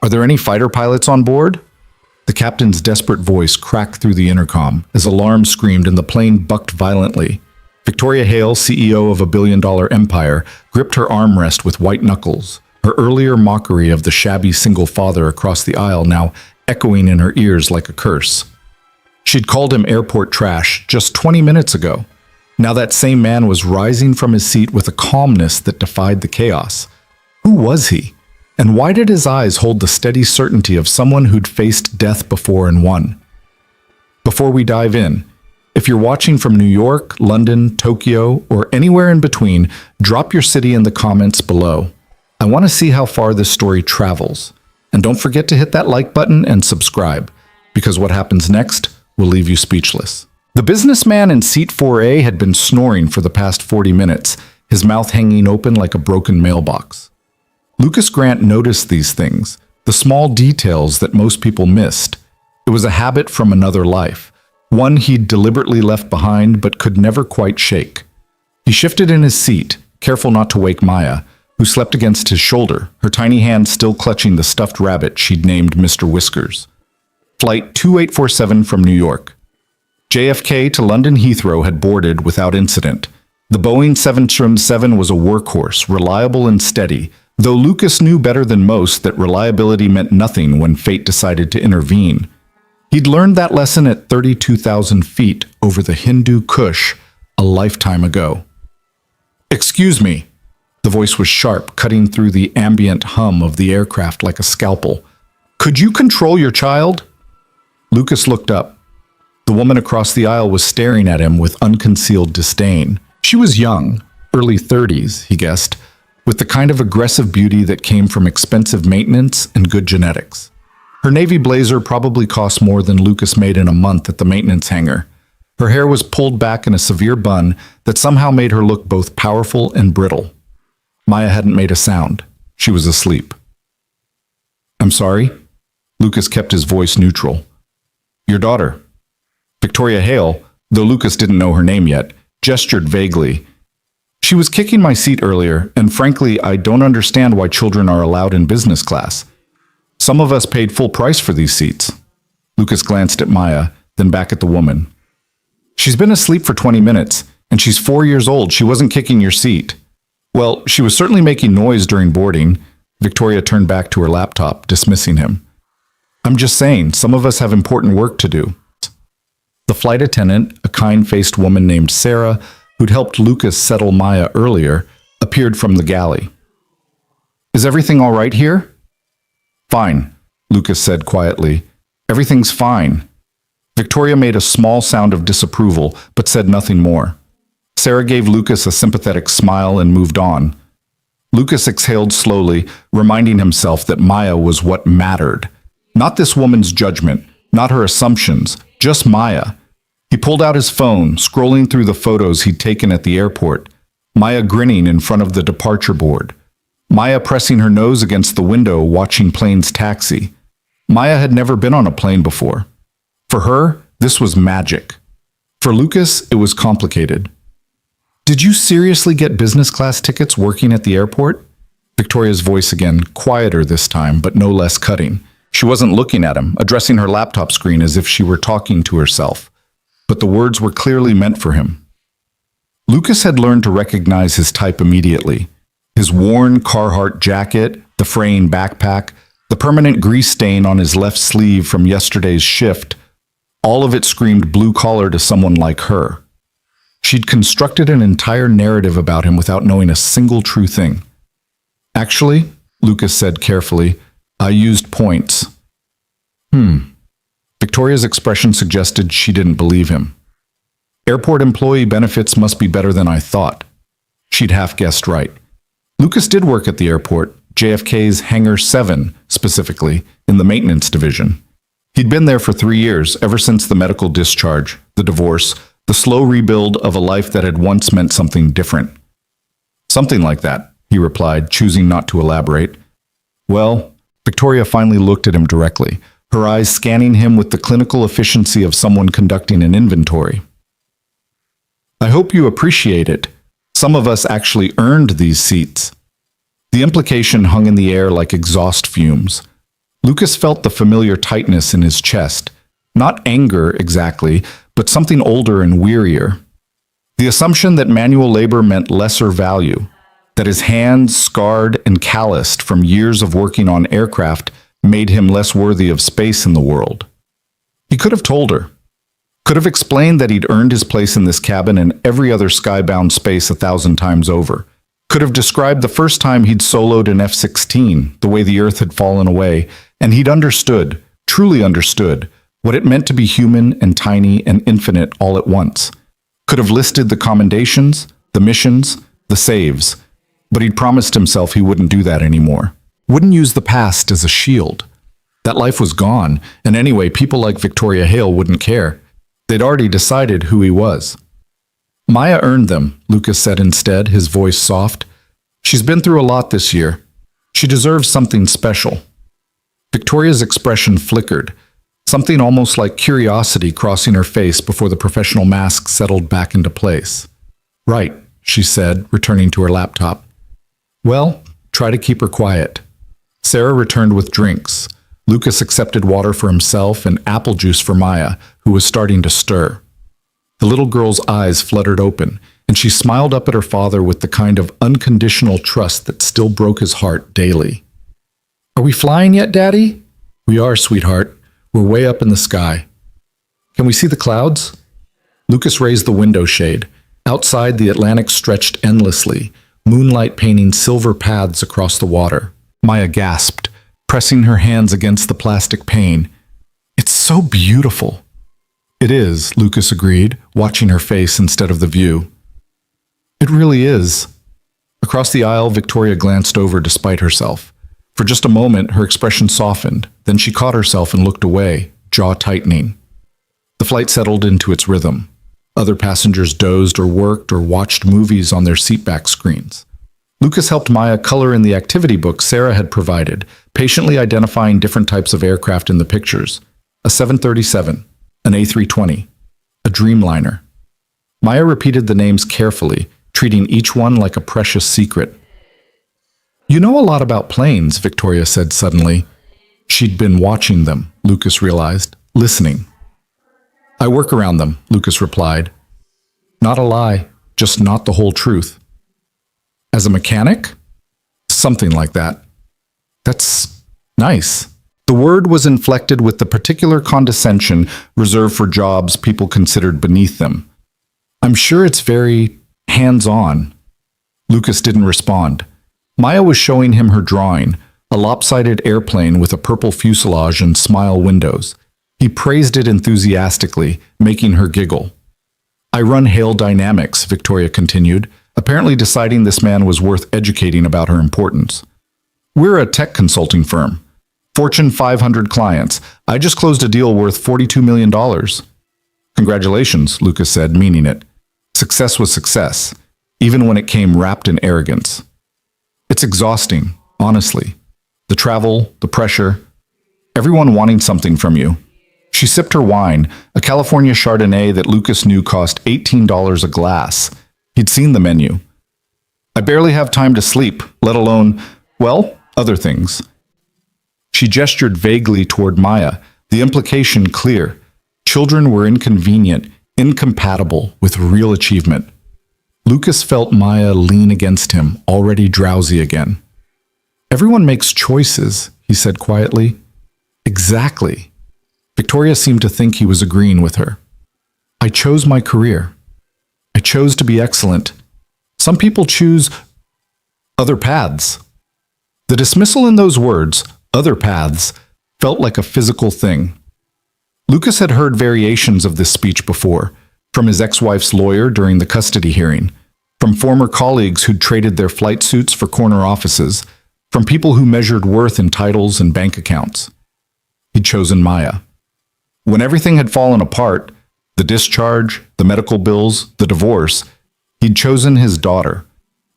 Are there any fighter pilots on board? The captain's desperate voice cracked through the intercom as alarm screamed and the plane bucked violently. Victoria Hale, CEO of a billion-dollar empire, gripped her armrest with white knuckles, her earlier mockery of the shabby single father across the aisle now echoing in her ears like a curse. She'd called him airport trash just 20 minutes ago. Now that same man was rising from his seat with a calmness that defied the chaos. Who was he? And why did his eyes hold the steady certainty of someone who'd faced death before and won? Before we dive in, if you're watching from New York, London, Tokyo, or anywhere in between, drop your city in the comments below. I want to see how far this story travels. And don't forget to hit that like button and subscribe, because what happens next will leave you speechless. The businessman in seat 4A had been snoring for the past 40 minutes, his mouth hanging open like a broken mailbox. Lucas Grant noticed these things, the small details that most people missed. It was a habit from another life, one he'd deliberately left behind but could never quite shake. He shifted in his seat, careful not to wake Maya, who slept against his shoulder, her tiny hand still clutching the stuffed rabbit she'd named Mr. Whiskers. Flight 2847 from New York. JFK to London Heathrow had boarded without incident. The Boeing 777 was a workhorse, reliable and steady, though Lucas knew better than most that reliability meant nothing when fate decided to intervene. He'd learned that lesson at 32,000 feet over the Hindu Kush a lifetime ago. "Excuse me." The voice was sharp, cutting through the ambient hum of the aircraft like a scalpel. "Could you control your child?" Lucas looked up. The woman across the aisle was staring at him with unconcealed disdain. She was young, early 30s, he guessed, with the kind of aggressive beauty that came from expensive maintenance and good genetics. Her navy blazer probably cost more than Lucas made in a month at the maintenance hangar. Her hair was pulled back in a severe bun that somehow made her look both powerful and brittle. Maya hadn't made a sound. She was asleep. "I'm sorry?" Lucas kept his voice neutral. "Your daughter." Victoria Hale, though Lucas didn't know her name yet, gestured vaguely. "She was kicking my seat earlier, and frankly, I don't understand why children are allowed in business class. Some of us paid full price for these seats." Lucas glanced at Maya, then back at the woman. "She's been asleep for 20 minutes, and she's 4 years old. She wasn't kicking your seat." "Well, she was certainly making noise during boarding." Victoria turned back to her laptop, dismissing him. "I'm just saying, some of us have important work to do." The flight attendant, a kind-faced woman named Sarah, who'd helped Lucas settle Maya earlier, appeared from the galley. "Is everything all right here?" "Fine," Lucas said quietly. "Everything's fine." Victoria made a small sound of disapproval, but said nothing more. Sarah gave Lucas a sympathetic smile and moved on. Lucas exhaled slowly, reminding himself that Maya was what mattered. Not this woman's judgment, not her assumptions, just Maya. He pulled out his phone, scrolling through the photos he'd taken at the airport. Maya grinning in front of the departure board. Maya pressing her nose against the window watching planes taxi. Maya had never been on a plane before. For her, this was magic. For Lucas, it was complicated. "Did you seriously get business class tickets working at the airport?" Victoria's voice again, quieter this time, but no less cutting. She wasn't looking at him, addressing her laptop screen as if she were talking to herself. But the words were clearly meant for him. Lucas had learned to recognize his type immediately. His worn Carhartt jacket, the fraying backpack, the permanent grease stain on his left sleeve from yesterday's shift, all of it screamed blue-collar to someone like her. She'd constructed an entire narrative about him without knowing a single true thing. "Actually," Lucas said carefully, "I used points." Victoria's expression suggested she didn't believe him. "Airport employee benefits must be better than I thought." She'd half-guessed right. Lucas did work at the airport, JFK's Hangar 7, specifically, in the maintenance division. He'd been there for 3 years, ever since the medical discharge, the divorce, the slow rebuild of a life that had once meant something different. "Something like that," he replied, choosing not to elaborate. "Well," Victoria finally looked at him directly, her eyes scanning him with the clinical efficiency of someone conducting an inventory. "I hope you appreciate it. Some of us actually earned these seats." The implication hung in the air like exhaust fumes. Lucas felt the familiar tightness in his chest. Not anger exactly, but something older and wearier. The assumption that manual labor meant lesser value, that his hands, scarred and calloused from years of working on aircraft, made him less worthy of space in the world. He could have told her. Could have explained that he'd earned his place in this cabin and every other skybound space 1,000 times over. Could have described the first time he'd soloed an F-16, the way the Earth had fallen away, and he'd understood, truly understood, what it meant to be human and tiny and infinite all at once. Could have listed the commendations, the missions, the saves, but he'd promised himself he wouldn't do that anymore. Wouldn't use the past as a shield. That life was gone, and anyway, people like Victoria Hale wouldn't care. They'd already decided who he was. Maya earned them, Lucas said instead, his voice soft. She's been through a lot this year. She deserves something special. Victoria's expression flickered, something almost like curiosity crossing her face before the professional mask settled back into place. Right, she said, returning to her laptop. Well, try to keep her quiet. Sarah returned with drinks. Lucas accepted water for himself and apple juice for Maya, who was starting to stir. The little girl's eyes fluttered open, and she smiled up at her father with the kind of unconditional trust that still broke his heart daily. Are we flying yet, Daddy? We are, sweetheart. We're way up in the sky. Can we see the clouds? Lucas raised the window shade. Outside, the Atlantic stretched endlessly, moonlight painting silver paths across the water. Maya gasped, pressing her hands against the plastic pane. It's so beautiful. It is, Lucas agreed, watching her face instead of the view. It really is. Across the aisle, Victoria glanced over despite herself. For just a moment, her expression softened. Then she caught herself and looked away, jaw tightening. The flight settled into its rhythm. Other passengers dozed or worked or watched movies on their seatback screens. Lucas helped Maya color in the activity book Sarah had provided, patiently identifying different types of aircraft in the pictures. A 737, an A320, a Dreamliner. Maya repeated the names carefully, treating each one like a precious secret. You know a lot about planes, Victoria said suddenly. She'd been watching them, Lucas realized, listening. I work around them, Lucas replied. Not a lie, just not the whole truth. As a mechanic? Something like that. That's nice. The word was inflected with the particular condescension reserved for jobs people considered beneath them. I'm sure it's very hands-on. Lucas didn't respond. Maya was showing him her drawing, a lopsided airplane with a purple fuselage and smile windows. He praised it enthusiastically, making her giggle. I run Hale Dynamics, Victoria continued, apparently deciding this man was worth educating about her importance. We're a tech consulting firm. Fortune 500 clients. I just closed a deal worth $42 million. Congratulations, Lucas said, meaning it. Success was success, even when it came wrapped in arrogance. It's exhausting, honestly. The travel, the pressure, everyone wanting something from you. She sipped her wine, a California Chardonnay that Lucas knew cost $18 a glass. He'd seen the menu. I barely have time to sleep, let alone, well, other things. She gestured vaguely toward Maya, the implication clear. Children were inconvenient, incompatible with real achievement. Lucas felt Maya lean against him, already drowsy again. Everyone makes choices, he said quietly. Exactly. Victoria seemed to think he was agreeing with her. I chose my career. I chose to be excellent. Some people choose other paths. The dismissal in those words, other paths, felt like a physical thing. Lucas had heard variations of this speech before, from his ex-wife's lawyer during the custody hearing, from former colleagues who'd traded their flight suits for corner offices, from people who measured worth in titles and bank accounts. He'd chosen Maya. When everything had fallen apart, the discharge, the medical bills, the divorce, he'd chosen his daughter.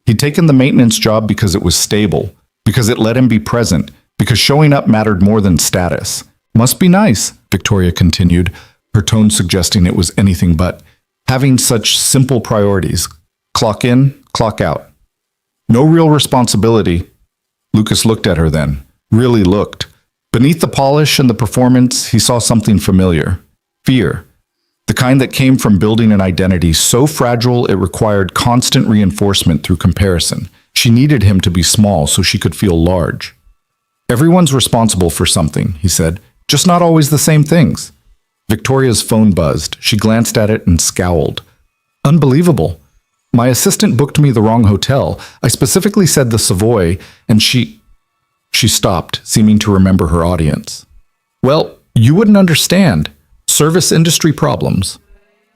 He'd taken the maintenance job because it was stable, because it let him be present, because showing up mattered more than status. Must be nice, Victoria continued, her tone suggesting it was anything but. Having such simple priorities. Clock in, clock out. No real responsibility. Lucas looked at her then, really looked. Beneath the polish and the performance, he saw something familiar. Fear. The kind that came from building an identity so fragile it required constant reinforcement through comparison. She needed him to be small so she could feel large. Everyone's responsible for something, he said, just not always the same things. Victoria's phone buzzed. She glanced at it and scowled. Unbelievable. My assistant booked me the wrong hotel. I specifically said the Savoy, and she stopped, seeming to remember her audience. Well, you wouldn't understand. Service industry problems.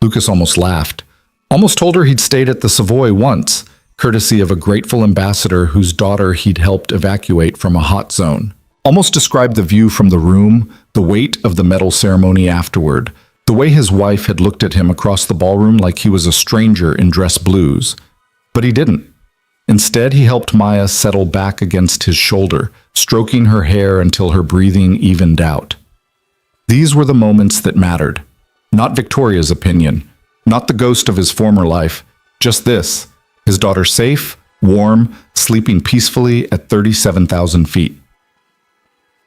Lucas almost laughed. Almost told her he'd stayed at the Savoy once, courtesy of a grateful ambassador whose daughter he'd helped evacuate from a hot zone. Almost described the view from the room, the weight of the medal ceremony afterward, the way his wife had looked at him across the ballroom like he was a stranger in dress blues. But he didn't. Instead, he helped Maya settle back against his shoulder, stroking her hair until her breathing evened out. These were the moments that mattered. Not Victoria's opinion, not the ghost of his former life, just this, his daughter safe, warm, sleeping peacefully at 37,000 feet.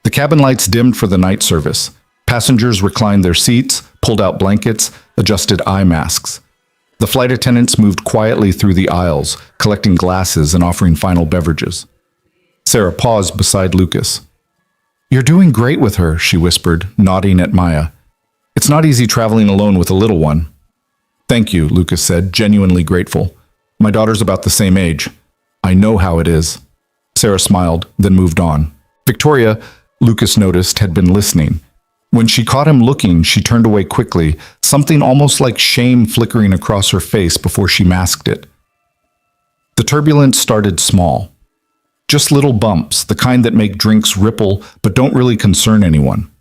The cabin lights dimmed for the night service. Passengers reclined their seats, pulled out blankets, adjusted eye masks. The flight attendants moved quietly through the aisles, collecting glasses and offering final beverages. Sarah paused beside Lucas. You're doing great with her, she whispered, nodding at Maya. It's not easy traveling alone with a little one. Thank you, Lucas said, genuinely grateful. My daughter's about the same age. I know how it is. Sarah smiled, then moved on. Victoria, Lucas noticed, had been listening. When she caught him looking, she turned away quickly, something almost like shame flickering across her face before she masked it. The turbulence started small. Just little bumps, the kind that make drinks ripple but don't really concern anyone.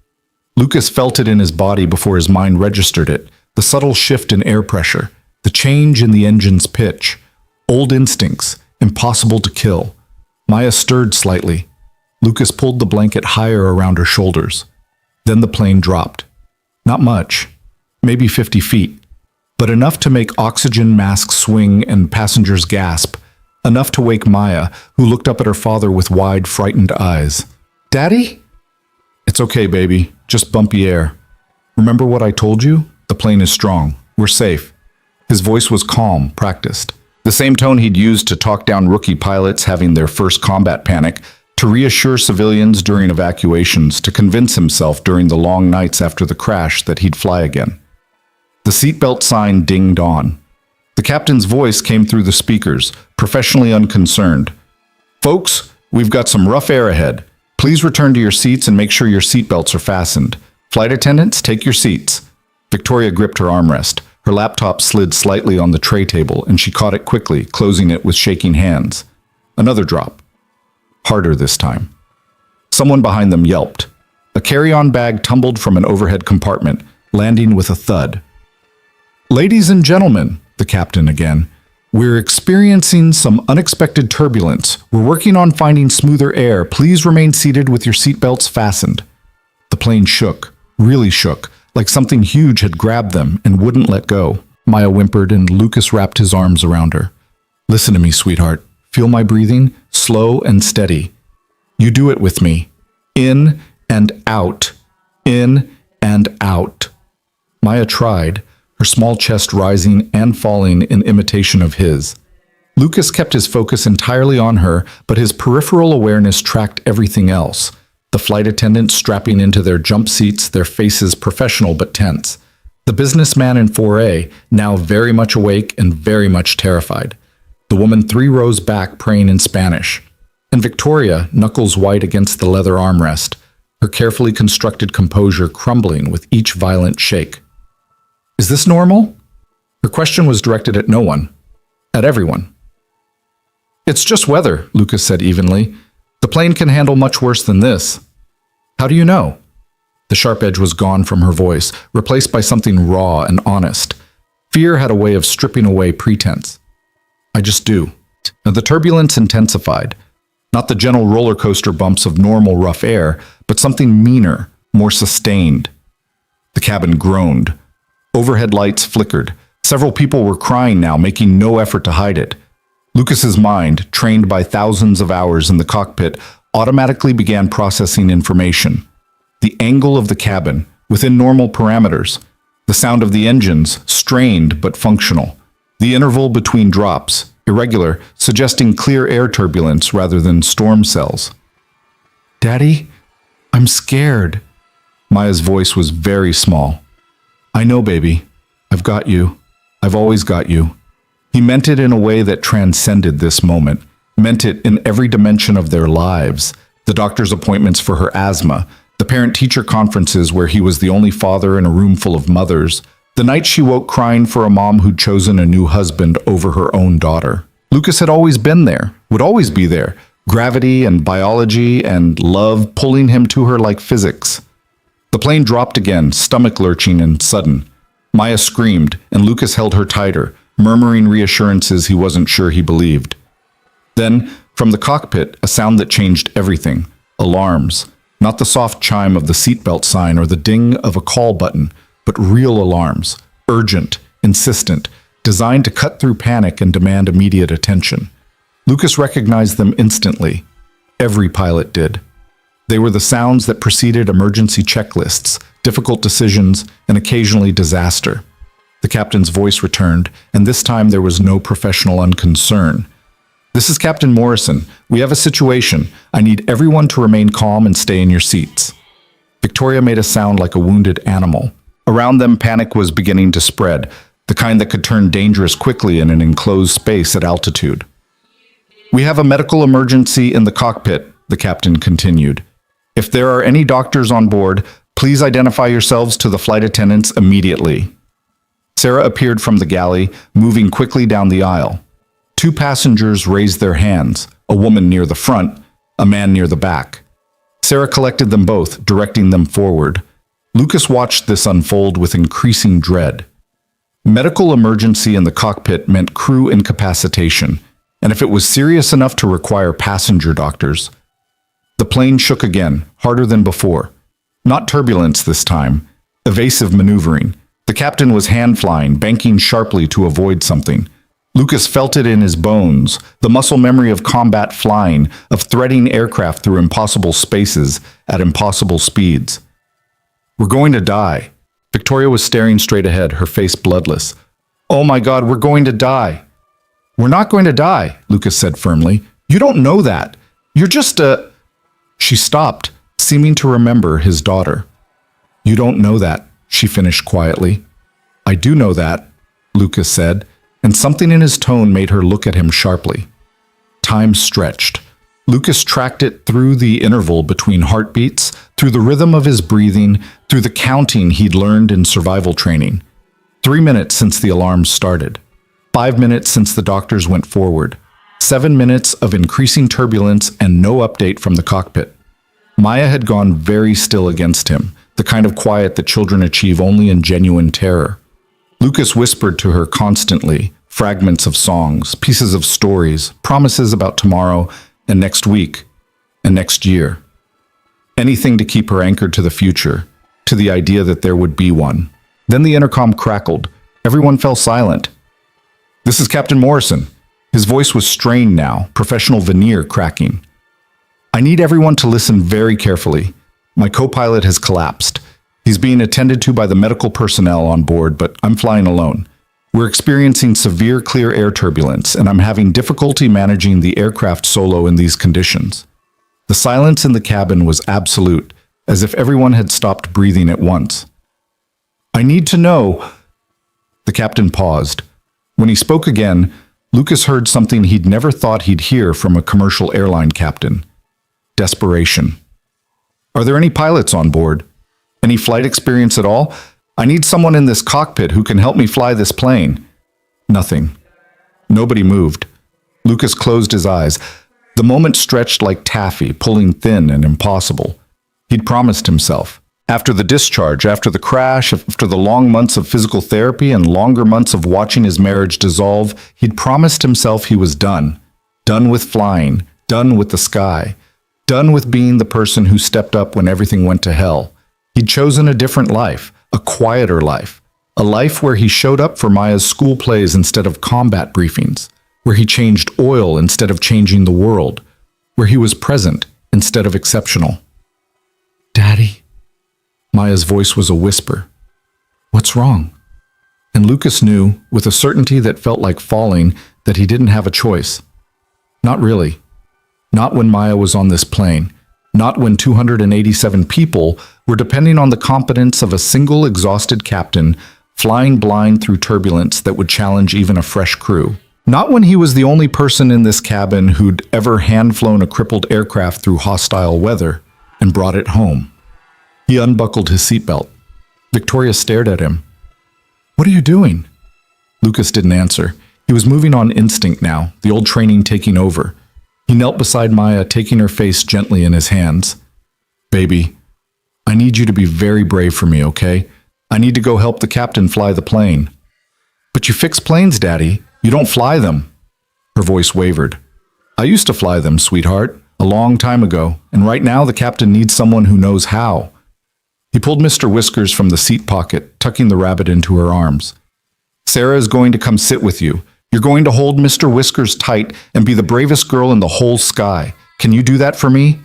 Lucas felt it in his body before his mind registered it, the subtle shift in air pressure, the change in the engine's pitch. Old instincts, impossible to kill. Maya stirred slightly. Lucas pulled the blanket higher around her shoulders. Then the plane dropped. Not much, maybe 50 feet, but enough to make oxygen masks swing and passengers gasp, enough to wake Maya, who looked up at her father with wide, frightened eyes. Daddy? It's okay, baby. Just bumpy air. Remember what I told you? The plane is strong. We're safe. His voice was calm, practiced. The same tone he'd used to talk down rookie pilots having their first combat panic, to reassure civilians during evacuations, to convince himself during the long nights after the crash that he'd fly again. The seatbelt sign dinged on. The captain's voice came through the speakers, professionally unconcerned. Folks, we've got some rough air ahead. Please return to your seats and make sure your seatbelts are fastened. Flight attendants, take your seats. Victoria gripped her armrest. Her laptop slid slightly on the tray table, and she caught it quickly, closing it with shaking hands. Another drop. Harder this time. Someone behind them yelped. A carry-on bag tumbled from an overhead compartment, landing with a thud. Ladies and gentlemen, the captain again, we're experiencing some unexpected turbulence. We're working on finding smoother air. Please remain seated with your seatbelts fastened. The plane shook, really shook, like something huge had grabbed them and wouldn't let go. Maya whimpered and Lucas wrapped his arms around her. Listen to me, sweetheart. Feel my breathing? Slow and steady. You do it with me. In and out. In and out. Maya tried, her small chest rising and falling in imitation of his. Lucas kept his focus entirely on her, but his peripheral awareness tracked everything else. The flight attendants strapping into their jump seats, their faces professional but tense. The businessman in 4A, now very much awake and very much terrified. The woman 3 rows back praying in Spanish. And Victoria, knuckles white against the leather armrest, her carefully constructed composure crumbling with each violent shake. Is this normal? Her question was directed at no one. At everyone. It's just weather, Lucas said evenly. The plane can handle much worse than this. How do you know? The sharp edge was gone from her voice, replaced by something raw and honest. Fear had a way of stripping away pretense. I just do. The turbulence intensified. Not the gentle roller coaster bumps of normal rough air, but something meaner, more sustained. The cabin groaned. Overhead lights flickered. Several people were crying now, making no effort to hide it. Lucas's mind, trained by thousands of hours in the cockpit, automatically began processing information. the angle of the cabin, within normal parameters, the sound of the engines, strained but functional, the interval between drops, irregular, suggesting clear air turbulence rather than storm cells. "Daddy, I'm scared." Maya's voice was very small. "I know, baby. I've got you. I've always got you." He meant it in a way that transcended this moment, meant it in every dimension of their lives. The doctor's appointments for her asthma, the parent-teacher conferences where he was the only father in a room full of mothers, the night she woke crying for a mom who'd chosen a new husband over her own daughter. Lucas had always been there, would always be there, gravity and biology and love pulling him to her like physics. The plane dropped again, stomach lurching and sudden. Maya screamed, and Lucas held her tighter, murmuring reassurances he wasn't sure he believed. Then, from the cockpit, a sound that changed everything. Alarms. Not the soft chime of the seatbelt sign or the ding of a call button, but real alarms. Urgent, insistent, designed to cut through panic and demand immediate attention. Lucas recognized them instantly. Every pilot did. They were the sounds that preceded emergency checklists, difficult decisions, and occasionally disaster. The captain's voice returned, and this time there was no professional unconcern. "This is Captain Morrison. We have a situation. I need everyone to remain calm and stay in your seats." Victoria made a sound like a wounded animal. Around them, panic was beginning to spread, the kind that could turn dangerous quickly in an enclosed space at altitude. "We have a medical emergency in the cockpit," the captain continued. "If there are any doctors on board, please identify yourselves to the flight attendants immediately." Sarah appeared from the galley, moving quickly down the aisle. Two passengers raised their hands, a woman near the front, a man near the back. Sarah collected them both, directing them forward. Lucas watched this unfold with increasing dread. Medical emergency in the cockpit meant crew incapacitation, and if it was serious enough to require passenger doctors. The plane shook again, harder than before. Not turbulence this time, evasive maneuvering. The captain was hand-flying, banking sharply to avoid something. Lucas felt it in his bones, the muscle memory of combat flying, of threading aircraft through impossible spaces at impossible speeds. "We're going to die." Victoria was staring straight ahead, her face bloodless. "Oh my God, we're going to die." "We're not going to die," Lucas said firmly. "You don't know that. You're just a—" She stopped, seeming to remember his daughter. "You don't know that," she finished quietly. "I do know that," Lucas said, and something in his tone made her look at him sharply. Time stretched. Lucas tracked it through the interval between heartbeats, through the rhythm of his breathing, through the counting he'd learned in survival training. 3 minutes since the alarms started. 5 minutes since the doctors went forward. 7 minutes of increasing turbulence and no update from the cockpit. Maya had gone very still against him, the kind of quiet that children achieve only in genuine terror. Lucas whispered to her constantly, fragments of songs, pieces of stories, promises about tomorrow and next week and next year. Anything to keep her anchored to the future, to the idea that there would be one. Then the intercom crackled. Everyone fell silent. "This is Captain Morrison." His voice was strained now, professional veneer cracking. "I need everyone to listen very carefully. My co-pilot has collapsed. He's being attended to by the medical personnel on board, but I'm flying alone. We're experiencing severe clear air turbulence, and I'm having difficulty managing the aircraft solo in these conditions." The silence in the cabin was absolute, as if everyone had stopped breathing at once. "I need to know—" The captain paused. When he spoke again, Lucas heard something he'd never thought he'd hear from a commercial airline captain. Desperation. "Are there any pilots on board? Any flight experience at all? I need someone in this cockpit who can help me fly this plane." Nothing. Nobody moved. Lucas closed his eyes. The moment stretched like taffy, pulling thin and impossible. He'd promised himself. After the discharge, after the crash, after the long months of physical therapy and longer months of watching his marriage dissolve, he'd promised himself he was done. Done with flying, done with the sky, done with being the person who stepped up when everything went to hell. He'd chosen a different life, a quieter life, a life where he showed up for Maya's school plays instead of combat briefings, where he changed oil instead of changing the world, where he was present instead of exceptional. "Daddy," Maya's voice was a whisper. What's wrong? And Lucas knew, with a certainty that felt like falling, that he didn't have a choice. Not really. Not when Maya was on this plane. Not when 287 people were depending on the competence of a single exhausted captain flying blind through turbulence that would challenge even a fresh crew. Not when he was the only person in this cabin who'd ever hand-flown a crippled aircraft through hostile weather and brought it home. He unbuckled his seatbelt. Victoria stared at him. What are you doing? Lucas didn't answer. He was moving on instinct now, the old training taking over. He knelt beside Maya, taking her face gently in his hands. Baby, I need you to be very brave for me, okay? I need to go help the captain fly the plane. But you fix planes, Daddy. You don't fly them. Her voice wavered. I used to fly them, sweetheart, a long time ago, and right now the captain needs someone who knows how. He pulled Mr. Whiskers from the seat pocket, tucking the rabbit into her arms. Sarah is going to come sit with you. You're going to hold Mr. Whiskers tight and be the bravest girl in the whole sky. Can you do that for me?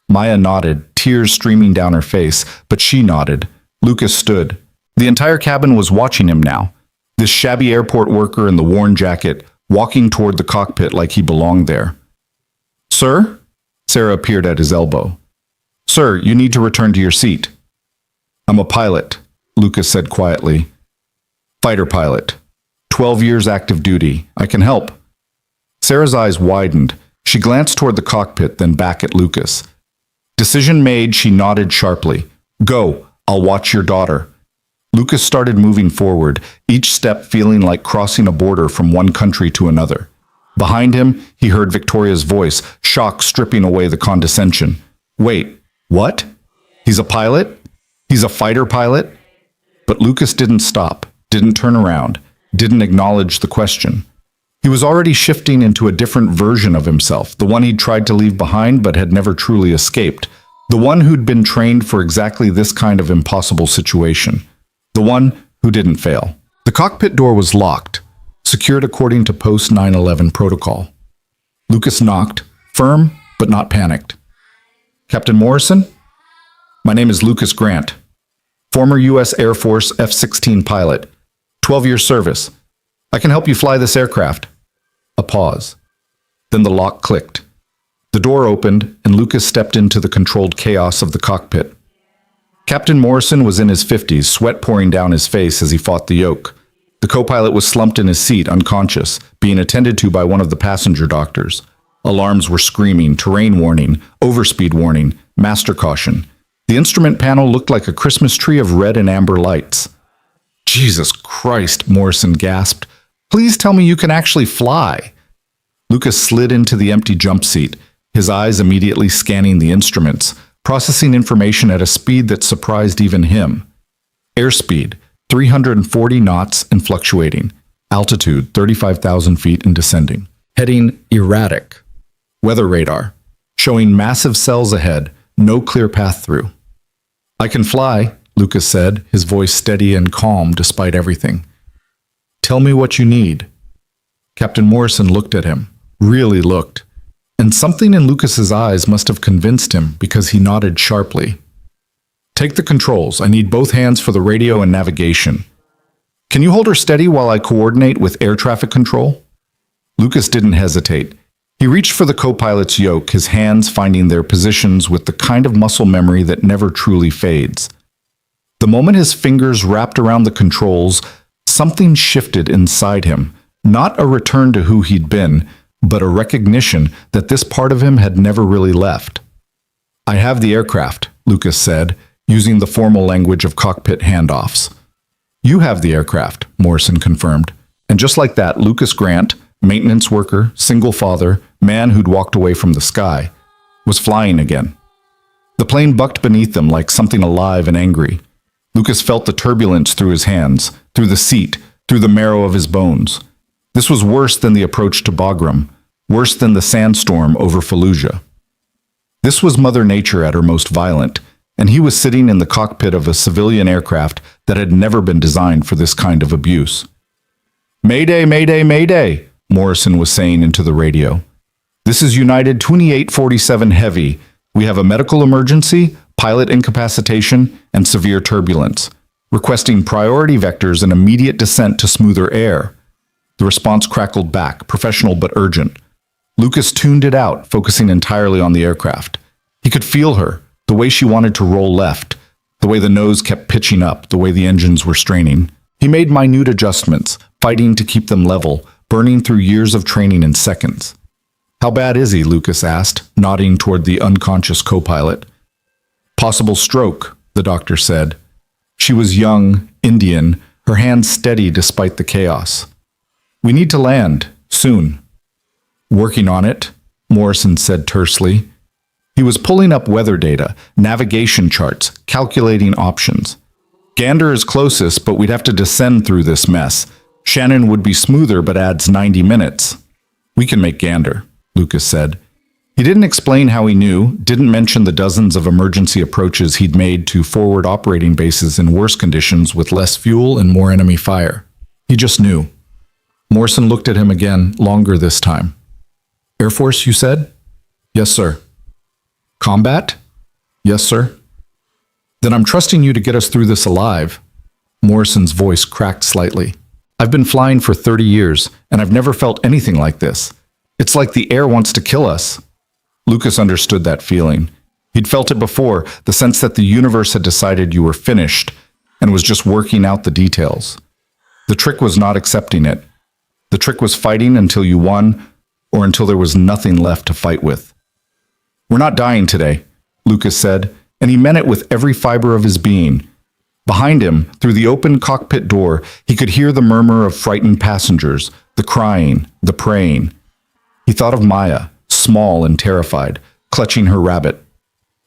Maya nodded, tears streaming down her face, but she nodded. Lucas stood. The entire cabin was watching him now. This shabby airport worker in the worn jacket, walking toward the cockpit like he belonged there. Sir? Sarah appeared at his elbow. Sir, you need to return to your seat. I'm a pilot, Lucas said quietly. Fighter pilot. 12 years active duty. I can help. Sarah's eyes widened. She glanced toward the cockpit, then back at Lucas. Decision made, she nodded sharply. Go, I'll watch your daughter. Lucas started moving forward, each step feeling like crossing a border from one country to another. Behind him, he heard Victoria's voice, shock stripping away the condescension. Wait, what? He's a pilot? He's a fighter pilot? But Lucas didn't stop, didn't turn around, didn't acknowledge the question. He was already shifting into a different version of himself, the one he'd tried to leave behind but had never truly escaped, the one who'd been trained for exactly this kind of impossible situation, the one who didn't fail. The cockpit door was locked, secured according to post 9/11 protocol. Lucas knocked, firm but not panicked. Captain Morrison? My name is Lucas Grant, former U.S. Air Force F-16 pilot, 12-year service. I can help you fly this aircraft. A pause. Then the lock clicked. The door opened, and Lucas stepped into the controlled chaos of the cockpit. Captain Morrison was in his 50s, sweat pouring down his face as he fought the yoke. The co-pilot was slumped in his seat, unconscious, being attended to by one of the passenger doctors. Alarms were screaming, terrain warning, overspeed warning, master caution. The instrument panel looked like a Christmas tree of red and amber lights. Jesus Christ, Morrison gasped. Please tell me you can actually fly. Lucas slid into the empty jump seat, his eyes immediately scanning the instruments, processing information at a speed that surprised even him. Airspeed, 340 knots and fluctuating. Altitude, 35,000 feet and descending. Heading, erratic. Weather radar, showing massive cells ahead, no clear path through. I can fly, Lucas said, his voice steady and calm despite everything. Tell me what you need. Captain Morrison looked at him, really looked, and something in Lucas's eyes must have convinced him because he nodded sharply. Take the controls. I need both hands for the radio and navigation. Can you hold her steady while I coordinate with air traffic control? Lucas didn't hesitate. He reached for the co-pilot's yoke, his hands finding their positions with the kind of muscle memory that never truly fades. The moment his fingers wrapped around the controls, something shifted inside him, not a return to who he'd been, but a recognition that this part of him had never really left. I have the aircraft, Lucas said, using the formal language of cockpit handoffs. You have the aircraft, Morrison confirmed. And just like that, Lucas Grant, maintenance worker, single father, man who'd walked away from the sky, was flying again. The plane bucked beneath them like something alive and angry. Lucas felt the turbulence through his hands, through the seat, through the marrow of his bones. This was worse than the approach to Bagram, worse than the sandstorm over Fallujah. This was Mother Nature at her most violent, and he was sitting in the cockpit of a civilian aircraft that had never been designed for this kind of abuse. Mayday, mayday, mayday, Morrison was saying into the radio. This is United 2847 Heavy. We have a medical emergency, pilot incapacitation, and severe turbulence, requesting priority vectors and immediate descent to smoother air. The response crackled back, professional but urgent. Lucas tuned it out, focusing entirely on the aircraft. He could feel her, the way she wanted to roll left, the way the nose kept pitching up, the way the engines were straining. He made minute adjustments, fighting to keep them level, burning through years of training in seconds. "How bad is he?" Lucas asked, nodding toward the unconscious co-pilot. "Possible stroke," the doctor said. She was young, Indian, her hands steady despite the chaos. "We need to land, soon." "Working on it," Morrison said tersely. He was pulling up weather data, navigation charts, calculating options. "Gander is closest, but we'd have to descend through this mess. Shannon would be smoother, but adds 90 minutes. "We can make Gander," Lucas said. He didn't explain how he knew, didn't mention the dozens of emergency approaches he'd made to forward operating bases in worse conditions with less fuel and more enemy fire. He just knew. Morrison looked at him again, longer this time. "Air Force, you said?" "Yes, sir." "Combat?" "Yes, sir." "Then I'm trusting you to get us through this alive." Morrison's voice cracked slightly. "I've been flying for 30 years, and I've never felt anything like this. It's like the air wants to kill us." Lucas understood that feeling. He'd felt it before, the sense that the universe had decided you were finished and was just working out the details. The trick was not accepting it. The trick was fighting until you won, or until there was nothing left to fight with. "We're not dying today," Lucas said, and he meant it with every fiber of his being. Behind him, through the open cockpit door, he could hear the murmur of frightened passengers, the crying, the praying. He thought of Maya, small and terrified, clutching her rabbit.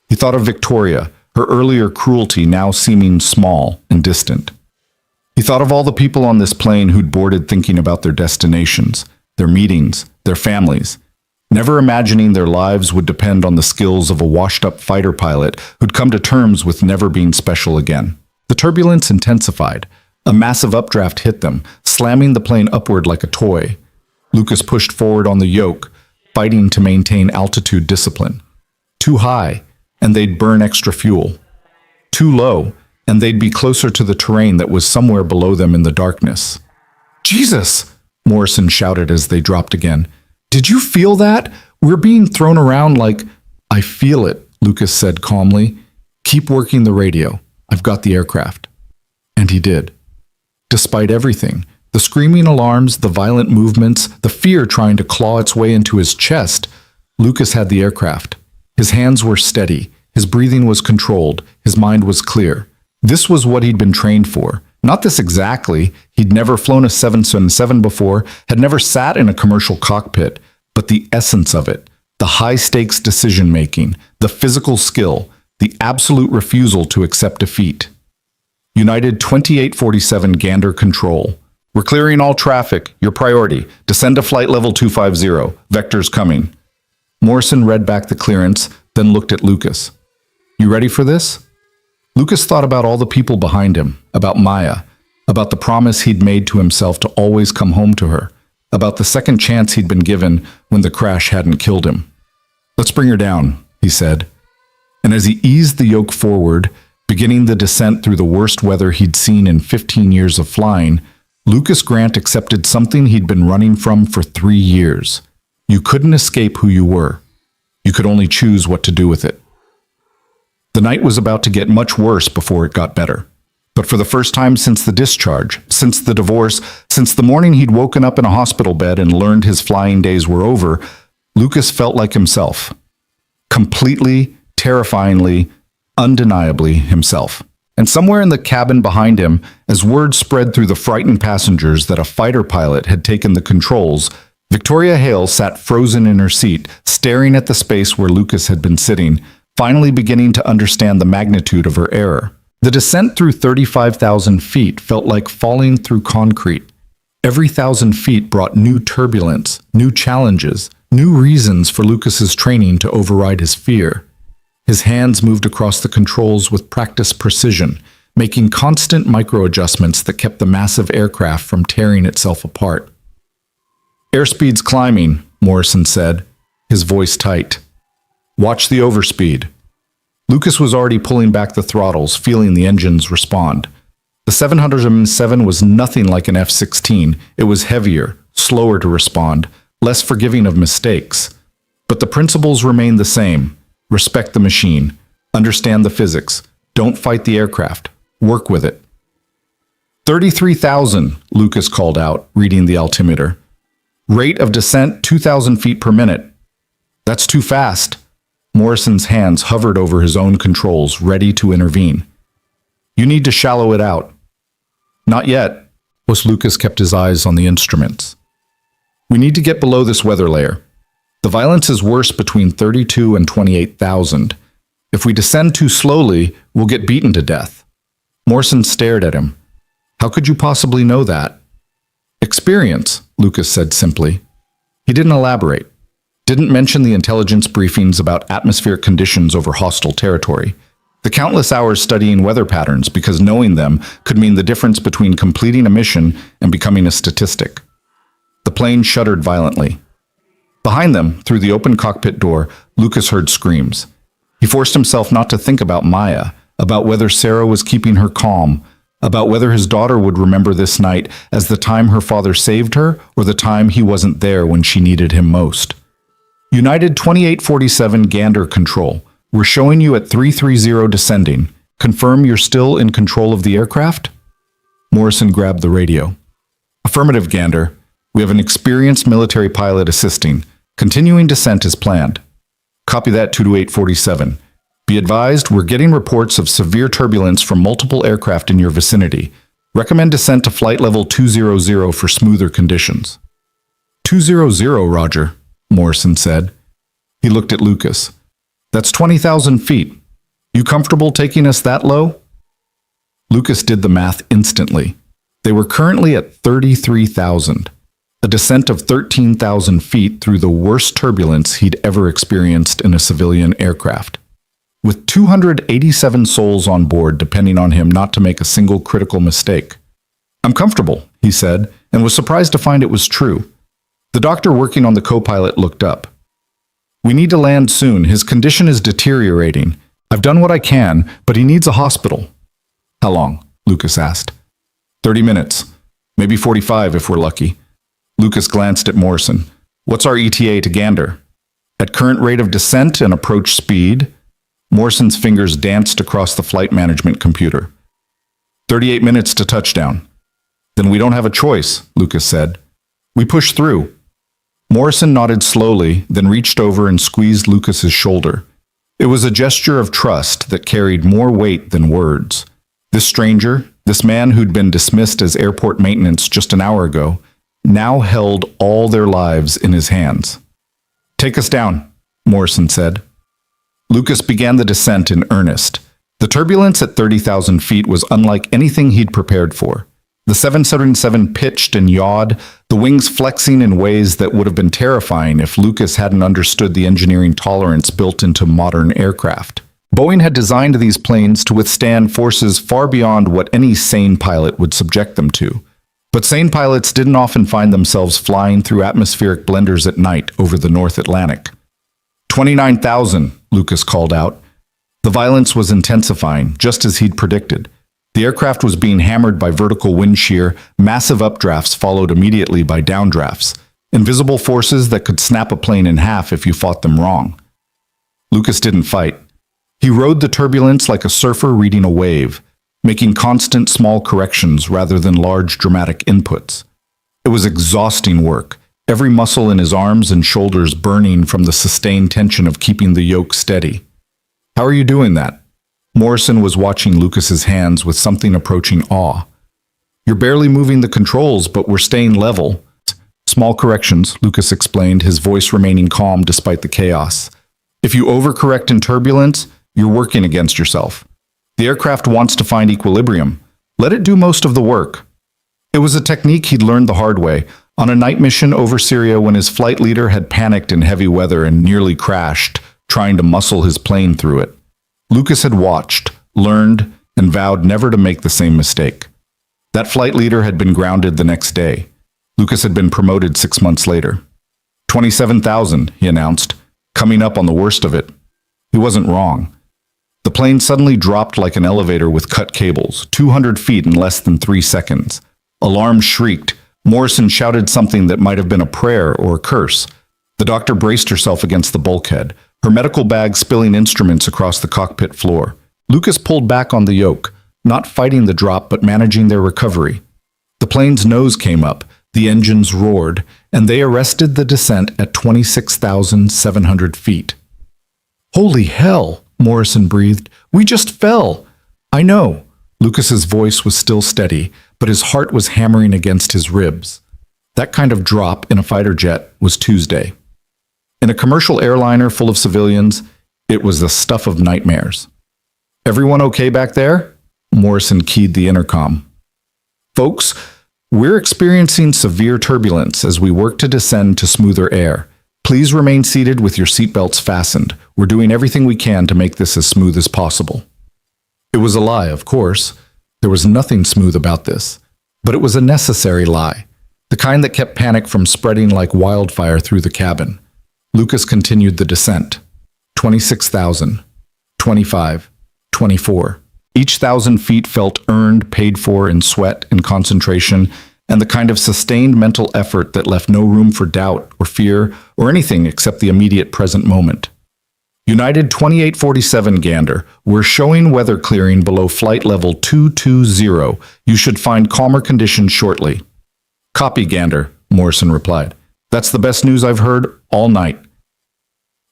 He thought of Victoria, her earlier cruelty now seeming small and distant. He thought of all the people on this plane who'd boarded thinking about their destinations, their meetings, their families, never imagining their lives would depend on the skills of a washed-up fighter pilot who'd come to terms with never being special again. The turbulence intensified. A massive updraft hit them, slamming the plane upward like a toy. Lucas pushed forward on the yoke, fighting to maintain altitude discipline. Too high, and they'd burn extra fuel. Too low, and they'd be closer to the terrain that was somewhere below them in the darkness. "Jesus!" Morrison shouted as they dropped again. "Did you feel that? We're being thrown around like—" "I feel it," Lucas said calmly. "Keep working the radio. I've got the aircraft." And he did. Despite everything, the screaming alarms, the violent movements, the fear trying to claw its way into his chest, Lucas had the aircraft. His hands were steady, his breathing was controlled, his mind was clear. This was what he'd been trained for. Not this exactly. He'd never flown a 777 before, had never sat in a commercial cockpit, but the essence of it, the high-stakes decision-making, the physical skill, the absolute refusal to accept defeat. United 2847 Gander Control. "We're clearing all traffic. Your priority. Descend to flight level 250. Vectors coming." Morrison read back the clearance, then looked at Lucas. "You ready for this?" Lucas thought about all the people behind him, about Maya, about the promise he'd made to himself to always come home to her, about the second chance he'd been given when the crash hadn't killed him. "Let's bring her down," he said. And as he eased the yoke forward, beginning the descent through the worst weather he'd seen in 15 years of flying, Lucas Grant accepted something he'd been running from for 3 years. You couldn't escape who you were. You could only choose what to do with it. The night was about to get much worse before it got better. But for the first time since the discharge, since the divorce, since the morning he'd woken up in a hospital bed and learned his flying days were over, Lucas felt like himself. Completely, terrifyingly, undeniably himself. And somewhere in the cabin behind him, as word spread through the frightened passengers that a fighter pilot had taken the controls, Victoria Hale sat frozen in her seat, staring at the space where Lucas had been sitting, finally beginning to understand the magnitude of her error. The descent through 35,000 feet felt like falling through concrete. Every 1,000 feet brought new turbulence, new challenges, new reasons for Lucas's training to override his fear. His hands moved across the controls with practiced precision, making constant micro-adjustments that kept the massive aircraft from tearing itself apart. "Airspeed's climbing," Morrison said, his voice tight. "Watch the overspeed." Lucas was already pulling back the throttles, feeling the engines respond. The 707 was nothing like an F-16. It was heavier, slower to respond, less forgiving of mistakes. But the principles remained the same. Respect the machine. Understand the physics. Don't fight the aircraft. Work with it. 33,000, Lucas called out, reading the altimeter. Rate of descent 2,000 feet per minute. That's too fast. Morrison's hands hovered over his own controls, ready to intervene. You need to shallow it out. Not yet. Lucas kept his eyes on the instruments. We need to get below this weather layer. The violence is worse between 32 and 28,000. If we descend too slowly, we'll get beaten to death. Morrison stared at him. How could you possibly know that? Experience, Lucas said simply. He didn't elaborate. Didn't mention the intelligence briefings about atmospheric conditions over hostile territory. The countless hours studying weather patterns because knowing them could mean the difference between completing a mission and becoming a statistic. The plane shuddered violently. Behind them, through the open cockpit door, Lucas heard screams. He forced himself not to think about Maya, about whether Sarah was keeping her calm, about whether his daughter would remember this night as the time her father saved her or the time he wasn't there when she needed him most. United 2847 Gander Control. We're showing you at 330 descending. Confirm you're still in control of the aircraft? Morrison grabbed the radio. Affirmative, Gander. We have an experienced military pilot assisting. Continuing descent as planned. Copy that, 22847. Be advised, we're getting reports of severe turbulence from multiple aircraft in your vicinity. Recommend descent to flight level 200 for smoother conditions. 200, Roger, Morrison said. He looked at Lucas. That's 20,000 feet. You comfortable taking us that low? Lucas did the math instantly. They were currently at 33,000. A descent of 13,000 feet through the worst turbulence he'd ever experienced in a civilian aircraft. With 287 souls on board depending on him not to make a single critical mistake. I'm comfortable, he said, and was surprised to find it was true. The doctor working on the co-pilot looked up. We need to land soon. His condition is deteriorating. I've done what I can, but he needs a hospital. How long? Lucas asked. 30 minutes. Maybe 45 if we're lucky. Lucas glanced at Morrison. What's our ETA to Gander? At current rate of descent and approach speed, Morrison's fingers danced across the flight management computer. 38 minutes to touchdown. Then we don't have a choice, Lucas said. We push through. Morrison nodded slowly, then reached over and squeezed Lucas's shoulder. It was a gesture of trust that carried more weight than words. This stranger, this man who'd been dismissed as airport maintenance just an hour ago, now held all their lives in his hands. Take us down, Morrison said. Lucas began the descent in earnest. The turbulence at 30,000 feet was unlike anything he'd prepared for. The 777 pitched and yawed, the wings flexing in ways that would have been terrifying if Lucas hadn't understood the engineering tolerance built into modern aircraft. Boeing had designed these planes to withstand forces far beyond what any sane pilot would subject them to. But sane pilots didn't often find themselves flying through atmospheric blenders at night over the North Atlantic. 29,000, Lucas called out. The violence was intensifying, just as he'd predicted. The aircraft was being hammered by vertical wind shear, massive updrafts followed immediately by downdrafts, invisible forces that could snap a plane in half if you fought them wrong. Lucas didn't fight. He rode the turbulence like a surfer reading a wave, making constant small corrections rather than large dramatic inputs. It was exhausting work, every muscle in his arms and shoulders burning from the sustained tension of keeping the yoke steady. How are you doing that? Morrison was watching Lucas's hands with something approaching awe. You're barely moving the controls, but we're staying level. Small corrections, Lucas explained, his voice remaining calm despite the chaos. If you overcorrect in turbulence, you're working against yourself. The aircraft wants to find equilibrium. Let it do most of the work. It was a technique he'd learned the hard way, on a night mission over Syria when his flight leader had panicked in heavy weather and nearly crashed, trying to muscle his plane through it. Lucas had watched, learned, and vowed never to make the same mistake. That flight leader had been grounded the next day. Lucas had been promoted 6 months later. 27,000, he announced, coming up on the worst of it. He wasn't wrong. The plane suddenly dropped like an elevator with cut cables, 200 feet in less than 3 seconds. Alarm shrieked. Morrison shouted something that might have been a prayer or a curse. The doctor braced herself against the bulkhead, her medical bag spilling instruments across the cockpit floor. Lucas pulled back on the yoke, not fighting the drop but managing their recovery. The plane's nose came up, the engines roared, and they arrested the descent at 26,700 feet. "Holy hell," Morrison breathed. "We just fell." "I know." Lucas's voice was still steady, but his heart was hammering against his ribs. That kind of drop in a fighter jet was Tuesday. In a commercial airliner full of civilians, it was the stuff of nightmares. "Everyone okay back there?" Morrison keyed the intercom. "Folks, we're experiencing severe turbulence as we work to descend to smoother air. Please remain seated with your seatbelts fastened. We're doing everything we can to make this as smooth as possible." It was a lie, of course. There was nothing smooth about this. But it was a necessary lie, the kind that kept panic from spreading like wildfire through the cabin. Lucas continued the descent. 26,000, 25, 24. Each 1,000 feet felt earned, paid for in sweat and concentration, and the kind of sustained mental effort that left no room for doubt or fear or anything except the immediate present moment. United 2847 Gander, we're showing weather clearing below flight level 220. You should find calmer conditions shortly. "Copy, Gander," Morrison replied. "That's the best news I've heard all night."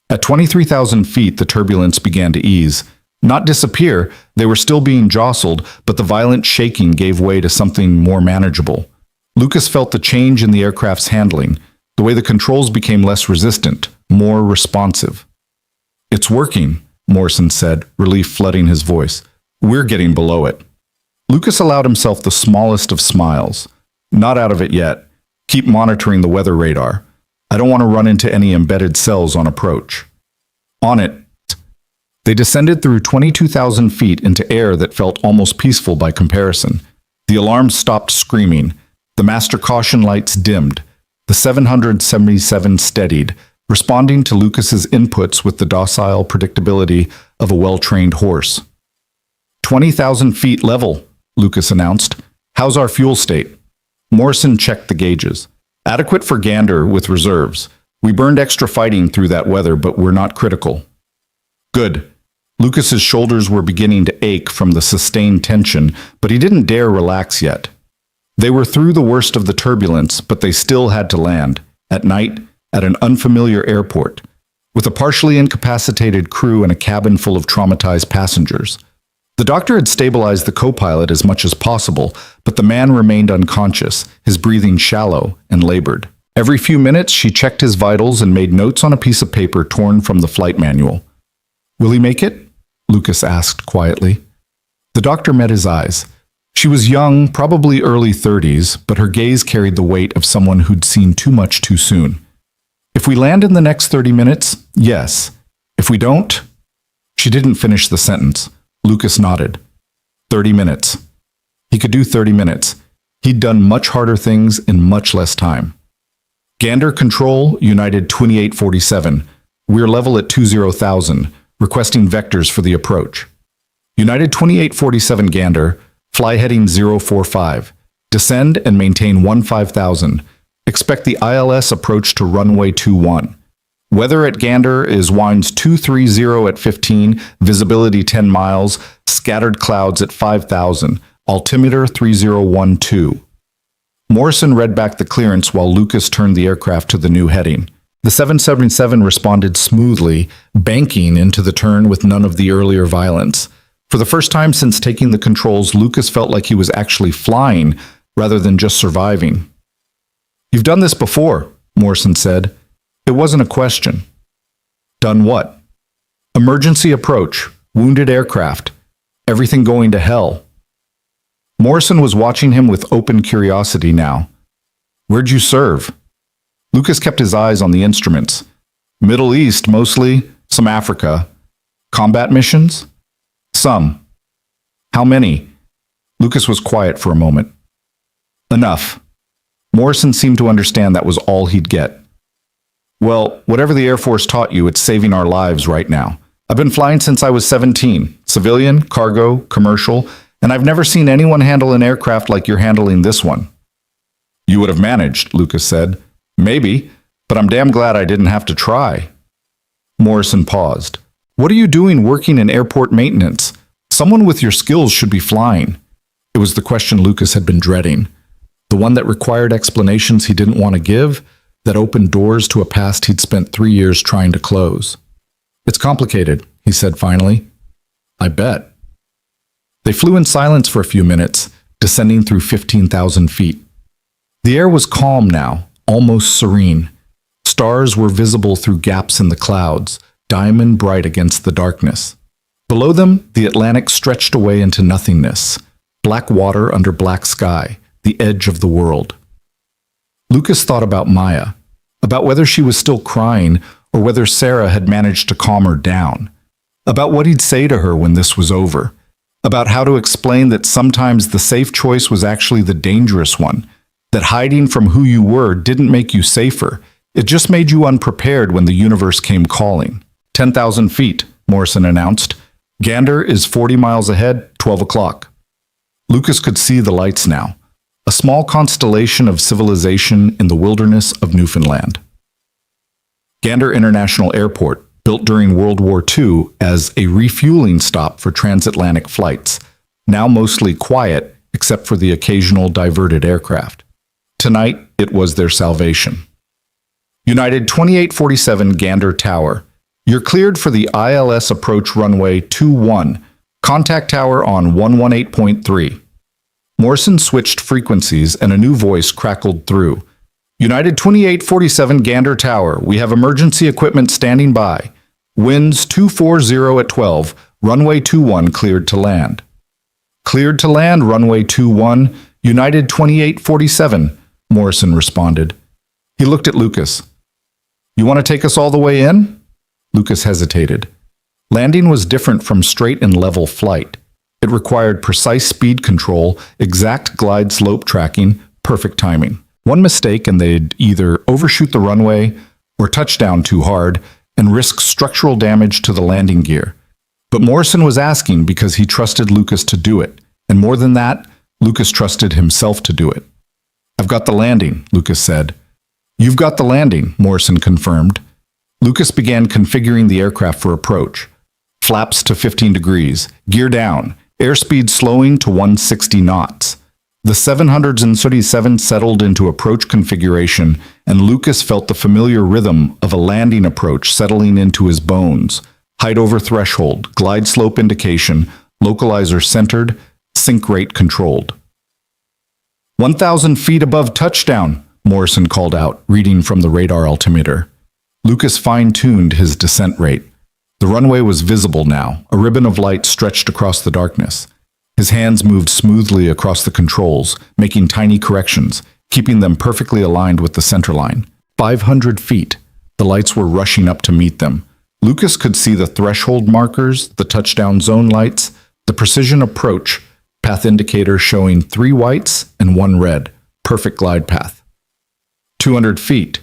At 23,000 feet, the turbulence began to ease. Not disappear, they were still being jostled, but the violent shaking gave way to something more manageable. Lucas felt the change in the aircraft's handling, the way the controls became less resistant, more responsive. "It's working," Morrison said, relief flooding his voice. "We're getting below it." Lucas allowed himself the smallest of smiles. "Not out of it yet. Keep monitoring the weather radar. I don't want to run into any embedded cells on approach." On it. They descended through 22,000 feet into air that felt almost peaceful by comparison. The alarm stopped screaming. The master caution lights dimmed. The 777 steadied, responding to Lucas's inputs with the docile predictability of a well-trained horse. 20,000 feet level, Lucas announced. "How's our fuel state?" Morrison checked the gauges. "Adequate for Gander with reserves. We burned extra fighting through that weather, but we're not critical." "Good." Lucas's shoulders were beginning to ache from the sustained tension, but he didn't dare relax yet. They were through the worst of the turbulence, but they still had to land, at night, at an unfamiliar airport, with a partially incapacitated crew and a cabin full of traumatized passengers. The doctor had stabilized the co-pilot as much as possible, but the man remained unconscious, his breathing shallow and labored. Every few minutes, she checked his vitals and made notes on a piece of paper torn from the flight manual. "Will he make it?" Lucas asked quietly. The doctor met his eyes. She was young, probably early 30s, but her gaze carried the weight of someone who'd seen too much too soon. "If we land in the next 30 minutes, yes. If we don't..." She didn't finish the sentence. Lucas nodded. 30 minutes. He could do 30 minutes. He'd done much harder things in much less time. Gander Control, United 2847. We're level at 20,000, requesting vectors for the approach. United 2847 Gander, fly heading 045. Descend and maintain 15,000. Expect the ILS approach to runway 21. Weather at Gander is winds 230 at 15, visibility 10 miles, scattered clouds at 5,000, altimeter 3012. Morrison read back the clearance while Lucas turned the aircraft to the new heading. The 777 responded smoothly, banking into the turn with none of the earlier violence. For the first time since taking the controls, Lucas felt like he was actually flying rather than just surviving. "You've done this before," Morrison said. It wasn't a question. "Done what?" "Emergency approach, wounded aircraft, everything going to hell." Morrison was watching him with open curiosity now. "Where'd you serve?" Lucas kept his eyes on the instruments. "Middle East, mostly, some Africa. Combat missions?" "Some." "How many?" Lucas was quiet for a moment. "Enough." Morrison seemed to understand that was all he'd get. "Well, whatever the Air Force taught you, it's saving our lives right now. I've been flying since I was 17, civilian, cargo, commercial, and I've never seen anyone handle an aircraft like you're handling this one. You would have managed, Lucas said. Maybe, but I'm damn glad I didn't have to try. Morrison paused. What are you doing working in airport maintenance? Someone with your skills should be flying. It was the question Lucas had been dreading. The one that required explanations he didn't want to give, that opened doors to a past he'd spent 3 years trying to close. It's complicated, he said finally. I bet. They flew in silence for a few minutes, descending through 15,000 feet. The air was calm now, almost serene. Stars were visible through gaps in the clouds, diamond bright against the darkness. Below them, the Atlantic stretched away into nothingness, black water under black sky, the edge of the world. Lucas thought about Maya, about whether she was still crying or whether Sarah had managed to calm her down, about what he'd say to her when this was over, about how to explain that sometimes the safe choice was actually the dangerous one, that hiding from who you were didn't make you safer, it just made you unprepared when the universe came calling. 10,000 feet, Morrison announced. Gander is 40 miles ahead, 12 o'clock. Lucas could see the lights now, a small constellation of civilization in the wilderness of Newfoundland. Gander International Airport, built during World War II as a refueling stop for transatlantic flights, now mostly quiet except for the occasional diverted aircraft. Tonight, it was their salvation. United 2847 Gander Tower. You're cleared for the ILS approach runway 21. Contact tower on 118.3. Morrison switched frequencies and a new voice crackled through. United 2847 Gander Tower, we have emergency equipment standing by. Winds 240 at 12, runway 21 cleared to land. Cleared to land, runway 21, United 2847, Morrison responded. He looked at Lucas. You want to take us all the way in? Lucas hesitated. Landing was different from straight and level flight. It required precise speed control, exact glide slope tracking, perfect timing. One mistake and they'd either overshoot the runway or touch down too hard and risk structural damage to the landing gear. But Morrison was asking because he trusted Lucas to do it, and more than that, Lucas trusted himself to do it. I've got the landing, Lucas said. You've got the landing, Morrison confirmed. Lucas began configuring the aircraft for approach. Flaps to 15 degrees, gear down, airspeed slowing to 160 knots. The 737 settled into approach configuration, and Lucas felt the familiar rhythm of a landing approach settling into his bones. Height over threshold, glide slope indication, localizer centered, sync rate controlled. 1,000 feet above touchdown, Morrison called out, reading from the radar altimeter. Lucas fine-tuned his descent rate. The runway was visible now, a ribbon of light stretched across the darkness. His hands moved smoothly across the controls, making tiny corrections, keeping them perfectly aligned with the centerline. 500 feet. The lights were rushing up to meet them. Lucas could see the threshold markers, the touchdown zone lights, the precision approach, path indicator showing 3 whites and 1 red. Perfect glide path. 200 feet.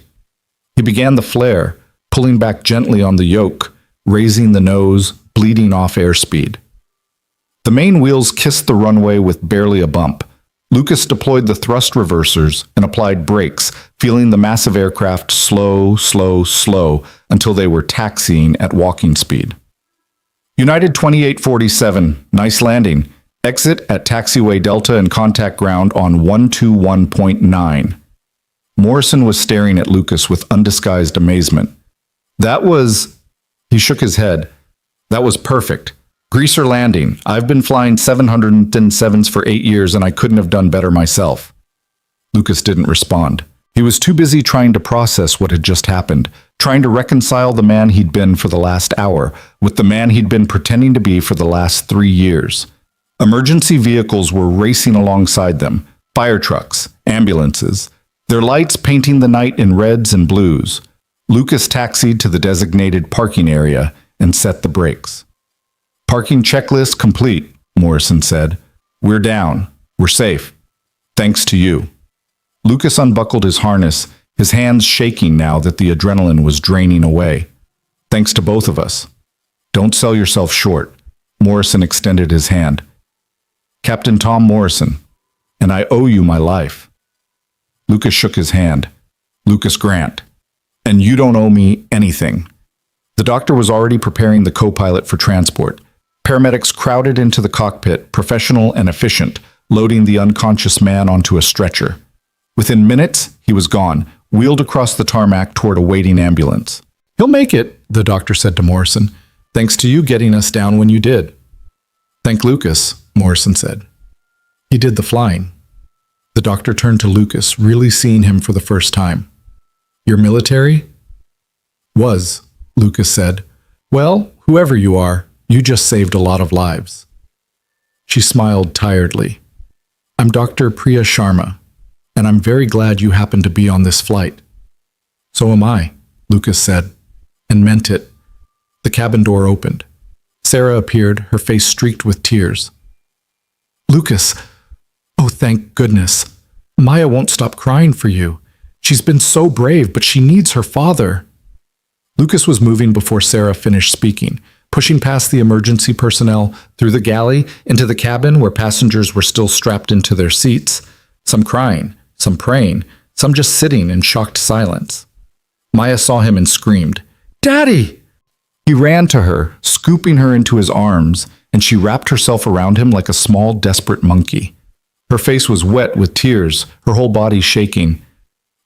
He began the flare, pulling back gently on the yoke, raising the nose, bleeding off airspeed. The main wheels kissed the runway with barely a bump. Lucas deployed the thrust reversers and applied brakes, feeling the massive aircraft slow until they were taxiing at walking speed. United 2847, nice landing. Exit at taxiway Delta and contact ground on 121.9. Morrison was staring at Lucas with undisguised amazement. He shook his head. That was perfect. Greaser landing. I've been flying 707s for 8 years and I couldn't have done better myself. Lucas didn't respond. He was too busy trying to process what had just happened, trying to reconcile the man he'd been for the last hour with the man he'd been pretending to be for the last 3 years. Emergency vehicles were racing alongside them, fire trucks, ambulances, their lights painting the night in reds and blues. Lucas taxied to the designated parking area and set the brakes. Parking checklist complete, Morrison said. We're down. We're safe. Thanks to you. Lucas unbuckled his harness, his hands shaking now that the adrenaline was draining away. Thanks to both of us. Don't sell yourself short. Morrison extended his hand. Captain Tom Morrison, and I owe you my life. Lucas shook his hand. Lucas Grant. And you don't owe me anything. The doctor was already preparing the co-pilot for transport. Paramedics crowded into the cockpit, professional and efficient, loading the unconscious man onto a stretcher. Within minutes, he was gone, wheeled across the tarmac toward a waiting ambulance. He'll make it, the doctor said to Morrison. Thanks to you getting us down when you did. Thank Lucas, Morrison said. He did the flying. The doctor turned to Lucas, really seeing him for the first time. You're military? Was, Lucas said. Well, whoever you are, you just saved a lot of lives. She smiled tiredly. I'm Dr. Priya Sharma, and I'm very glad you happened to be on this flight. So am I, Lucas said, and meant it. The cabin door opened. Sarah appeared, her face streaked with tears. Lucas, oh, thank goodness. Maya won't stop crying for you. She's been so brave, but she needs her father. Lucas was moving before Sarah finished speaking, pushing past the emergency personnel, through the galley, into the cabin where passengers were still strapped into their seats, some crying, some praying, some just sitting in shocked silence. Maya saw him and screamed, Daddy! He ran to her, scooping her into his arms, and she wrapped herself around him like a small, desperate monkey. Her face was wet with tears, her whole body shaking.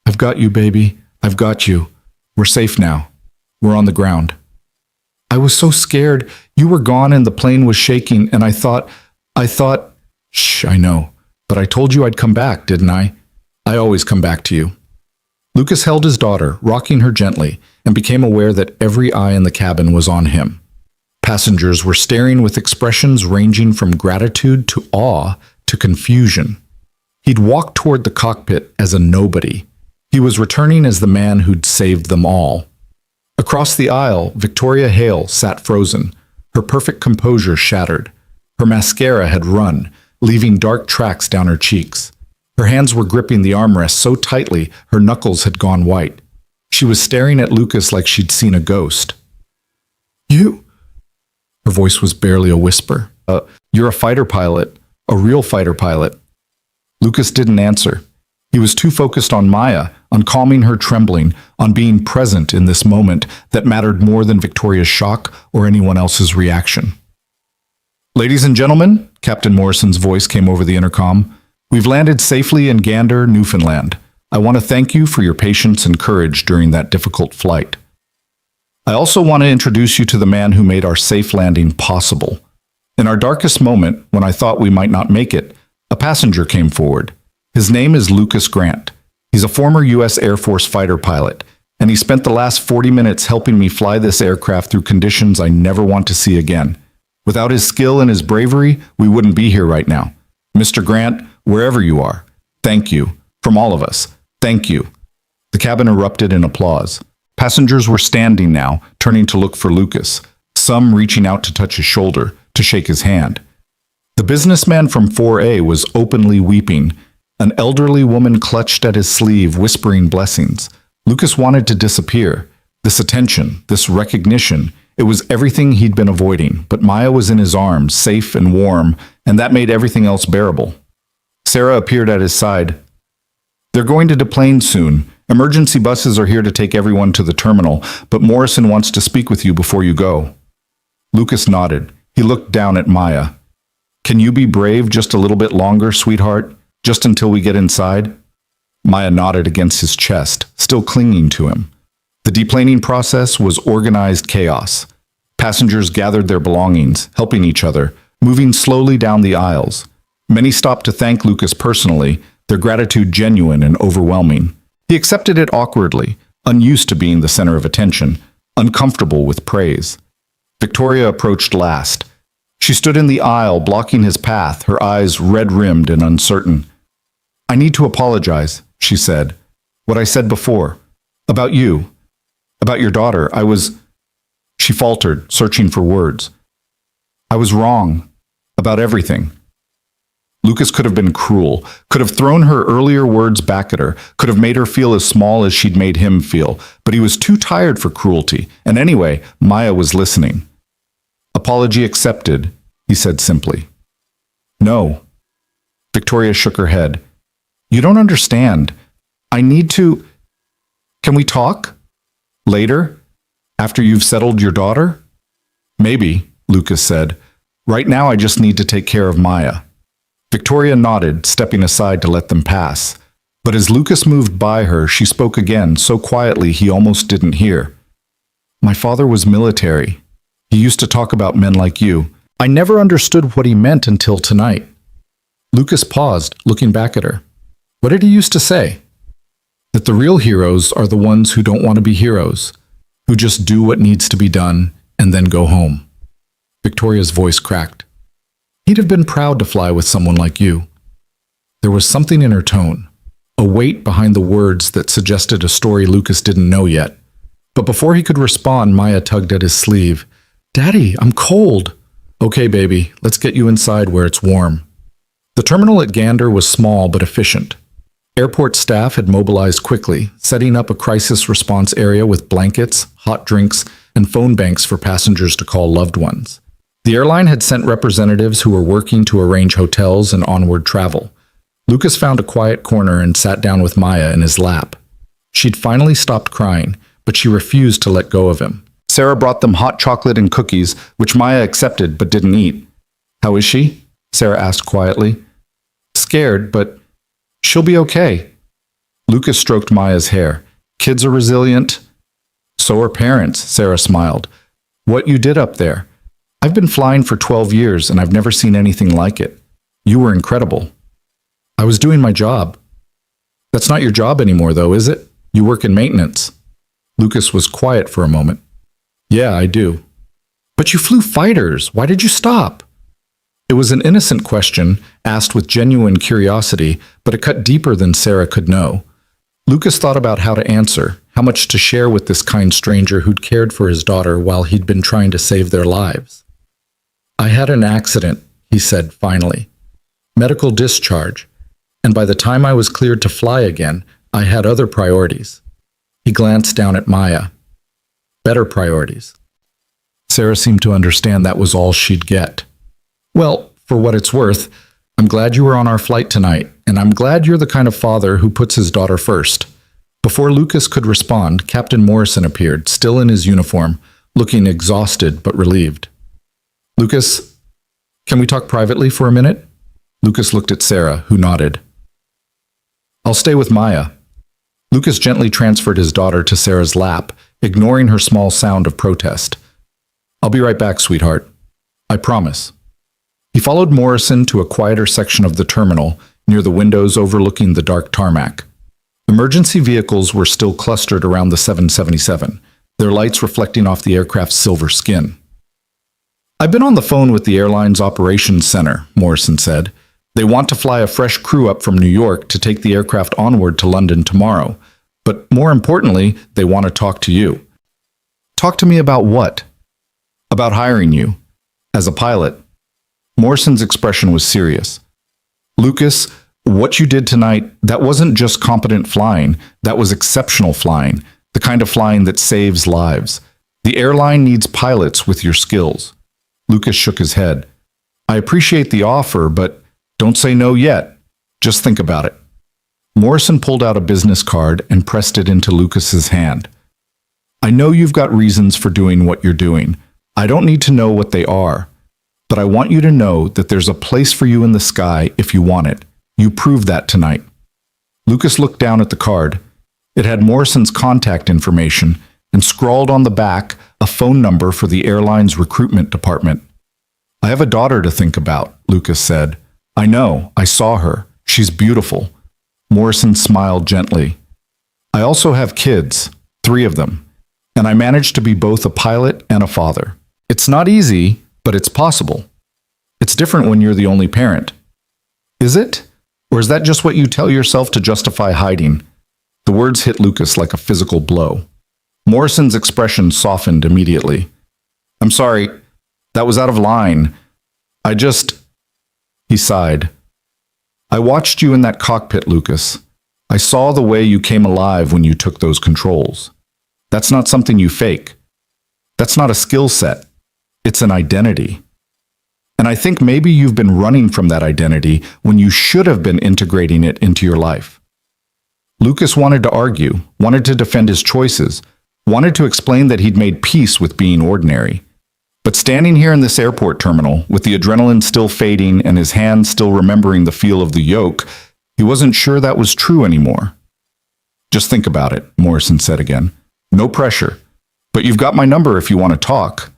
I've got you, baby. I've got you. We're safe now. We're on the ground. I was so scared. You were gone and the plane was shaking, and I thought, shh, I know. But I told you I'd come back, didn't I? I always come back to you. Lucas held his daughter, rocking her gently, and became aware that every eye in the cabin was on him. Passengers were staring with expressions ranging from gratitude to awe to confusion. He'd walked toward the cockpit as a nobody. He was returning as the man who'd saved them all. Across the aisle, Victoria Hale sat frozen, her perfect composure shattered. Her mascara had run, leaving dark tracks down her cheeks. Her hands were gripping the armrest so tightly her knuckles had gone white. She was staring at Lucas like she'd seen a ghost. You? Her voice was barely a whisper. You're a fighter pilot, a real fighter pilot. Lucas didn't answer. He was too focused on Maya, on calming her trembling, on being present in this moment that mattered more than Victoria's shock or anyone else's reaction. Ladies and gentlemen, Captain Morrison's voice came over the intercom. We've landed safely in Gander, Newfoundland. I want to thank you for your patience and courage during that difficult flight. I also want to introduce you to the man who made our safe landing possible. In our darkest moment, when I thought we might not make it, a passenger came forward. His name is Lucas Grant. He's a former U.S. Air Force fighter pilot, and he spent the last 40 minutes helping me fly this aircraft through conditions I never want to see again. Without his skill and his bravery, we wouldn't be here right now. Mr. Grant, wherever you are, thank you. From all of us, thank you. The cabin erupted in applause. Passengers were standing now, turning to look for Lucas, some reaching out to touch his shoulder, to shake his hand. The businessman from 4A was openly weeping. An elderly woman clutched at his sleeve, whispering blessings. Lucas wanted to disappear. This attention, this recognition, it was everything he'd been avoiding, but Maya was in his arms, safe and warm, and that made everything else bearable. Sarah appeared at his side. They're going to deplane soon. Emergency buses are here to take everyone to the terminal, but Morrison wants to speak with you before you go. Lucas nodded. He looked down at Maya. Can you be brave just a little bit longer, sweetheart? Just until we get inside? Maya nodded against his chest, still clinging to him. The deplaning process was organized chaos. Passengers gathered their belongings, helping each other, moving slowly down the aisles. Many stopped to thank Lucas personally, their gratitude genuine and overwhelming. He accepted it awkwardly, unused to being the center of attention, uncomfortable with praise. Victoria approached last. She stood in the aisle, blocking his path, her eyes red-rimmed and uncertain. I need to apologize, she said. What I said before. About you. About your daughter. She faltered, searching for words. I was wrong. About everything. Lucas could have been cruel, could have thrown her earlier words back at her, could have made her feel as small as she'd made him feel, but he was too tired for cruelty, and anyway, Maya was listening. Apology accepted, he said simply. No. Victoria shook her head. You don't understand. I need to... Can we talk? Later? After you've settled your daughter? Maybe, Lucas said. Right now I just need to take care of Maya. Victoria nodded, stepping aside to let them pass. But as Lucas moved by her, she spoke again, so quietly he almost didn't hear. My father was military. He used to talk about men like you. I never understood what he meant until tonight. Lucas paused, looking back at her. What did he used to say? That the real heroes are the ones who don't want to be heroes, who just do what needs to be done and then go home. Victoria's voice cracked. He'd have been proud to fly with someone like you. There was something in her tone, a weight behind the words that suggested a story Lucas didn't know yet. But before he could respond, Maya tugged at his sleeve. Daddy, I'm cold. Okay, baby, let's get you inside where it's warm. The terminal at Gander was small but efficient. Airport staff had mobilized quickly, setting up a crisis response area with blankets, hot drinks, and phone banks for passengers to call loved ones. The airline had sent representatives who were working to arrange hotels and onward travel. Lucas found a quiet corner and sat down with Maya in his lap. She'd finally stopped crying, but she refused to let go of him. Sarah brought them hot chocolate and cookies, which Maya accepted but didn't eat. How is she? Sarah asked quietly. Scared, but she'll be okay. Lucas stroked Maya's hair. Kids are resilient. So are parents, Sarah smiled. What you did up there? I've been flying for 12 years and I've never seen anything like it. You were incredible. I was doing my job. That's not your job anymore, though, is it? You work in maintenance. Lucas was quiet for a moment. Yeah, I do. But you flew fighters. Why did you stop? It was an innocent question, asked with genuine curiosity, but it cut deeper than Sarah could know. Lucas thought about how to answer, how much to share with this kind stranger who'd cared for his daughter while he'd been trying to save their lives. I had an accident, he said finally. Medical discharge. And by the time I was cleared to fly again, I had other priorities. He glanced down at Maya. Better priorities. Sarah seemed to understand that was all she'd get. Well, for what it's worth, I'm glad you were on our flight tonight, and I'm glad you're the kind of father who puts his daughter first. Before Lucas could respond, Captain Morrison appeared, still in his uniform, looking exhausted but relieved. Lucas, can we talk privately for a minute? Lucas looked at Sarah, who nodded. I'll stay with Maya. Lucas gently transferred his daughter to Sarah's lap, ignoring her small sound of protest. I'll be right back, sweetheart. I promise. He followed Morrison to a quieter section of the terminal, near the windows overlooking the dark tarmac. Emergency vehicles were still clustered around the 777, their lights reflecting off the aircraft's silver skin. I've been on the phone with the airline's operations center, Morrison said. They want to fly a fresh crew up from New York to take the aircraft onward to London tomorrow. But more importantly, they want to talk to you. Talk to me about what? About hiring you. As a pilot. Morrison's expression was serious. Lucas, what you did tonight, that wasn't just competent flying. That was exceptional flying. The kind of flying that saves lives. The airline needs pilots with your skills. Lucas shook his head. I appreciate the offer, but don't say no yet. Just think about it. Morrison pulled out a business card and pressed it into Lucas's hand. I know you've got reasons for doing what you're doing. I don't need to know what they are. But I want you to know that there's a place for you in the sky if you want it. You proved that tonight. Lucas looked down at the card. It had Morrison's contact information and scrawled on the back a phone number for the airline's recruitment department. I have a daughter to think about, Lucas said. I know, I saw her. She's beautiful. Morrison smiled gently. I also have kids, 3 of them, and I managed to be both a pilot and a father. It's not easy, but it's possible. It's different when you're the only parent. Is it? Or is that just what you tell yourself to justify hiding? The words hit Lucas like a physical blow. Morrison's expression softened immediately. I'm sorry, that was out of line. He sighed. I watched you in that cockpit, Lucas. I saw the way you came alive when you took those controls. That's not something you fake. That's not a skill set. It's an identity. And I think maybe you've been running from that identity when you should have been integrating it into your life. Lucas wanted to argue, wanted to defend his choices, wanted to explain that he'd made peace with being ordinary. But standing here in this airport terminal, with the adrenaline still fading and his hands still remembering the feel of the yoke, he wasn't sure that was true anymore. Just think about it, Morrison said again. No pressure. But you've got my number if you want to talk.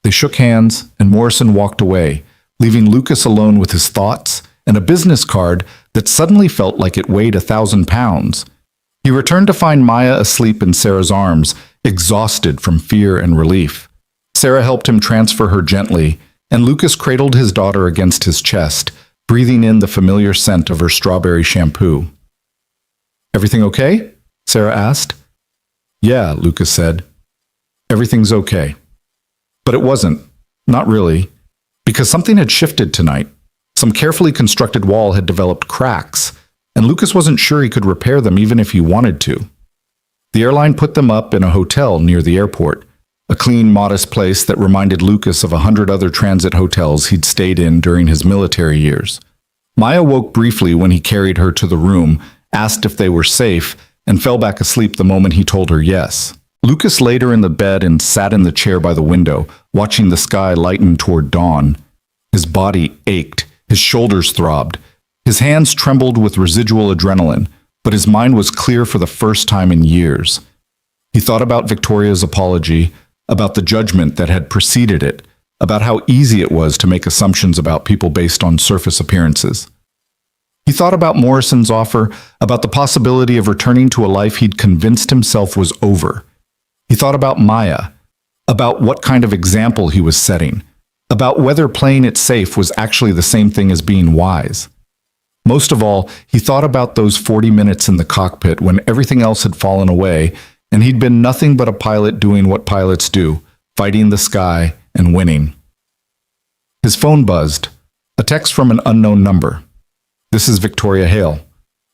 They shook hands, and Morrison walked away, leaving Lucas alone with his thoughts and a business card that suddenly felt like it weighed 1,000 pounds. He returned to find Maya asleep in Sarah's arms, exhausted from fear and relief. Sarah helped him transfer her gently, and Lucas cradled his daughter against his chest, breathing in the familiar scent of her strawberry shampoo. "Everything okay?" Sarah asked. "Yeah," Lucas said. "Everything's okay." But it wasn't. Not really. Because something had shifted tonight. Some carefully constructed wall had developed cracks, and Lucas wasn't sure he could repair them even if he wanted to. The airline put them up in a hotel near the airport, a clean, modest place that reminded Lucas of 100 other transit hotels he'd stayed in during his military years. Maya woke briefly when he carried her to the room, asked if they were safe, and fell back asleep the moment he told her yes. Lucas laid her in the bed and sat in the chair by the window, watching the sky lighten toward dawn. His body ached, his shoulders throbbed, his hands trembled with residual adrenaline, but his mind was clear for the first time in years. He thought about Victoria's apology, about the judgment that had preceded it, about how easy it was to make assumptions about people based on surface appearances. He thought about Morrison's offer, about the possibility of returning to a life he'd convinced himself was over. He thought about Maya, about what kind of example he was setting, about whether playing it safe was actually the same thing as being wise. Most of all, he thought about those 40 minutes in the cockpit when everything else had fallen away, and he'd been nothing but a pilot doing what pilots do, fighting the sky and winning. His phone buzzed, a text from an unknown number. "This is Victoria Hale.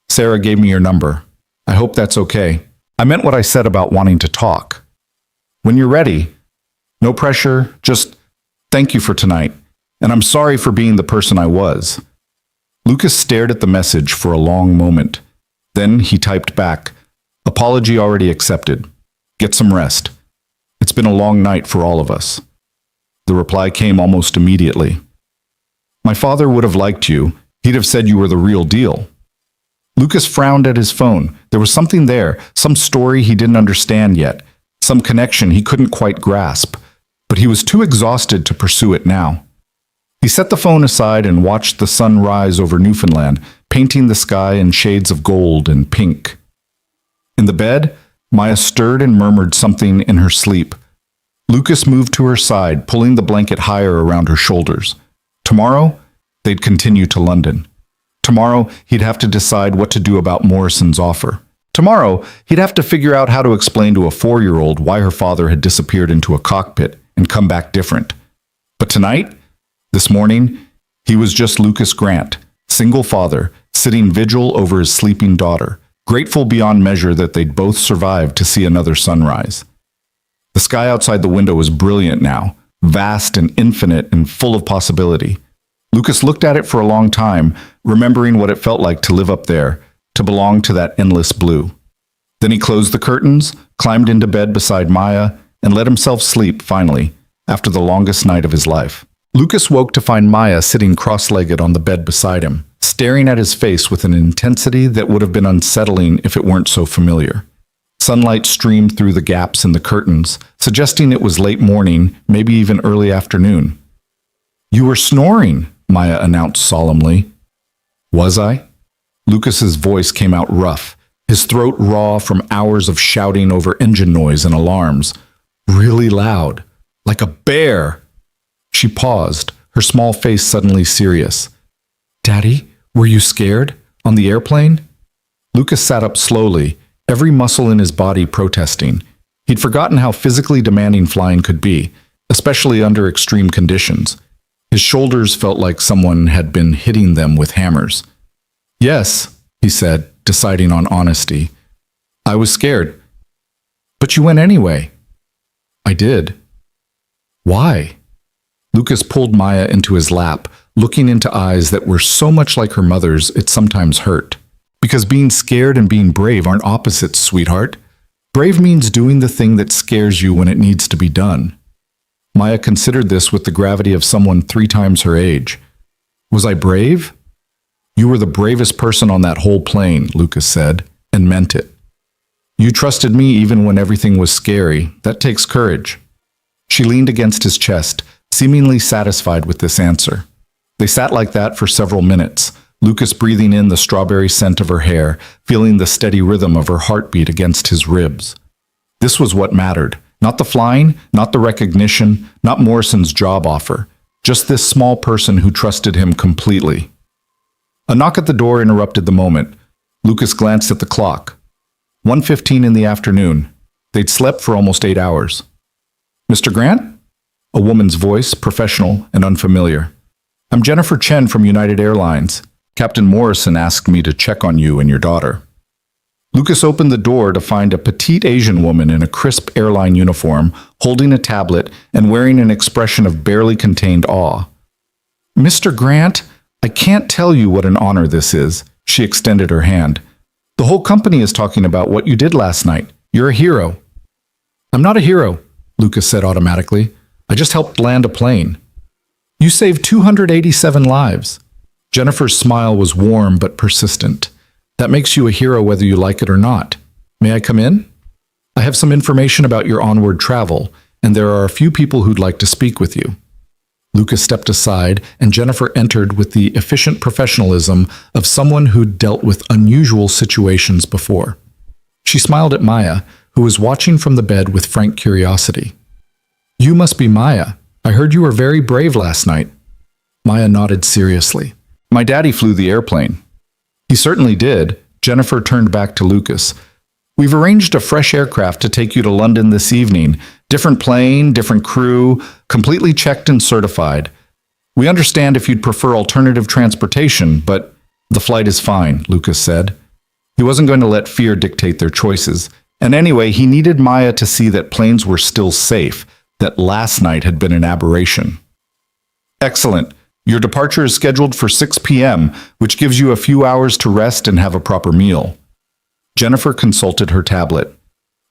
Sarah gave me your number. I hope that's okay. I meant what I said about wanting to talk. When you're ready. No pressure, just thank you for tonight, and I'm sorry for being the person I was." Lucas stared at the message for a long moment. Then he typed back, "Apology already accepted. Get some rest. It's been a long night for all of us." The reply came almost immediately. "My father would have liked you. He'd have said you were the real deal." Lucas frowned at his phone. There was something there, some story he didn't understand yet, some connection he couldn't quite grasp, but he was too exhausted to pursue it now. He set the phone aside and watched the sun rise over Newfoundland, painting the sky in shades of gold and pink. In the bed, Maya stirred and murmured something in her sleep. Lucas moved to her side, pulling the blanket higher around her shoulders. Tomorrow, they'd continue to London. Tomorrow, he'd have to decide what to do about Morrison's offer. Tomorrow, he'd have to figure out how to explain to a 4-year-old why her father had disappeared into a cockpit and come back different. But tonight, this morning, he was just Lucas Grant, single father, sitting vigil over his sleeping daughter, grateful beyond measure that they'd both survived to see another sunrise. The sky outside the window was brilliant now, vast and infinite and full of possibility. Lucas looked at it for a long time, remembering what it felt like to live up there, to belong to that endless blue. Then he closed the curtains, climbed into bed beside Maya, and let himself sleep finally, after the longest night of his life. Lucas woke to find Maya sitting cross-legged on the bed beside him, staring at his face with an intensity that would have been unsettling if it weren't so familiar. Sunlight streamed through the gaps in the curtains, suggesting it was late morning, maybe even early afternoon. "You were snoring," Maya announced solemnly. "Was I?" Lucas's voice came out rough, his throat raw from hours of shouting over engine noise and alarms. Really loud, like a bear. She paused, her small face suddenly serious. "Daddy, were you scared? On the airplane?" Lucas sat up slowly, every muscle in his body protesting. He'd forgotten how physically demanding flying could be, especially under extreme conditions. His shoulders felt like someone had been hitting them with hammers. "Yes," he said, deciding on honesty. "I was scared." "But you went anyway." "I did." Why? Lucas pulled Maya into his lap, looking into eyes that were so much like her mother's it sometimes hurt. Because being scared and being brave aren't opposites, sweetheart. Brave means doing the thing that scares you when it needs to be done. Maya considered this with the gravity of someone 3 times her age. Was I brave? You were the bravest person on that whole plane, Lucas said, and meant it. You trusted me even when everything was scary. That takes courage. She leaned against his chest, seemingly satisfied with this answer. They sat like that for several minutes, Lucas breathing in the strawberry scent of her hair, feeling the steady rhythm of her heartbeat against his ribs. This was what mattered. Not the flying, not the recognition, not Morrison's job offer. Just this small person who trusted him completely. A knock at the door interrupted the moment. Lucas glanced at the clock. 1:15 in the afternoon. They'd slept for almost 8 hours. Mr. Grant? A woman's voice, professional and unfamiliar. I'm Jennifer Chen from United Airlines. Captain Morrison asked me to check on you and your daughter. Lucas opened the door to find a petite Asian woman in a crisp airline uniform, holding a tablet and wearing an expression of barely contained awe. Mr. Grant, I can't tell you what an honor this is. She extended her hand. The whole company is talking about what you did last night. You're a hero. I'm not a hero, Lucas said automatically. I just helped land a plane. You saved 287 lives. Jennifer's smile was warm but persistent. That makes you a hero whether you like it or not. May I come in? I have some information about your onward travel, and there are a few people who'd like to speak with you. Lucas stepped aside, and Jennifer entered with the efficient professionalism of someone who'd dealt with unusual situations before. She smiled at Maya, who was watching from the bed with frank curiosity. You must be Maya. I heard you were very brave last night. Maya nodded seriously. My daddy flew the airplane. He certainly did. Jennifer turned back to Lucas. We've arranged a fresh aircraft to take you to London this evening. Different plane, different crew, completely checked and certified. We understand if you'd prefer alternative transportation, but the flight is fine, Lucas said. He wasn't going to let fear dictate their choices. And anyway, he needed Maya to see that planes were still safe, that last night had been an aberration. Excellent. Your departure is scheduled for 6 p.m., which gives you a few hours to rest and have a proper meal. Jennifer consulted her tablet.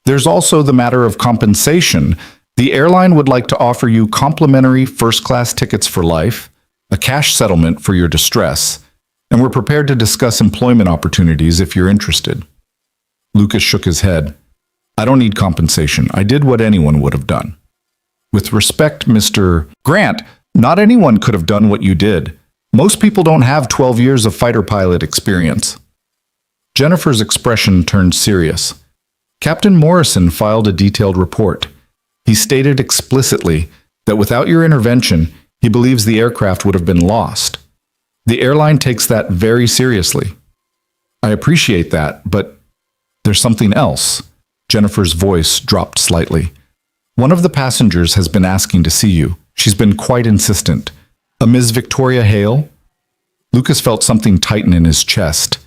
There's also the matter of compensation. The airline would like to offer you complimentary first-class tickets for life, a cash settlement for your distress, and we're prepared to discuss employment opportunities if you're interested. Lucas shook his head. I don't need compensation. I did what anyone would have done. With respect, Mr. Grant, not anyone could have done what you did. Most people don't have 12 years of fighter pilot experience. Jennifer's expression turned serious. Captain Morrison filed a detailed report. He stated explicitly that without your intervention, he believes the aircraft would have been lost. The airline takes that very seriously. I appreciate that, but there's something else. Jennifer's voice dropped slightly. One of the passengers has been asking to see you. She's been quite insistent. A Ms. Victoria Hale? Lucas felt something tighten in his chest.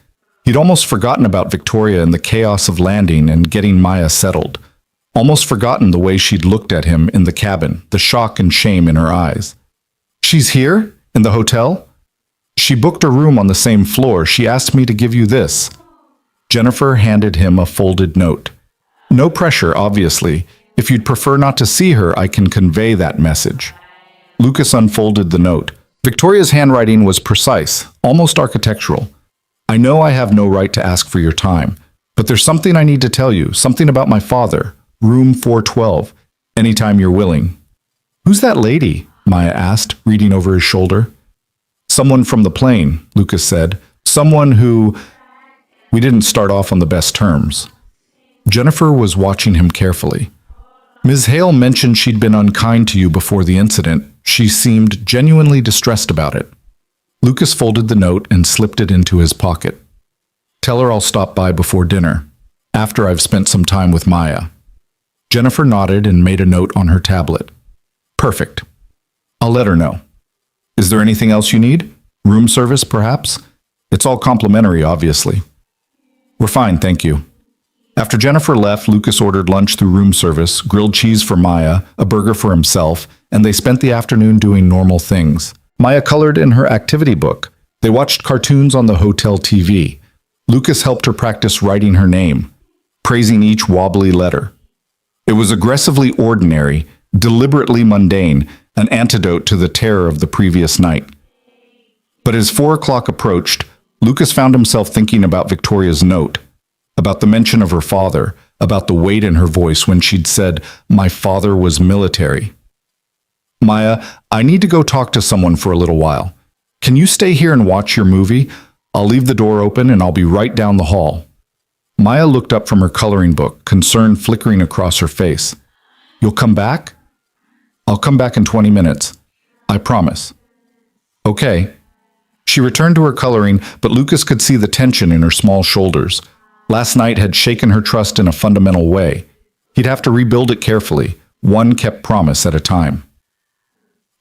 He'd almost forgotten about Victoria in the chaos of landing and getting Maya settled. Almost forgotten the way she'd looked at him in the cabin, the shock and shame in her eyes. She's here? In the hotel? She booked a room on the same floor. She asked me to give you this. Jennifer handed him a folded note. No pressure, obviously. If you'd prefer not to see her, I can convey that message. Lucas unfolded the note. Victoria's handwriting was precise, almost architectural. I know I have no right to ask for your time, but there's something I need to tell you, something about my father, room 412, anytime you're willing. Who's that lady? Maya asked, reading over his shoulder. Someone from the plane, Lucas said. Someone who... We didn't start off on the best terms. Jennifer was watching him carefully. Ms. Hale mentioned she'd been unkind to you before the incident. She seemed genuinely distressed about it. Lucas folded the note and slipped it into his pocket. Tell her I'll stop by before dinner, after I've spent some time with Maya. Jennifer nodded and made a note on her tablet. Perfect. I'll let her know. Is there anything else you need? Room service, perhaps? It's all complimentary, obviously. We're fine, thank you. After Jennifer left, Lucas ordered lunch through room service, grilled cheese for Maya, a burger for himself, and they spent the afternoon doing normal things. Maya colored in her activity book. They watched cartoons on the hotel TV. Lucas helped her practice writing her name, praising each wobbly letter. It was aggressively ordinary, deliberately mundane, an antidote to the terror of the previous night. But as 4 o'clock approached, Lucas found himself thinking about Victoria's note, about the mention of her father, about the weight in her voice when she'd said, "My father was military." "Maya, I need to go talk to someone for a little while. Can you stay here and watch your movie? I'll leave the door open and I'll be right down the hall." Maya looked up from her coloring book, concern flickering across her face. "You'll come back?" "I'll come back in 20 minutes. I promise." "Okay." She returned to her coloring, but Lucas could see the tension in her small shoulders. Last night had shaken her trust in a fundamental way. He'd have to rebuild it carefully, one kept promise at a time.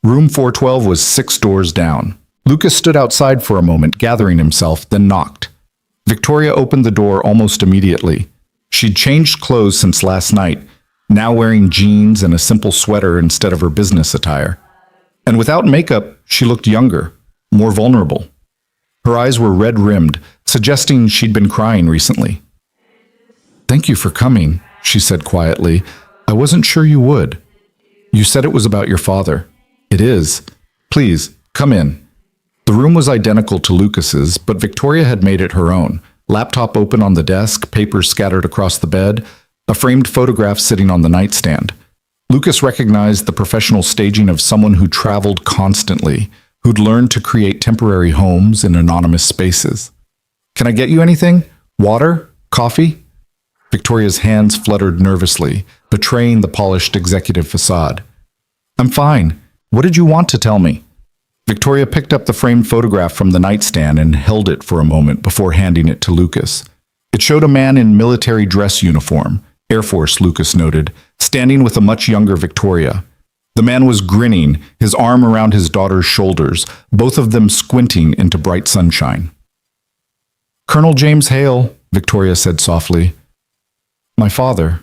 Room 412 was 6 doors down. Lucas stood outside for a moment, gathering himself, then knocked. Victoria opened the door almost immediately. She'd changed clothes since last night, now wearing jeans and a simple sweater instead of her business attire. And without makeup, she looked younger, more vulnerable. Her eyes were red-rimmed, suggesting she'd been crying recently. "Thank you for coming," she said quietly. "I wasn't sure you would. You said it was about your father." "It is. Please, come in." The room was identical to Lucas's, but Victoria had made it her own. Laptop open on the desk, papers scattered across the bed, a framed photograph sitting on the nightstand. Lucas recognized the professional staging of someone who traveled constantly, who'd learned to create temporary homes in anonymous spaces. "Can I get you anything? Water? Coffee?" Victoria's hands fluttered nervously, betraying the polished executive facade. "I'm fine. What did you want to tell me?" Victoria picked up the framed photograph from the nightstand and held it for a moment before handing it to Lucas. It showed a man in military dress uniform, Air Force, Lucas noted, standing with a much younger Victoria. The man was grinning, his arm around his daughter's shoulders, both of them squinting into bright sunshine. "Colonel James Hale," Victoria said softly. "My father.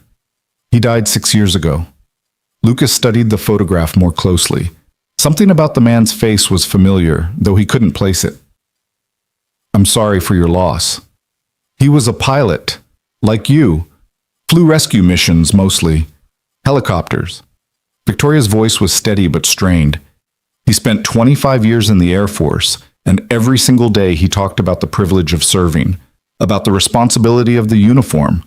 He died 6 years ago." Lucas studied the photograph more closely. Something about the man's face was familiar, though he couldn't place it. "I'm sorry for your loss. He was a pilot, like you. Flew rescue missions mostly. Helicopters." Victoria's voice was steady but strained. "He spent 25 years in the Air Force, and every single day he talked about the privilege of serving, about the responsibility of the uniform,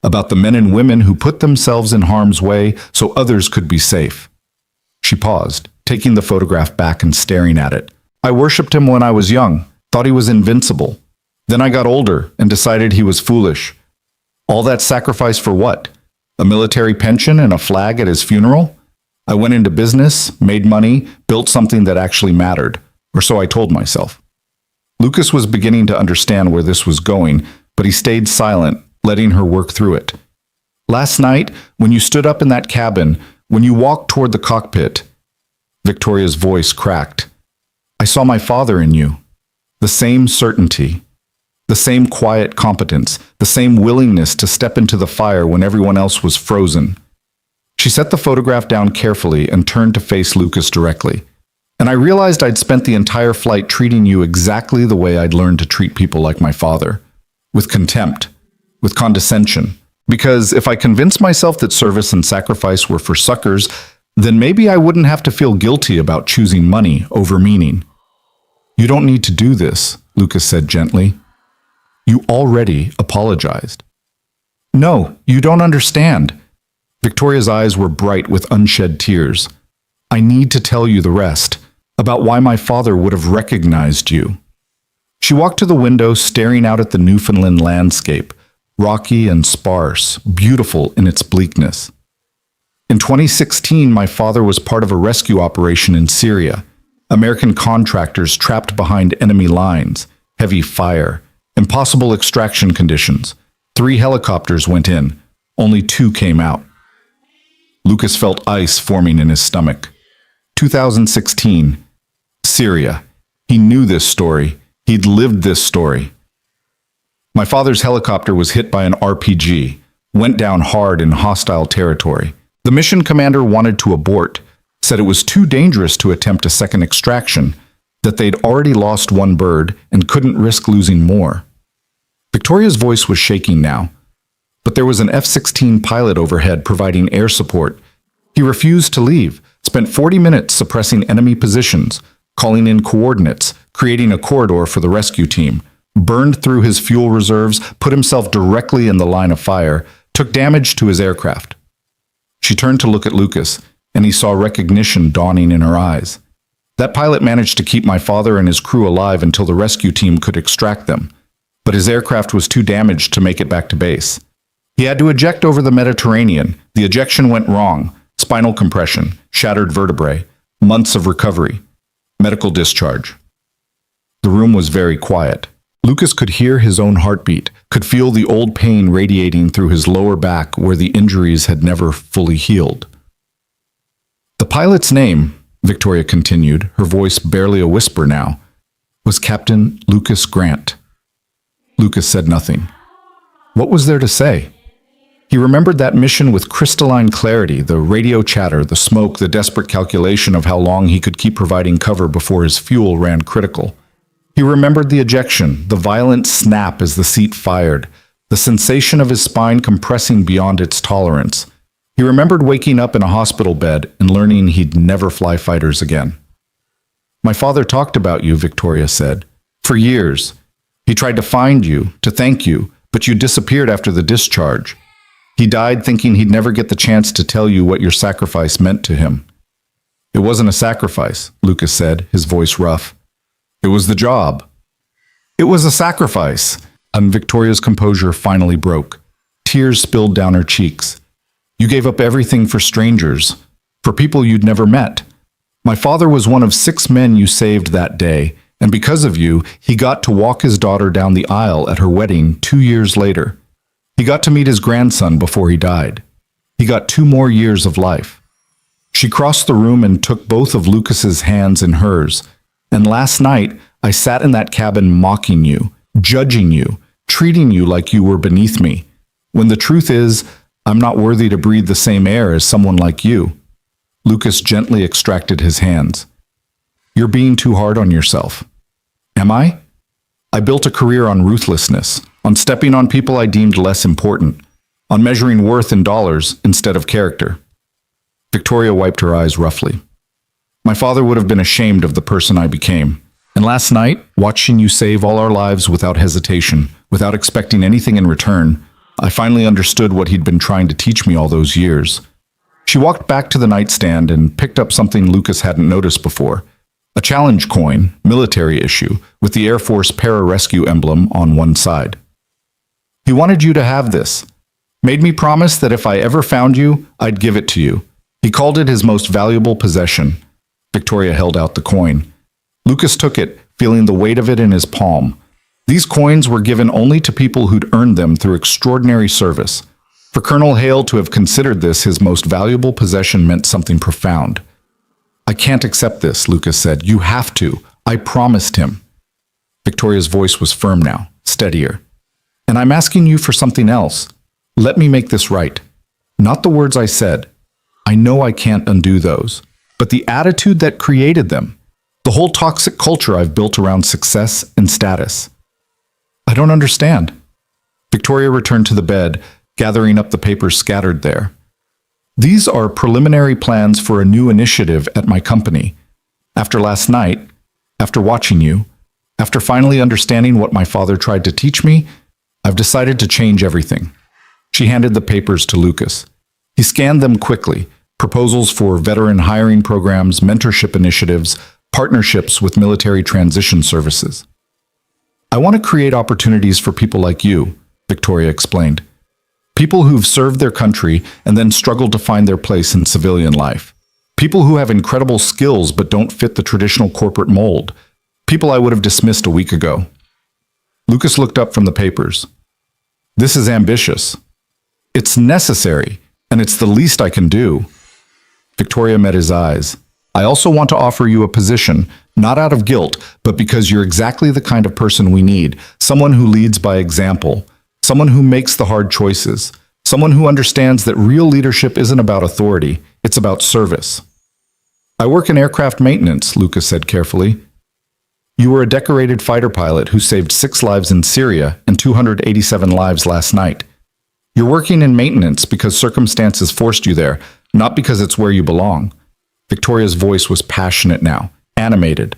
about the men and women who put themselves in harm's way so others could be safe." She paused, taking the photograph back and staring at it. "I worshipped him when I was young, thought he was invincible. Then I got older and decided he was foolish. All that sacrifice for what? A military pension and a flag at his funeral? I went into business, made money, built something that actually mattered, or so I told myself." Lucas was beginning to understand where this was going, but he stayed silent, letting her work through it. "Last night, when you stood up in that cabin, when you walked toward the cockpit," Victoria's voice cracked, "I saw my father in you. The same certainty, the same quiet competence, the same willingness to step into the fire when everyone else was frozen." She set the photograph down carefully and turned to face Lucas directly. "And I realized I'd spent the entire flight treating you exactly the way I'd learned to treat people like my father. With contempt, with condescension. Because if I convinced myself that service and sacrifice were for suckers, then maybe I wouldn't have to feel guilty about choosing money over meaning." "You don't need to do this," Lucas said gently. "You already apologized." "No, you don't understand." Victoria's eyes were bright with unshed tears. "I need to tell you the rest, about why my father would have recognized you." She walked to the window, staring out at the Newfoundland landscape, rocky and sparse, beautiful in its bleakness. "In 2016, my father was part of a rescue operation in Syria. American contractors trapped behind enemy lines, heavy fire, impossible extraction conditions. 3 helicopters went in, only 2 came out." Lucas felt ice forming in his stomach. 2016, Syria. He knew this story. He'd lived this story. "My father's helicopter was hit by an RPG. went down hard in hostile territory. The mission commander wanted to abort, said it was too dangerous to attempt a second extraction, that they'd already lost one bird and couldn't risk losing more. Victoria's voice was shaking now, but there was an F-16 pilot overhead providing air support. He refused to leave, spent 40 minutes suppressing enemy positions, calling in coordinates, creating a corridor for the rescue team, burned through his fuel reserves, put himself directly in the line of fire, took damage to his aircraft. She turned to look at Lucas, and he saw recognition dawning in her eyes. That pilot managed to keep my father and his crew alive until the rescue team could extract them, but his aircraft was too damaged to make it back to base. He had to eject over the Mediterranean. The ejection went wrong. Spinal compression, shattered vertebrae, months of recovery, medical discharge. The room was very quiet. Lucas could hear his own heartbeat, could feel the old pain radiating through his lower back where the injuries had never fully healed. The pilot's name, Victoria continued, her voice barely a whisper now, was Captain Lucas Grant. Lucas said nothing. What was there to say? He remembered that mission with crystalline clarity, the radio chatter, the smoke, the desperate calculation of how long he could keep providing cover before his fuel ran critical. He remembered the ejection, the violent snap as the seat fired, the sensation of his spine compressing beyond its tolerance. He remembered waking up in a hospital bed and learning he'd never fly fighters again. My father talked about you, Victoria said. For years. He tried to find you, to thank you, but you disappeared after the discharge. He died thinking he'd never get the chance to tell you what your sacrifice meant to him. It wasn't a sacrifice, Lucas said, his voice rough. It was the job. It was a sacrifice. And Victoria's composure finally broke. Tears spilled down her cheeks. You gave up everything for strangers, for people you'd never met. My father was one of 6 men you saved that day, and because of you, he got to walk his daughter down the aisle at her wedding 2 years later. He got to meet his grandson before he died. He got 2 more years of life. She crossed the room and took both of Lucas's hands in hers. And last night, I sat in that cabin mocking you, judging you, treating you like you were beneath me, when the truth is, I'm not worthy to breathe the same air as someone like you. Lucas gently extracted his hands. You're being too hard on yourself. Am I? I built a career on ruthlessness, on stepping on people I deemed less important, on measuring worth in dollars instead of character. Victoria wiped her eyes roughly. My father would have been ashamed of the person I became. And last night, watching you save all our lives without hesitation, without expecting anything in return, I finally understood what he'd been trying to teach me all those years. She walked back to the nightstand and picked up something Lucas hadn't noticed before. A challenge coin, military issue, with the Air Force pararescue emblem on one side. He wanted you to have this. Made me promise that if I ever found you, I'd give it to you. He called it his most valuable possession. Victoria held out the coin. Lucas took it, feeling the weight of it in his palm. These coins were given only to people who'd earned them through extraordinary service. For Colonel Hale to have considered this his most valuable possession meant something profound. I can't accept this, Lucas said. You have to. I promised him. Victoria's voice was firm now, steadier. And I'm asking you for something else. Let me make this right. Not the words I said. I know I can't undo those. But the attitude that created them. The whole toxic culture I've built around success and status. I don't understand. Victoria returned to the bed, gathering up the papers scattered there. These are preliminary plans for a new initiative at my company. After last night, after watching you, after finally understanding what my father tried to teach me, I've decided to change everything. She handed the papers to Lucas. He scanned them quickly. Proposals for veteran hiring programs, mentorship initiatives, partnerships with military transition services. I want to create opportunities for people like you, Victoria explained. People who've served their country and then struggled to find their place in civilian life. People who have incredible skills but don't fit the traditional corporate mold. People I would have dismissed a week ago. Lucas looked up from the papers. This is ambitious. It's necessary, and it's the least I can do. Victoria met his eyes. I also want to offer you a position, not out of guilt, but because you're exactly the kind of person we need. Someone who leads by example. Someone who makes the hard choices. Someone who understands that real leadership isn't about authority, it's about service. I work in aircraft maintenance, Lucas said carefully. You were a decorated fighter pilot who saved 6 lives in Syria and 287 lives last night. You're working in maintenance because circumstances forced you there, not because it's where you belong. Victoria's voice was passionate now, animated.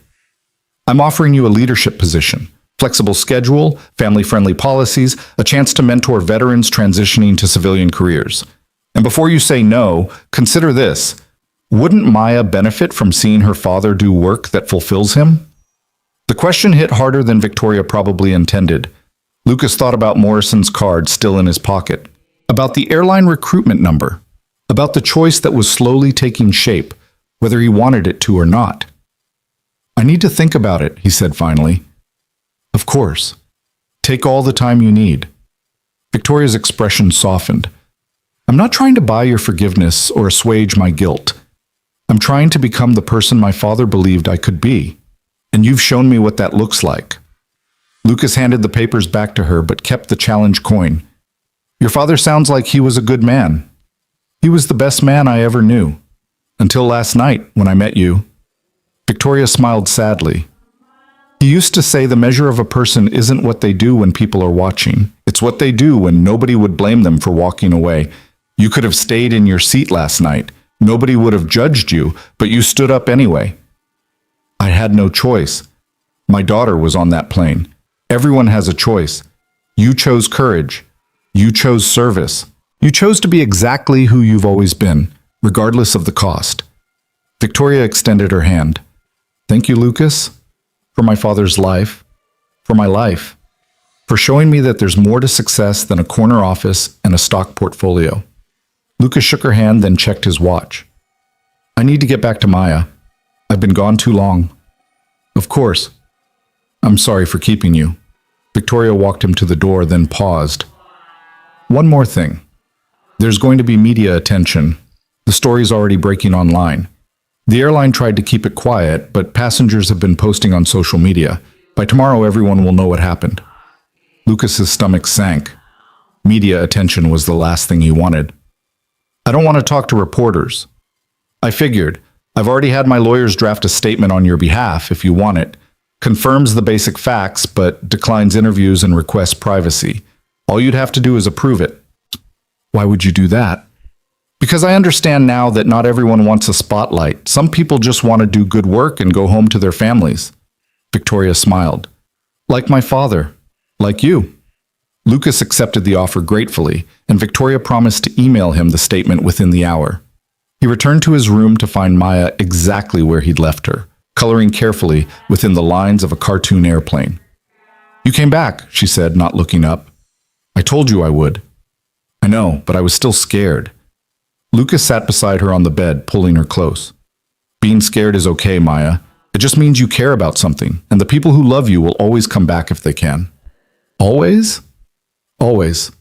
I'm offering you a leadership position, flexible schedule, family-friendly policies, a chance to mentor veterans transitioning to civilian careers. And before you say no, consider this. Wouldn't Maya benefit from seeing her father do work that fulfills him? The question hit harder than Victoria probably intended. Lucas thought about Morrison's card still in his pocket, about the airline recruitment number, about the choice that was slowly taking shape, whether he wanted it to or not. I need to think about it, he said finally. Of course. Take all the time you need. Victoria's expression softened. I'm not trying to buy your forgiveness or assuage my guilt. I'm trying to become the person my father believed I could be, and you've shown me what that looks like. Lucas handed the papers back to her but kept the challenge coin. Your father sounds like he was a good man. He was the best man I ever knew. Until last night, when I met you. Victoria smiled sadly. He used to say the measure of a person isn't what they do when people are watching. It's what they do when nobody would blame them for walking away. You could have stayed in your seat last night. Nobody would have judged you, but you stood up anyway. I had no choice. My daughter was on that plane. Everyone has a choice. You chose courage. You chose service. You chose to be exactly who you've always been, regardless of the cost. Victoria extended her hand. Thank you, Lucas, for my father's life, for my life, for showing me that there's more to success than a corner office and a stock portfolio. Lucas shook her hand, then checked his watch. I need to get back to Maya. I've been gone too long. Of course. I'm sorry for keeping you. Victoria walked him to the door, then paused. One more thing. There's going to be media attention. The story's already breaking online. The airline tried to keep it quiet, but passengers have been posting on social media. By tomorrow, everyone will know what happened. Lucas's stomach sank. Media attention was the last thing he wanted. I don't want to talk to reporters. I figured. I've already had my lawyers draft a statement on your behalf if you want it. Confirms the basic facts, but declines interviews and requests privacy. All you'd have to do is approve it. Why would you do that? Because I understand now that not everyone wants a spotlight. Some people just want to do good work and go home to their families. Victoria smiled. Like my father. Like you. Lucas accepted the offer gratefully, and Victoria promised to email him the statement within the hour. He returned to his room to find Maya exactly where he'd left her, coloring carefully within the lines of a cartoon airplane. You came back, she said, not looking up. I told you I would. I know, but I was still scared. Lucas sat beside her on the bed, pulling her close. Being scared is okay, Maya. It just means you care about something, and the people who love you will always come back if they can. Always? Always.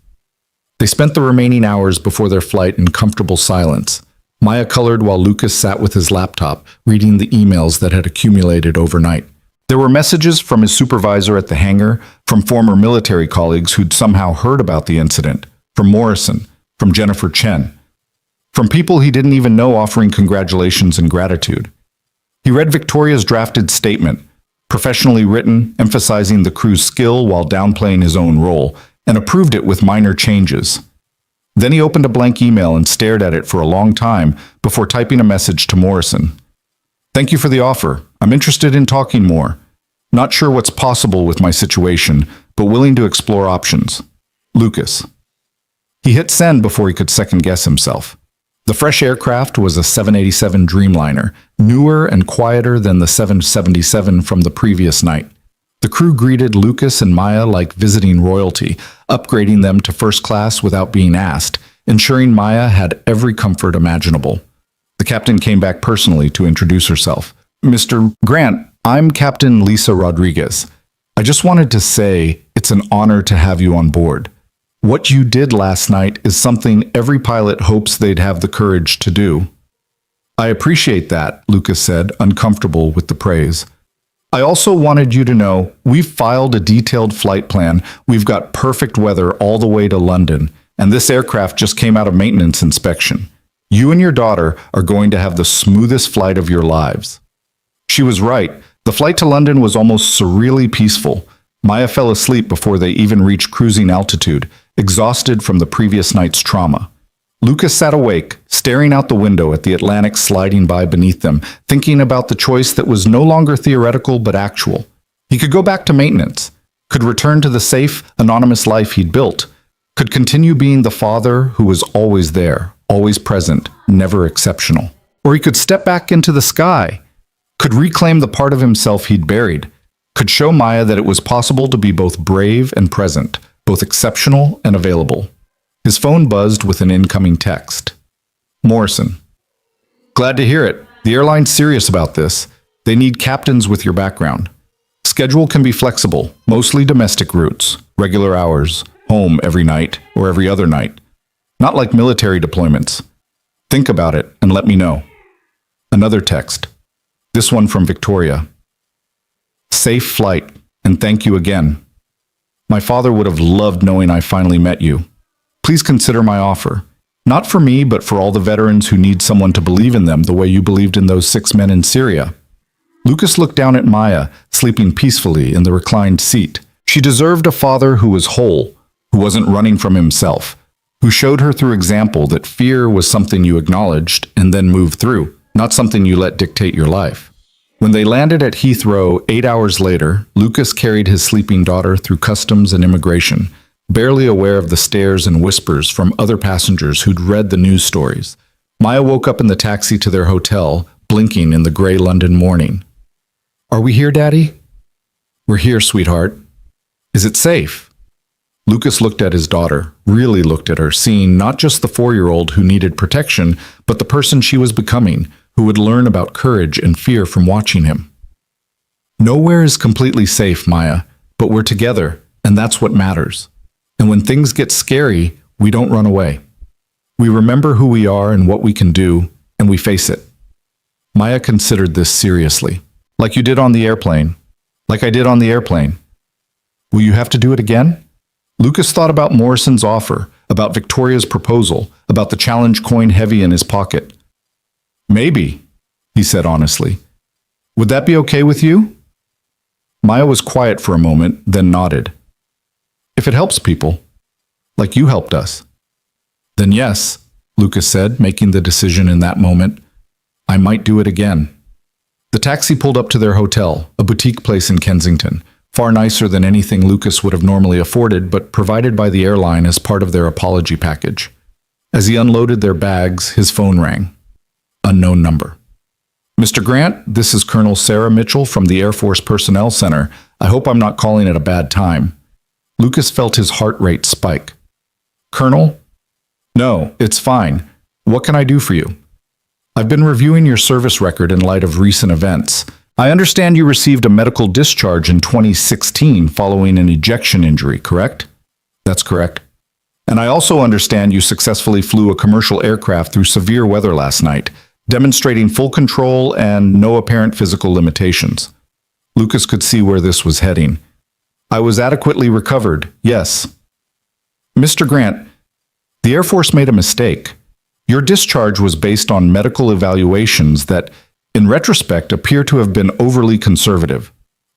They spent the remaining hours before their flight in comfortable silence. Maya colored while Lucas sat with his laptop, reading the emails that had accumulated overnight. There were messages from his supervisor at the hangar, from former military colleagues who'd somehow heard about the incident, from Morrison, from Jennifer Chen, from people he didn't even know offering congratulations and gratitude. He read Victoria's drafted statement, professionally written, emphasizing the crew's skill while downplaying his own role, and approved it with minor changes. Then he opened a blank email and stared at it for a long time before typing a message to Morrison. Thank you for the offer. I'm interested in talking more. Not sure what's possible with my situation, but willing to explore options. Lucas. He hit send before he could second-guess himself. The fresh aircraft was a 787 Dreamliner, newer and quieter than the 777 from the previous night. The crew greeted Lucas and Maya like visiting royalty, upgrading them to first class without being asked, ensuring Maya had every comfort imaginable. The captain came back personally to introduce herself. Mr. Grant, I'm Captain Lisa Rodriguez. I just wanted to say it's an honor to have you on board. What you did last night is something every pilot hopes they'd have the courage to do. I appreciate that, Lucas said, uncomfortable with the praise. I also wanted you to know we've filed a detailed flight plan. We've got perfect weather all the way to London. and this aircraft just came out of maintenance inspection. You and your daughter are going to have the smoothest flight of your lives." She was right. The flight to London was almost surreally peaceful. Maya fell asleep before they even reached cruising altitude, exhausted from the previous night's trauma. Lucas sat awake, staring out the window at the Atlantic sliding by beneath them, thinking about the choice that was no longer theoretical but actual. He could go back to maintenance, could return to the safe, anonymous life he'd built, could continue being the father who was always there, always present, never exceptional. Or he could step back into the sky, could reclaim the part of himself he'd buried, could show Maya that it was possible to be both brave and present, both exceptional and available. His phone buzzed with an incoming text. "Morrison. Glad to hear it. The airline's serious about this. They need captains with your background. Schedule can be flexible, mostly domestic routes, regular hours, home every night or every other night. Not like military deployments. Think about it and let me know." Another text. This one from Victoria. "Safe flight, and thank you again. My father would have loved knowing I finally met you. Please consider my offer. Not for me, but for all the veterans who need someone to believe in them the way you believed in those 6 men in Syria." Lucas looked down at Maya, sleeping peacefully in the reclined seat. She deserved a father who was whole, who wasn't running from himself, who showed her through example that fear was something you acknowledged and then moved through, not something you let dictate your life. When they landed at Heathrow 8 hours later, Lucas carried his sleeping daughter through customs and immigration, barely aware of the stares and whispers from other passengers who'd read the news stories. Maya woke up in the taxi to their hotel, blinking in the gray London morning. "Are we here, Daddy?" "We're here, sweetheart." "Is it safe?" Lucas looked at his daughter, really looked at her, seeing not just the 4-year-old who needed protection, but the person she was becoming, who would learn about courage and fear from watching him. "Nowhere is completely safe, Maya, but we're together, and that's what matters. And when things get scary, we don't run away. We remember who we are and what we can do, and we face it." Maya considered this seriously. "Like you did on the airplane. Like I did on the airplane. Will you have to do it again?" Lucas thought about Morrison's offer, about Victoria's proposal, about the challenge coin heavy in his pocket. "Maybe," he said honestly. "Would that be okay with you?" Maya was quiet for a moment, then nodded. "If it helps people, like you helped us." "Then yes," Lucas said, making the decision in that moment. "I might do it again." The taxi pulled up to their hotel, a boutique place in Kensington, far nicer than anything Lucas would have normally afforded, but provided by the airline as part of their apology package. As he unloaded their bags, his phone rang. Unknown number. "Mr. Grant, this is Colonel Sarah Mitchell from the Air Force Personnel Center. I hope I'm not calling at a bad time." Lucas felt his heart rate spike. "Colonel?" "No, it's fine. What can I do for you?" "I've been reviewing your service record in light of recent events. I understand you received a medical discharge in 2016 following an ejection injury, correct?" "That's correct." "And I also understand you successfully flew a commercial aircraft through severe weather last night, demonstrating full control and no apparent physical limitations." Lucas could see where this was heading. "I was adequately recovered, yes." "Mr. Grant, the Air Force made a mistake. Your discharge was based on medical evaluations that, in retrospect, appear to have been overly conservative.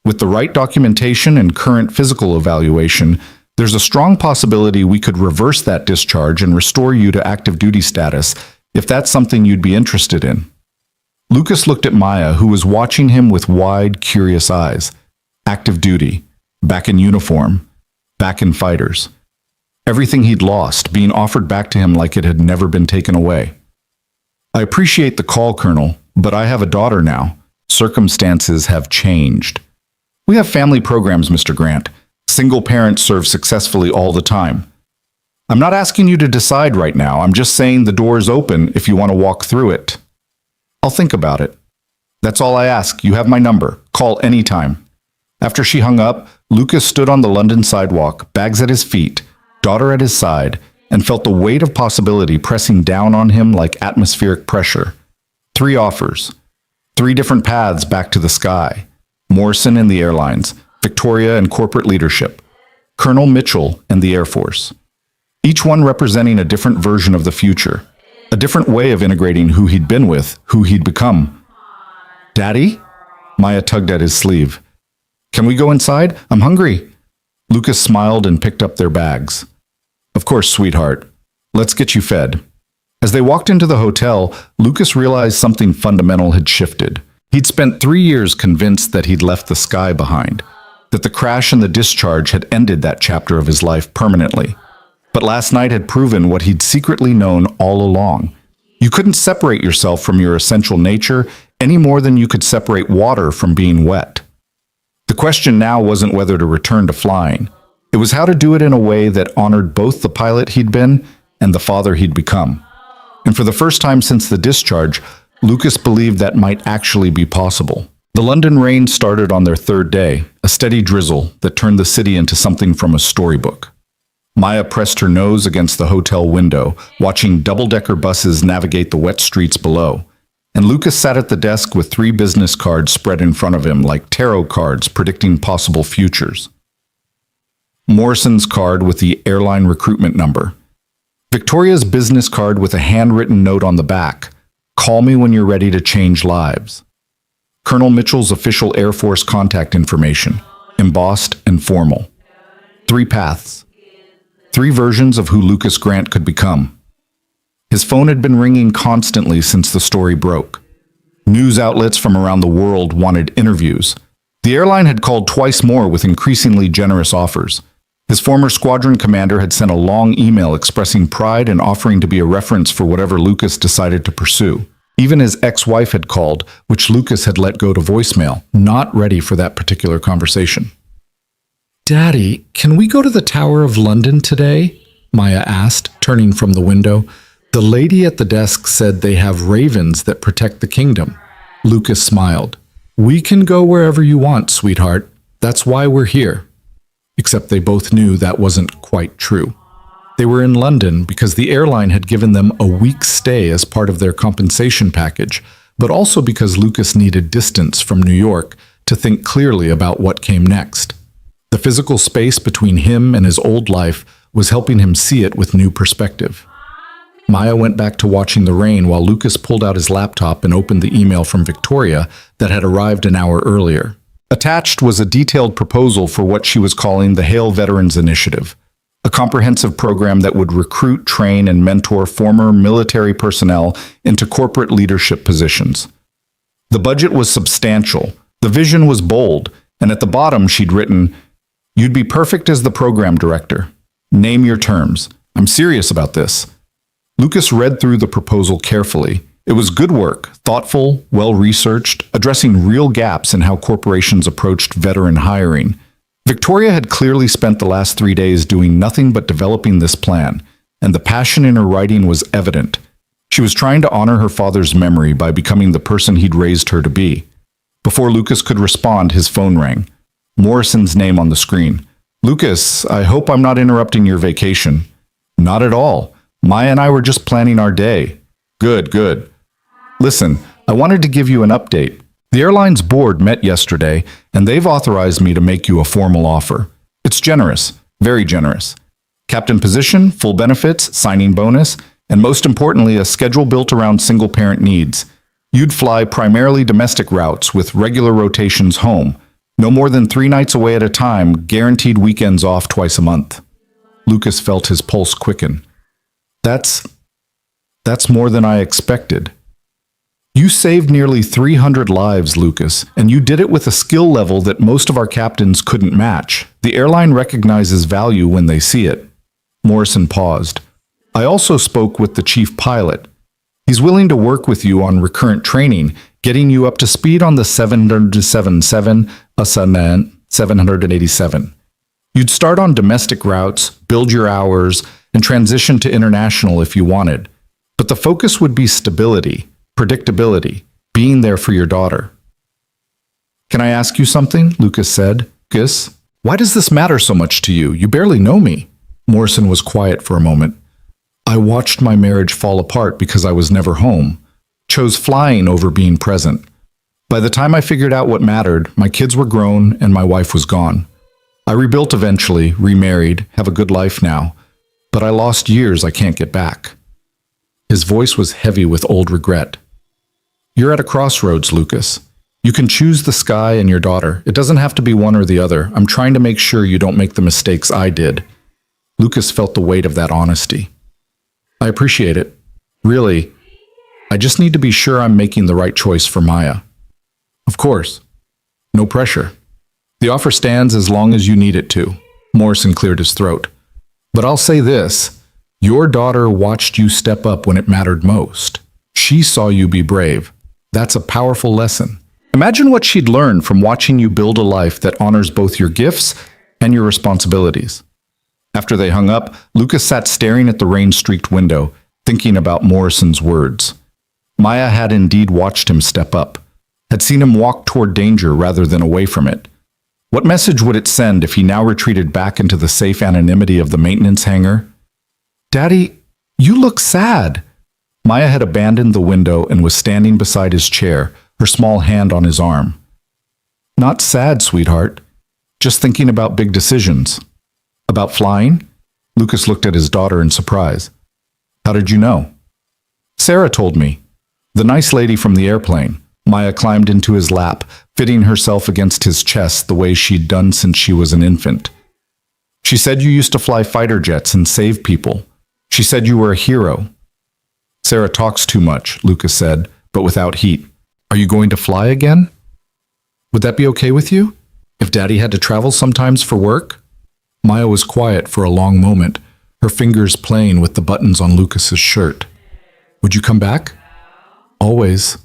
With the right documentation and current physical evaluation, there's a strong possibility we could reverse that discharge and restore you to active duty status, if that's something you'd be interested in." Lucas looked at Maya, who was watching him with wide, curious eyes. Active duty, back in uniform, back in fighters. Everything he'd lost being offered back to him like it had never been taken away. "I appreciate the call, Colonel, but I have a daughter now. Circumstances have changed. We have family programs, Mr. Grant. Single parents serve successfully all the time. I'm not asking you to decide right now. I'm just saying the door is open if you want to walk through it. I'll think about it. That's all I ask. You have my number. Call anytime." After she hung up, Lucas stood on the London sidewalk, bags at his feet, daughter at his side, and felt the weight of possibility pressing down on him like atmospheric pressure. 3 offers. 3 different paths back to the sky. Morrison and the airlines, Victoria and corporate leadership, Colonel Mitchell and the Air Force. each one representing a different version of the future, a different way of integrating who he'd been with, who he'd become. "Daddy?" Maya tugged at his sleeve. "Can we go inside? I'm hungry." Lucas smiled and picked up their bags. "Of course, sweetheart. Let's get you fed." As they walked into the hotel, Lucas realized something fundamental had shifted. He'd spent 3 years convinced that he'd left the sky behind, that the crash and the discharge had ended that chapter of his life permanently. But last night had proven what he'd secretly known all along. You couldn't separate yourself from your essential nature any more than you could separate water from being wet. The question now wasn't whether to return to flying. It was how to do it in a way that honored both the pilot he'd been and the father he'd become. And for the first time since the discharge, Lucas believed that might actually be possible. The London rain started on their third day, a steady drizzle that turned the city into something from a storybook. Maya pressed her nose against the hotel window, watching double-decker buses navigate the wet streets below. And Lucas sat at the desk with 3 business cards spread in front of him like tarot cards predicting possible futures. Morrison's card with the airline recruitment number. Victoria's business card with a handwritten note on the back. "Call me when you're ready to change lives." Colonel Mitchell's official Air Force contact information, embossed and formal. 3 paths. 3 versions of who Lucas Grant could become. His phone had been ringing constantly since the story broke. News outlets from around the world wanted interviews. The airline had called twice more with increasingly generous offers. His former squadron commander had sent a long email expressing pride and offering to be a reference for whatever Lucas decided to pursue. Even his ex-wife had called, which Lucas had let go to voicemail, not ready for that particular conversation. "Daddy, can we go to the Tower of London today?" Maya asked, turning from the window. "The lady at the desk said they have ravens that protect the kingdom." Lucas smiled. "We can go wherever you want, sweetheart. That's why we're here." Except they both knew that wasn't quite true. They were in London because the airline had given them a week's stay as part of their compensation package, but also because Lucas needed distance from New York to think clearly about what came next. The physical space between him and his old life was helping him see it with new perspective. Maya went back to watching the rain while Lucas pulled out his laptop and opened the email from Victoria that had arrived an hour earlier. Attached was a detailed proposal for what she was calling the Hail Veterans Initiative, a comprehensive program that would recruit, train, and mentor former military personnel into corporate leadership positions. The budget was substantial, the vision was bold, and at the bottom she'd written, "You'd be perfect as the program director. Name your terms. I'm serious about this." Lucas read through the proposal carefully. It was good work, thoughtful, well-researched, addressing real gaps in how corporations approached veteran hiring. Victoria had clearly spent the last 3 days doing nothing but developing this plan, and the passion in her writing was evident. She was trying to honor her father's memory by becoming the person he'd raised her to be. Before Lucas could respond, his phone rang. Morrison's name on the screen. "Lucas, I hope I'm not interrupting your vacation." "Not at all. Maya and I were just planning our day." "Good, good. Listen, I wanted to give you an update. The airline's board met yesterday, and they've authorized me to make you a formal offer. It's generous, very generous. Captain position, full benefits, signing bonus, and most importantly, a schedule built around single-parent needs. You'd fly primarily domestic routes with regular rotations home, no more than 3 nights away at a time, guaranteed weekends off twice a month." Lucas felt his pulse quicken. That's more than I expected. You saved nearly 300 lives, Lucas, and you did it with a skill level that most of our captains couldn't match. The airline recognizes value when they see it. Morrison paused. "I also spoke with the chief pilot. He's willing to work with you on recurrent training, getting you up to speed on the 777, 787. You'd start on domestic routes, build your hours, and transition to international if you wanted. But the focus would be stability, predictability, being there for your daughter." "Can I ask you something?" Lucas said. "Lucas, why does this matter so much to you? You barely know me." Morrison was quiet for a moment. "I watched my marriage fall apart because I was never home. Chose flying over being present. By the time I figured out what mattered, my kids were grown and my wife was gone. I rebuilt eventually, remarried, have a good life now. but I lost years I can't get back." His voice was heavy with old regret. "You're at a crossroads, Lucas. You can choose the sky and your daughter. It doesn't have to be one or the other. I'm trying to make sure you don't make the mistakes I did." Lucas felt the weight of that honesty. "I appreciate it. Really, I just need to be sure I'm making the right choice for Maya." "Of course. No pressure. The offer stands as long as you need it to." Morrison cleared his throat. "But I'll say this. Your daughter watched you step up when it mattered most. She saw you be brave. That's a powerful lesson. Imagine what she'd learn from watching you build a life that honors both your gifts and your responsibilities." After they hung up, Lucas sat staring at the rain-streaked window, thinking about Morrison's words. Maya had indeed watched him step up, had seen him walk toward danger rather than away from it. What message would it send if he now retreated back into the safe anonymity of the maintenance hangar? "Daddy, you look sad." Maya had abandoned the window and was standing beside his chair, her small hand on his arm. "Not sad, sweetheart. Just thinking about big decisions." "About flying?" Lucas looked at his daughter in surprise. "How did you know?" "Sarah told me. The nice lady from the airplane." Maya climbed into his lap, fitting herself against his chest the way she'd done since she was an infant. "She said you used to fly fighter jets and save people. She said you were a hero." "Sarah talks too much," Lucas said, but without heat. "Are you going to fly again? Would that be okay with you? If Daddy had to travel sometimes for work?" Maya was quiet for a long moment, her fingers playing with the buttons on Lucas's shirt. "Would you come back?" "Always.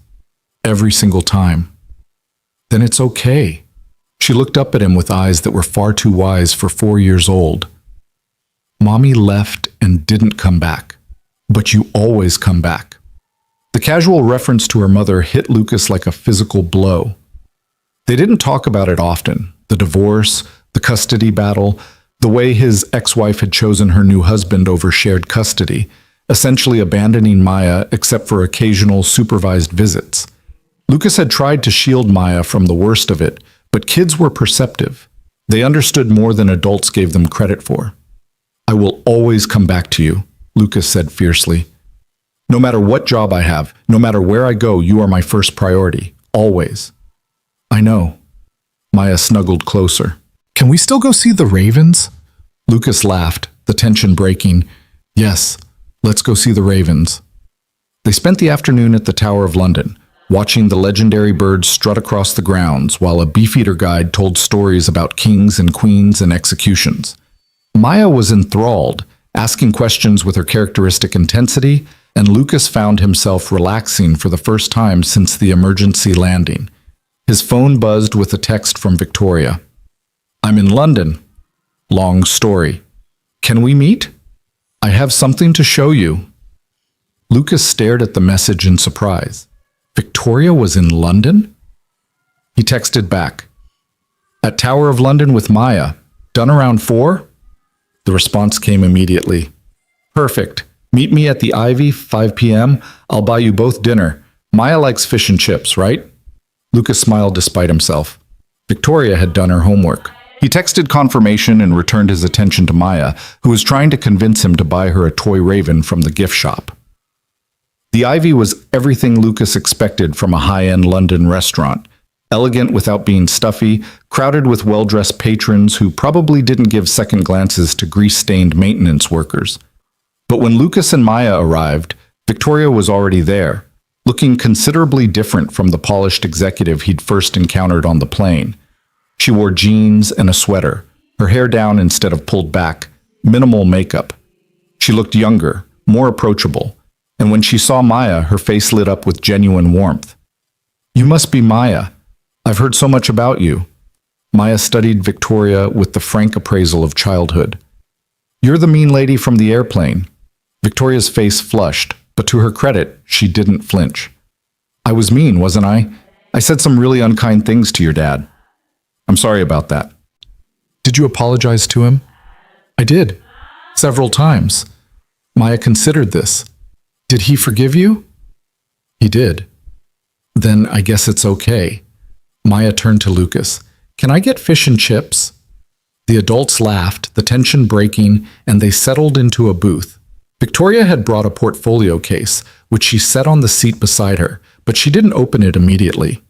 Every single time." "Then it's okay." She looked up at him with eyes that were far too wise for 4 years old. "Mommy left and didn't come back. But you always come back." The casual reference to her mother hit Lucas like a physical blow. They didn't talk about it often, the divorce, the custody battle, the way his ex-wife had chosen her new husband over shared custody, essentially abandoning Maya except for occasional supervised visits. Lucas had tried to shield Maya from the worst of it, but kids were perceptive. They understood more than adults gave them credit for. "I will always come back to you," Lucas said fiercely. "No matter what job I have, no matter where I go, you are my first priority. Always." "I know." Maya snuggled closer. "Can we still go see the Ravens?" Lucas laughed, the tension breaking. "Yes, let's go see the Ravens." They spent the afternoon at the Tower of London, watching the legendary birds strut across the grounds while a beefeater guide told stories about kings and queens and executions. Maya was enthralled, asking questions with her characteristic intensity, and Lucas found himself relaxing for the first time since the emergency landing. His phone buzzed with a text from Victoria. "I'm in London. Long story. Can we meet? I have something to show you." Lucas stared at the message in surprise. Victoria was in London? He texted back. "At Tower of London with Maya. Done around 4? The response came immediately. "Perfect. Meet me at the Ivy, 5 p.m. I'll buy you both dinner. Maya likes fish and chips, right?" Lucas smiled despite himself. Victoria had done her homework. He texted confirmation and returned his attention to Maya, who was trying to convince him to buy her a toy raven from the gift shop. The Ivy was everything Lucas expected from a high-end London restaurant. Elegant without being stuffy, crowded with well-dressed patrons who probably didn't give second glances to grease-stained maintenance workers. But when Lucas and Maya arrived, Victoria was already there, looking considerably different from the polished executive he'd first encountered on the plane. She wore jeans and a sweater, her hair down instead of pulled back, minimal makeup. She looked younger, more approachable, and when she saw Maya, her face lit up with genuine warmth. "You must be Maya. I've heard so much about you." Maya studied Victoria with the frank appraisal of childhood. "You're the mean lady from the airplane." Victoria's face flushed, but to her credit, she didn't flinch. "I was mean, wasn't I? I said some really unkind things to your dad. I'm sorry about that." "Did you apologize to him?" "I did. Several times." Maya considered this. "Did he forgive you?" "He did." "Then I guess it's okay." Maya turned to Lucas. "Can I get fish and chips?" The adults laughed, the tension breaking, and they settled into a booth. Victoria had brought a portfolio case, which she set on the seat beside her, but she didn't open it immediately.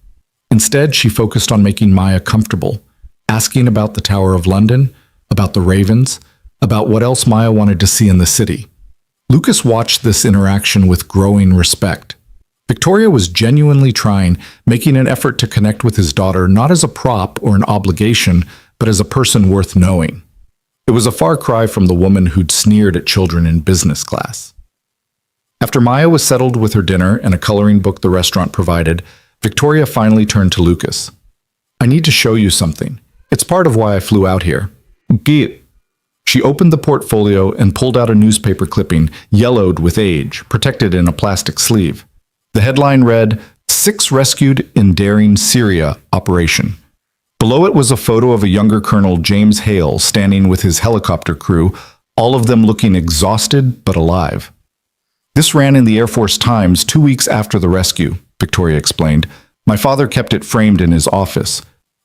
Instead, she focused on making Maya comfortable, asking about the Tower of London, about the Ravens, about what else Maya wanted to see in the city. Lucas watched this interaction with growing respect. Victoria was genuinely trying, making an effort to connect with his daughter not as a prop or an obligation, but as a person worth knowing. It was a far cry from the woman who'd sneered at children in business class. After Maya was settled with her dinner and a coloring book the restaurant provided, Victoria finally turned to Lucas. "I need to show you something. It's part of why I flew out here." "Get." She opened the portfolio and pulled out a newspaper clipping, yellowed with age, protected in a plastic sleeve. The headline read, "Six Rescued in Daring Syria Operation." Below it was a photo of a younger Colonel James Hale standing with his helicopter crew, all of them looking exhausted but alive. "This ran in the Air Force Times 2 weeks after the rescue," Victoria explained. "My father kept it framed in his office."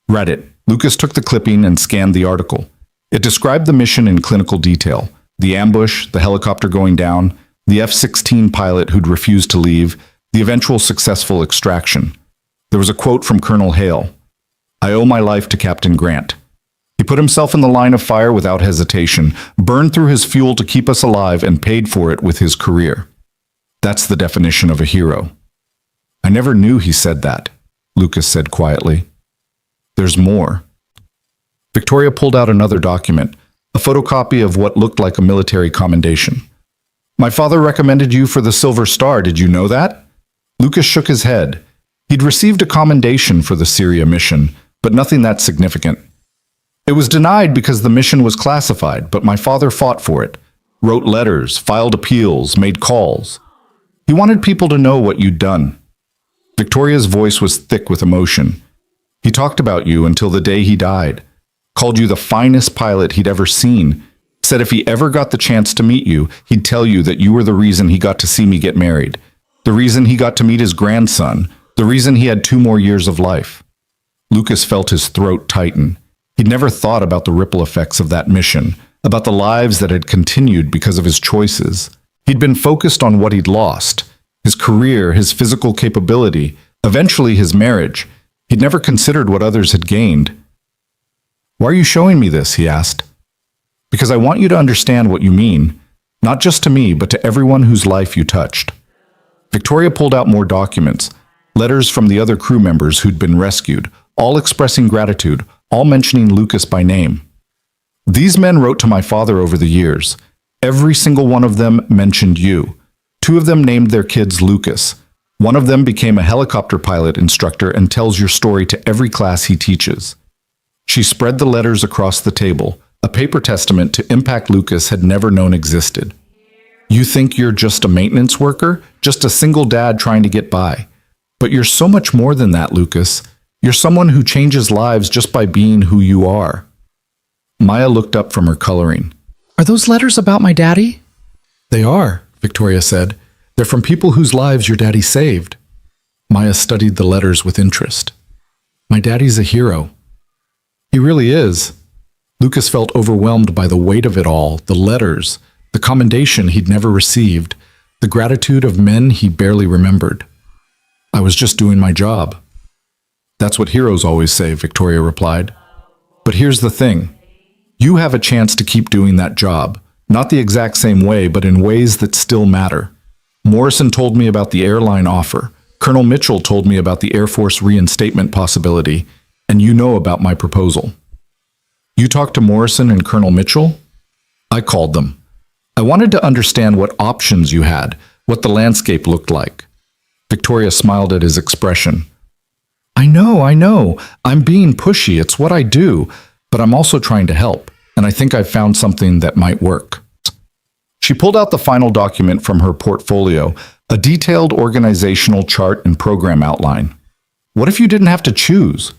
"Read it." Lucas took the clipping and scanned the article. It described the mission in clinical detail: the ambush, the helicopter going down, the F-16 pilot who'd refused to leave, the eventual successful extraction. There was a quote from Colonel Hale. "I owe my life to Captain Grant. He put himself in the line of fire without hesitation, burned through his fuel to keep us alive, and paid for it with his career. That's the definition of a hero." "I never knew he said that," Lucas said quietly. "There's more." Victoria pulled out another document, a photocopy of what looked like a military commendation. "My father recommended you for the Silver Star, did you know that?" Lucas shook his head. He'd received a commendation for the Syria mission, but nothing that significant. "It was denied because the mission was classified, but my father fought for it, wrote letters, filed appeals, made calls. He wanted people to know what you'd done." Victoria's voice was thick with emotion. "He talked about you until the day he died, called you the finest pilot he'd ever seen, said if he ever got the chance to meet you, he'd tell you that you were the reason he got to see me get married, the reason he got to meet his grandson, the reason he had 2 more years of life." Lucas felt his throat tighten. He'd never thought about the ripple effects of that mission, about the lives that had continued because of his choices. He'd been focused on what he'd lost, his career, his physical capability, eventually his marriage. He'd never considered what others had gained. "Why are you showing me this?" he asked. "Because I want you to understand what you mean, not just to me, but to everyone whose life you touched." Victoria pulled out more documents, letters from the other crew members who'd been rescued, all expressing gratitude, all mentioning Lucas by name. "These men wrote to my father over the years. Every single one of them mentioned you. 2 of them named their kids Lucas. One of them became a helicopter pilot instructor and tells your story to every class he teaches." She spread the letters across the table, a paper testament to impact Lucas had never known existed. "You think you're just a maintenance worker, just a single dad trying to get by. But you're so much more than that, Lucas. You're someone who changes lives just by being who you are." Maya looked up from her coloring. "Are those letters about my daddy?" "They are," Victoria said. "They're from people whose lives your daddy saved." Maya studied the letters with interest. "My daddy's a hero." "He really is." Lucas felt overwhelmed by the weight of it all, the letters, the commendation he'd never received, the gratitude of men he barely remembered. "I was just doing my job." "That's what heroes always say," Victoria replied. "But here's the thing. You have a chance to keep doing that job, not the exact same way, but in ways that still matter. Morrison told me about the airline offer. Colonel Mitchell told me about the Air Force reinstatement possibility, and you know about my proposal." "You talked to Morrison and Colonel Mitchell?" "I called them. I wanted to understand what options you had, what the landscape looked like." Victoria smiled at his expression. I know. I'm being pushy. It's what I do. But I'm also trying to help, and I think I've found something that might work." She pulled out the final document from her portfolio, a detailed organizational chart and program outline. "What if you didn't have to choose?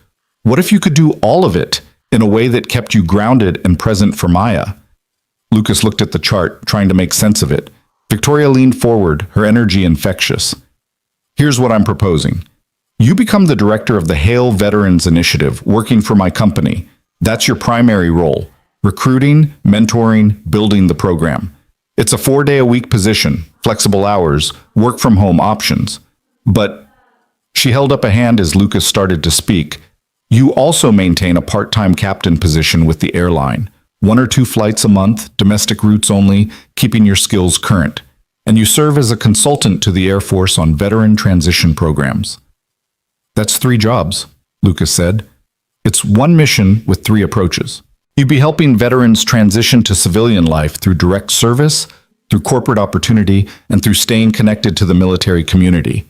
What if you could do all of it in a way that kept you grounded and present for Maya?" Lucas looked at the chart, trying to make sense of it. Victoria leaned forward, her energy infectious. "Here's what I'm proposing. You become the director of the Hale Veterans Initiative, working for my company. That's your primary role. recruiting, mentoring, building the program. It's a 4-day-a-week position, flexible hours, work from home options. But she held up a hand as Lucas started to speak. You also maintain a part-time captain position with the airline. 1 or 2 flights a month, domestic routes only, keeping your skills current. And you serve as a consultant to the Air Force on veteran transition programs. That's 3 jobs, Lucas said. It's 1 mission with 3 approaches. You'd be helping veterans transition to civilian life through direct service, through corporate opportunity, and through staying connected to the military community.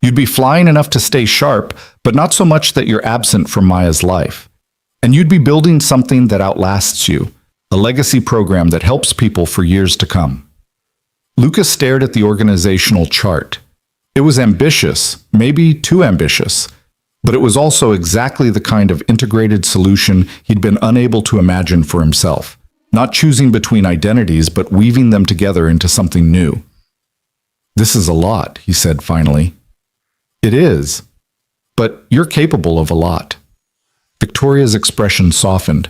You'd be flying enough to stay sharp, but not so much that you're absent from Maya's life. And you'd be building something that outlasts you, a legacy program that helps people for years to come. Lucas stared at the organizational chart. It was ambitious, maybe too ambitious, but it was also exactly the kind of integrated solution he'd been unable to imagine for himself, not choosing between identities but weaving them together into something new. This is a lot, he said finally. It is, but you're capable of a lot. Victoria's expression softened.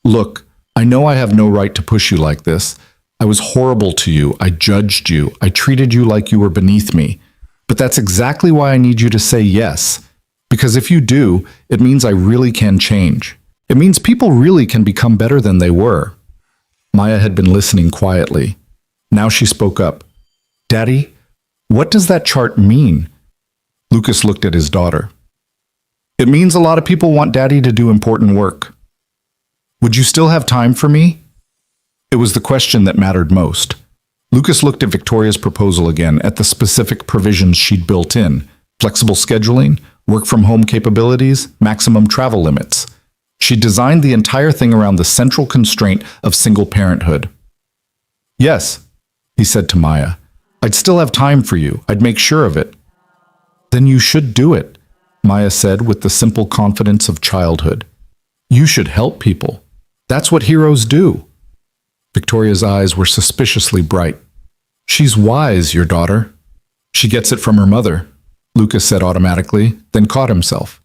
Look, I know I have no right to push you like this. I was horrible to you. I judged you. I treated you like you were beneath me. But that's exactly why I need you to say yes. Because if you do, it means I really can change. It means people really can become better than they were. Maya had been listening quietly. Now she spoke up. Daddy, what does that chart mean? Lucas looked at his daughter. It means a lot of people want Daddy to do important work. Would you still have time for me? It was the question that mattered most. Lucas looked at Victoria's proposal again, at the specific provisions she'd built in. Flexible scheduling, work-from-home capabilities, maximum travel limits. She designed the entire thing around the central constraint of single parenthood. Yes, he said to Maya. I'd still have time for you. I'd make sure of it. Then you should do it, Maya said with the simple confidence of childhood. You should help people. That's what heroes do. Victoria's eyes were suspiciously bright. She's wise, your daughter. She gets it from her mother, Lucas said automatically, then caught himself.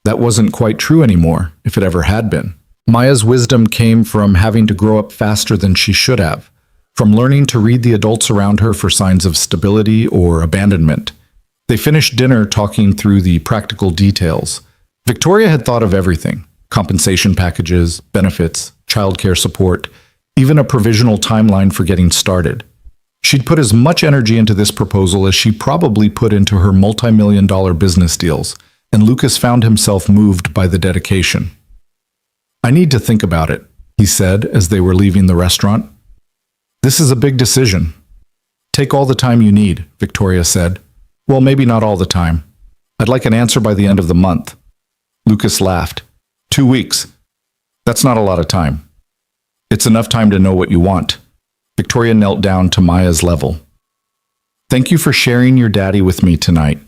That wasn't quite true anymore, if it ever had been. Maya's wisdom came from having to grow up faster than she should have, from learning to read the adults around her for signs of stability or abandonment. They finished dinner talking through the practical details. Victoria had thought of everything: compensation packages, benefits, childcare support, even a provisional timeline for getting started. She'd put as much energy into this proposal as she probably put into her multi-million-dollar business deals, and Lucas found himself moved by the dedication. I need to think about it, he said as they were leaving the restaurant. This is a big decision. Take all the time you need, Victoria said. Well, maybe not all the time. I'd like an answer by the end of the month. Lucas laughed. 2 weeks. That's not a lot of time. It's enough time to know what you want. Victoria knelt down to Maya's level. Thank you for sharing your daddy with me tonight.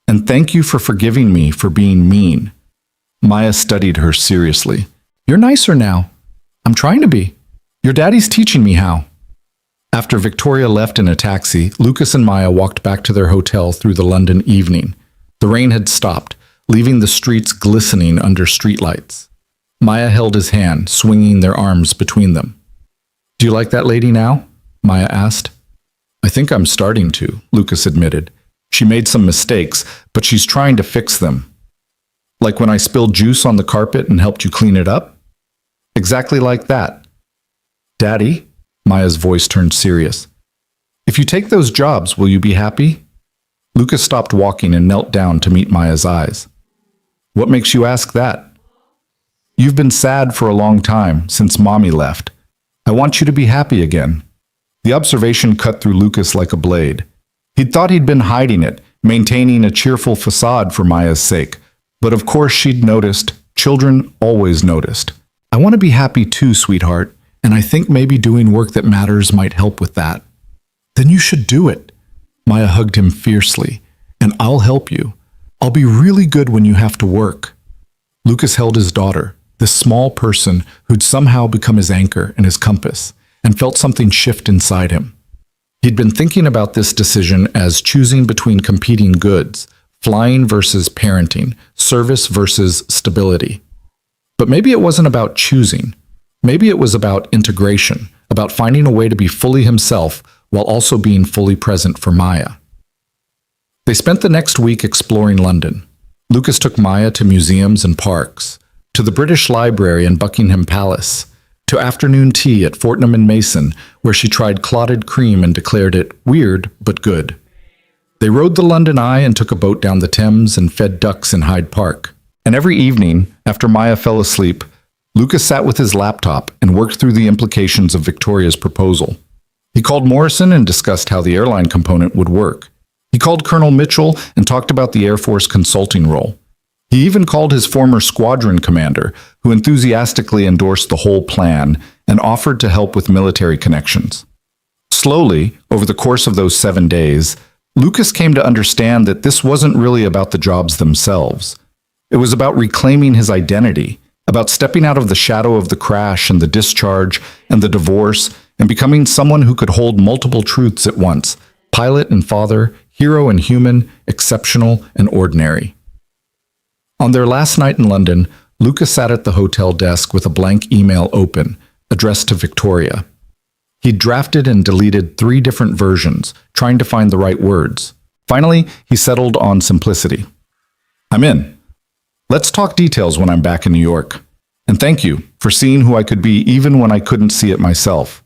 And thank you for forgiving me for being mean. Maya studied her seriously. You're nicer now. I'm trying to be. Your daddy's teaching me how. After Victoria left in a taxi, Lucas and Maya walked back to their hotel through the London evening. The rain had stopped, leaving the streets glistening under streetlights. Maya held his hand, swinging their arms between them. Do you like that lady now? Maya asked. I think I'm starting to, Lucas admitted. She made some mistakes, but she's trying to fix them. Like when I spilled juice on the carpet and helped you clean it up? Exactly like that. Daddy? Maya's voice turned serious. If you take those jobs, will you be happy? Lucas stopped walking and knelt down to meet Maya's eyes. What makes you ask that? You've been sad for a long time, since Mommy left. I want you to be happy again. The observation cut through Lucas like a blade. He'd thought he'd been hiding it, maintaining a cheerful facade for Maya's sake. But of course she'd noticed. Children always noticed. I want to be happy too, sweetheart, and I think maybe doing work that matters might help with that. Then you should do it. Maya hugged him fiercely. And I'll help you. I'll be really good when you have to work. Lucas held his daughter, this small person who'd somehow become his anchor and his compass, and felt something shift inside him. He'd been thinking about this decision as choosing between competing goods, flying versus parenting, service versus stability. But maybe it wasn't about choosing. Maybe it was about integration, about finding a way to be fully himself while also being fully present for Maya. They spent the next week exploring London. Lucas took Maya to museums and parks, to the British Library and Buckingham Palace, to afternoon tea at Fortnum and Mason, where she tried clotted cream and declared it weird but good. They rode the London Eye and took a boat down the Thames and fed ducks in Hyde Park. And every evening, after Maya fell asleep, Lucas sat with his laptop and worked through the implications of Victoria's proposal. He called Morrison and discussed how the airline component would work. He called Colonel Mitchell and talked about the Air Force consulting role. He even called his former squadron commander, who enthusiastically endorsed the whole plan and offered to help with military connections. Slowly, over the course of those 7 days, Lucas came to understand that this wasn't really about the jobs themselves. It was about reclaiming his identity, about stepping out of the shadow of the crash and the discharge and the divorce and becoming someone who could hold multiple truths at once: pilot and father, hero and human, exceptional and ordinary. On their last night in London, Lucas sat at the hotel desk with a blank email open, addressed to Victoria. He'd drafted and deleted 3 different versions, trying to find the right words. Finally, he settled on simplicity. I'm in. Let's talk details when I'm back in New York. And thank you for seeing who I could be even when I couldn't see it myself.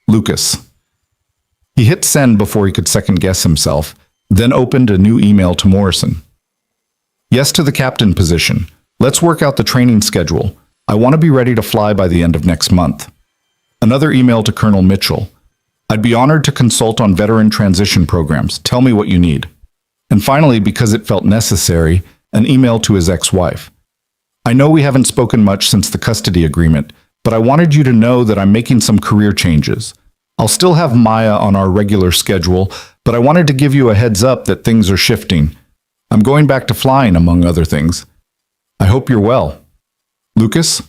Lucas. He hit send before he could second-guess himself, then opened a new email to Morrison. Yes to the captain position. Let's work out the training schedule. I want to be ready to fly by the end of next month. Another email to Colonel Mitchell. I'd be honored to consult on veteran transition programs. Tell me what you need. And finally, because it felt necessary, an email to his ex-wife. I know we haven't spoken much since the custody agreement, but I wanted you to know that I'm making some career changes. I'll still have Maya on our regular schedule, but I wanted to give you a heads up that things are shifting. I'm going back to flying, among other things. I hope you're well. Lucas?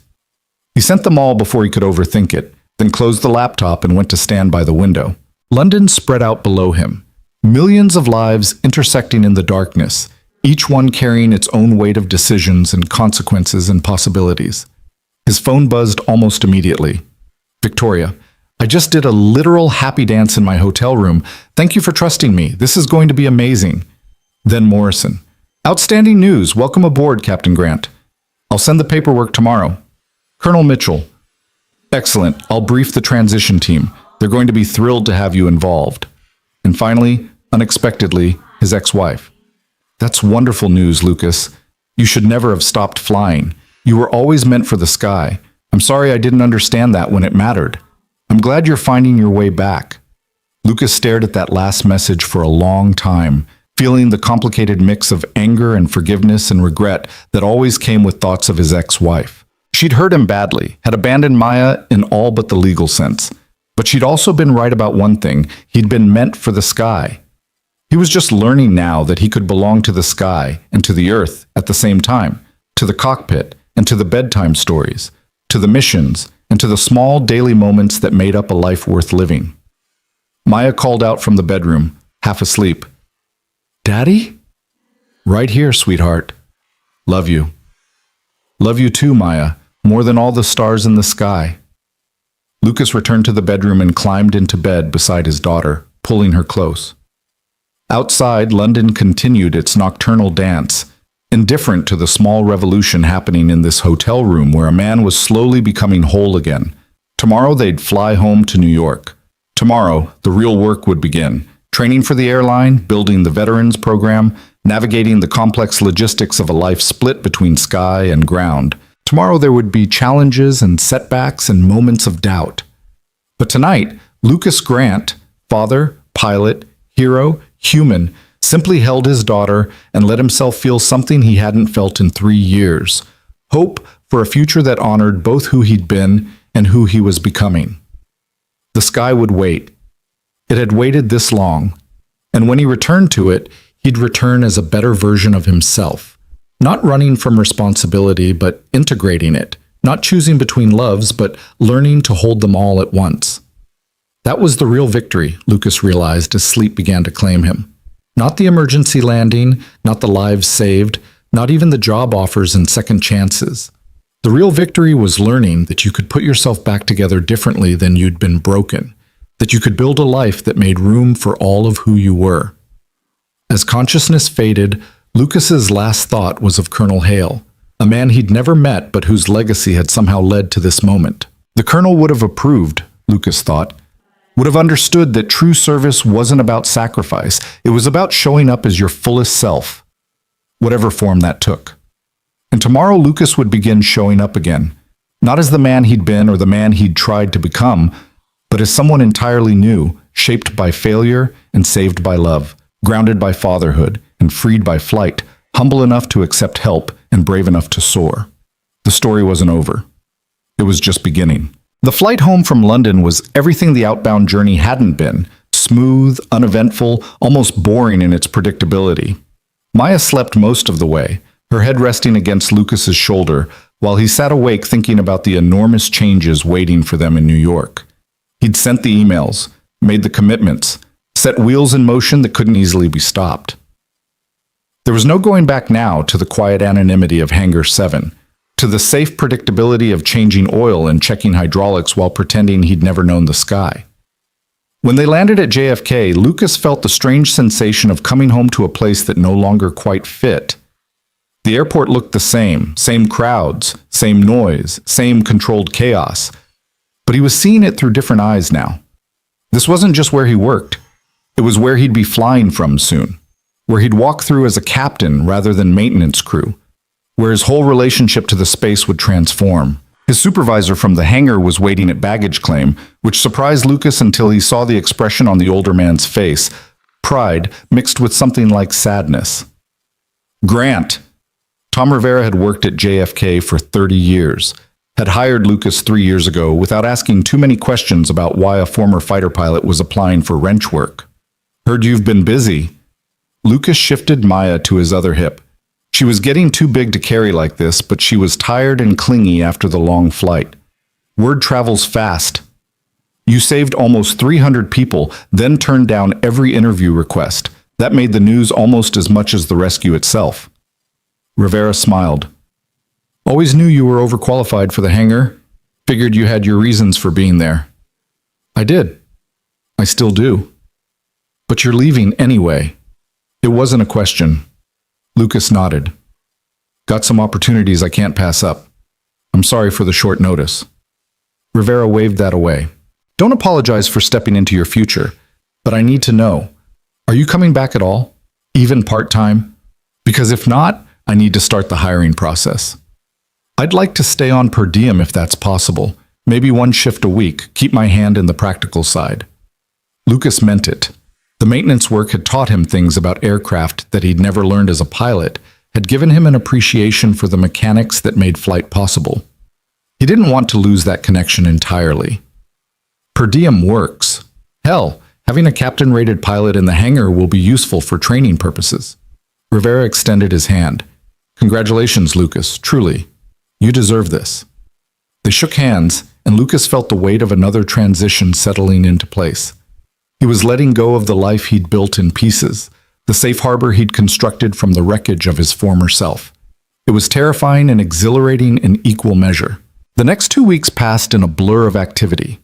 He sent them all before he could overthink it, then closed the laptop and went to stand by the window. London spread out below him, millions of lives intersecting in the darkness, each one carrying its own weight of decisions and consequences and possibilities. His phone buzzed almost immediately. Victoria, I just did a literal happy dance in my hotel room. Thank you for trusting me. This is going to be amazing. Then Morrison. Outstanding news. Welcome aboard, Captain Grant. I'll send the paperwork tomorrow. Colonel Mitchell. Excellent. I'll brief the transition team. They're going to be thrilled to have you involved. And finally, unexpectedly, his ex-wife. That's wonderful news, Lucas. You should never have stopped flying. You were always meant for the sky. I'm sorry I didn't understand that when it mattered. I'm glad you're finding your way back. Lucas stared at that last message for a long time, feeling the complicated mix of anger and forgiveness and regret that always came with thoughts of his ex-wife. She'd hurt him badly, had abandoned Maya in all but the legal sense. But she'd also been right about one thing: he'd been meant for the sky. He was just learning now that he could belong to the sky and to the earth at the same time, to the cockpit and to the bedtime stories, to the missions and to the small daily moments that made up a life worth living. Maya called out from the bedroom, half asleep. Daddy? Right here, sweetheart. Love you. Love you too, Maya, more than all the stars in the sky. Lucas returned to the bedroom and climbed into bed beside his daughter, pulling her close. Outside, London continued its nocturnal dance, indifferent to the small revolution happening in this hotel room where a man was slowly becoming whole again. Tomorrow they'd fly home to New York. Tomorrow, the real work would begin. Training for the airline, building the veterans program, navigating the complex logistics of a life split between sky and ground. Tomorrow there would be challenges and setbacks and moments of doubt. But tonight, Lucas Grant, father, pilot, hero, human, simply held his daughter and let himself feel something he hadn't felt in 3 years. Hope for a future that honored both who he'd been and who he was becoming. The sky would wait. It had waited this long, and when he returned to it, he'd return as a better version of himself, not running from responsibility, but integrating it, not choosing between loves, but learning to hold them all at once. That was the real victory, Lucas realized as sleep began to claim him. Not the emergency landing, not the lives saved, not even the job offers and second chances. The real victory was learning that you could put yourself back together differently than you'd been broken, that you could build a life that made room for all of who you were. As consciousness faded, Lucas's last thought was of Colonel Hale, a man he'd never met but whose legacy had somehow led to this moment. The colonel would have approved, Lucas thought, would have understood that true service wasn't about sacrifice. It was about showing up as your fullest self, whatever form that took. And tomorrow Lucas would begin showing up again, not as the man he'd been or the man he'd tried to become, but as someone entirely new, shaped by failure and saved by love, grounded by fatherhood and freed by flight, humble enough to accept help and brave enough to soar. The story wasn't over. It was just beginning. The flight home from London was everything the outbound journey hadn't been: smooth, uneventful, almost boring in its predictability. Maya slept most of the way, her head resting against Lucas's shoulder, while he sat awake thinking about the enormous changes waiting for them in New York. He'd sent the emails, made the commitments, set wheels in motion that couldn't easily be stopped. There was no going back now to the quiet anonymity of Hangar 7, to the safe predictability of changing oil and checking hydraulics while pretending he'd never known the sky. When they landed at JFK, Lucas felt the strange sensation of coming home to a place that no longer quite fit. The airport looked the same crowds, same noise, same controlled chaos. But he was seeing it through different eyes now. This wasn't just where he worked. It was where he'd be flying from soon, where he'd walk through as a captain rather than maintenance crew, where his whole relationship to the space would transform. His supervisor from the hangar was waiting at baggage claim, which surprised Lucas until he saw the expression on the older man's face, pride mixed with something like sadness. Grant. Tom Rivera had worked at JFK for 30 years, had hired Lucas 3 years ago without asking too many questions about why a former fighter pilot was applying for wrench work. Heard you've been busy. Lucas shifted Maya to his other hip. She was getting too big to carry like this, but she was tired and clingy after the long flight. Word travels fast. You saved almost 300 people, then turned down every interview request. That made the news almost as much as the rescue itself. Rivera smiled. Always knew you were overqualified for the hangar. Figured you had your reasons for being there. I did. I still do. But you're leaving anyway. It wasn't a question. Lucas nodded. Got some opportunities I can't pass up. I'm sorry for the short notice. Rivera waved that away. Don't apologize for stepping into your future, but I need to know, are you coming back at all? Even part-time? Because if not, I need to start the hiring process. I'd like to stay on per diem if that's possible. Maybe one shift a week, keep my hand in the practical side. Lucas meant it. The maintenance work had taught him things about aircraft that he'd never learned as a pilot, had given him an appreciation for the mechanics that made flight possible. He didn't want to lose that connection entirely. Per diem works. Hell, having a captain-rated pilot in the hangar will be useful for training purposes. Rivera extended his hand. Congratulations, Lucas, truly. You deserve this. They shook hands, and Lucas felt the weight of another transition settling into place. He was letting go of the life he'd built in pieces, the safe harbor he'd constructed from the wreckage of his former self. It was terrifying and exhilarating in equal measure. The next 2 weeks passed in a blur of activity.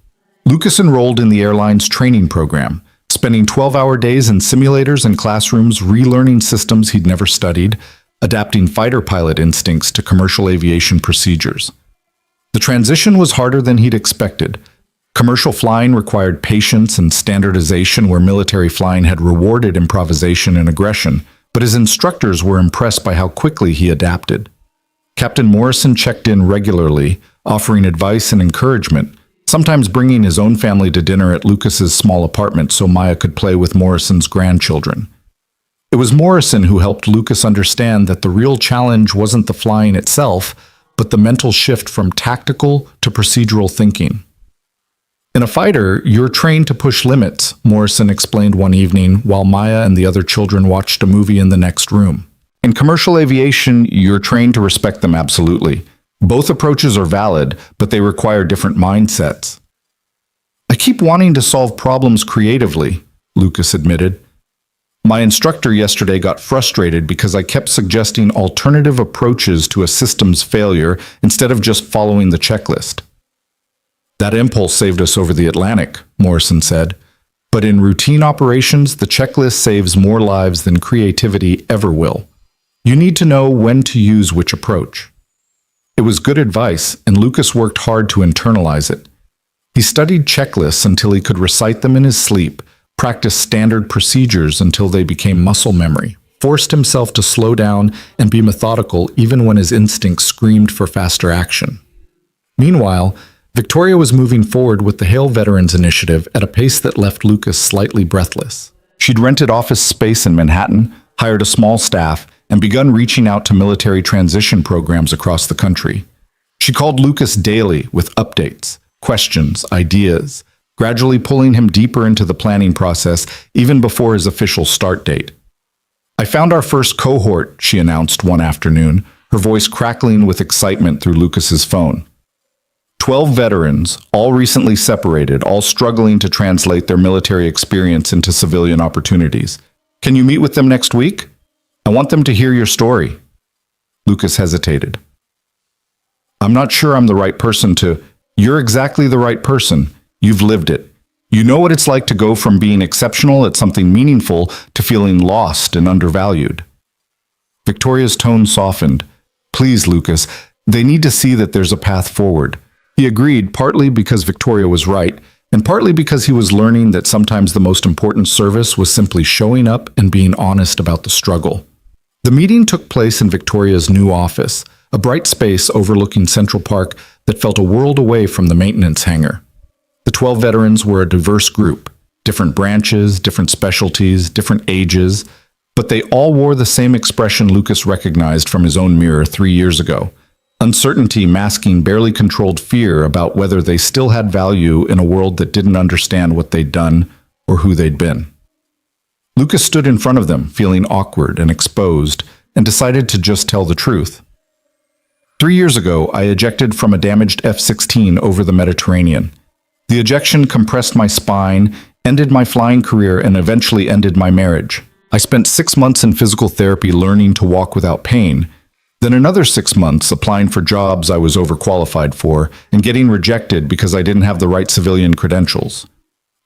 Lucas enrolled in the airline's training program, spending 12-hour days in simulators and classrooms relearning systems he'd never studied, adapting fighter pilot instincts to commercial aviation procedures. The transition was harder than he'd expected. Commercial flying required patience and standardization where military flying had rewarded improvisation and aggression, but his instructors were impressed by how quickly he adapted. Captain Morrison checked in regularly, offering advice and encouragement, sometimes bringing his own family to dinner at Lucas's small apartment so Maya could play with Morrison's grandchildren. It was Morrison who helped Lucas understand that the real challenge wasn't the flying itself, but the mental shift from tactical to procedural thinking. In a fighter, you're trained to push limits, Morrison explained one evening while Maya and the other children watched a movie in the next room. In commercial aviation, you're trained to respect them absolutely. Both approaches are valid, but they require different mindsets. I keep wanting to solve problems creatively, Lucas admitted. My instructor yesterday got frustrated because I kept suggesting alternative approaches to a system's failure instead of just following the checklist. That impulse saved us over the Atlantic, Morrison said. But in routine operations, the checklist saves more lives than creativity ever will. You need to know when to use which approach. It was good advice, and Lucas worked hard to internalize it. He studied checklists until he could recite them in his sleep, practiced standard procedures until they became muscle memory, forced himself to slow down and be methodical even when his instincts screamed for faster action. Meanwhile, Victoria was moving forward with the Hail Veterans Initiative at a pace that left Lucas slightly breathless. She'd rented office space in Manhattan, hired a small staff, and begun reaching out to military transition programs across the country. She called Lucas daily with updates, questions, ideas, gradually pulling him deeper into the planning process even before his official start date. "I found our first cohort," she announced one afternoon, her voice crackling with excitement through Lucas's phone. 12 veterans, all recently separated, all struggling to translate their military experience into civilian opportunities. "Can you meet with them next week? I want them to hear your story." Lucas hesitated. "I'm not sure I'm the right person to—" "You're exactly the right person. You've lived it. You know what it's like to go from being exceptional at something meaningful to feeling lost and undervalued." Victoria's tone softened. "Please, Lucas, they need to see that there's a path forward." He agreed, partly because Victoria was right, and partly because he was learning that sometimes the most important service was simply showing up and being honest about the struggle. The meeting took place in Victoria's new office, a bright space overlooking Central Park that felt a world away from the maintenance hangar. The 12 veterans were a diverse group, different branches, different specialties, different ages, but they all wore the same expression Lucas recognized from his own mirror 3 years ago. Uncertainty masking barely controlled fear about whether they still had value in a world that didn't understand what they'd done or who they'd been. Lucas stood in front of them, feeling awkward and exposed, and decided to just tell the truth. 3 years ago, I ejected from a damaged F-16 over the Mediterranean. The ejection compressed my spine, ended my flying career, and eventually ended my marriage. I spent 6 months in physical therapy learning to walk without pain, then another 6 months applying for jobs I was overqualified for and getting rejected because I didn't have the right civilian credentials.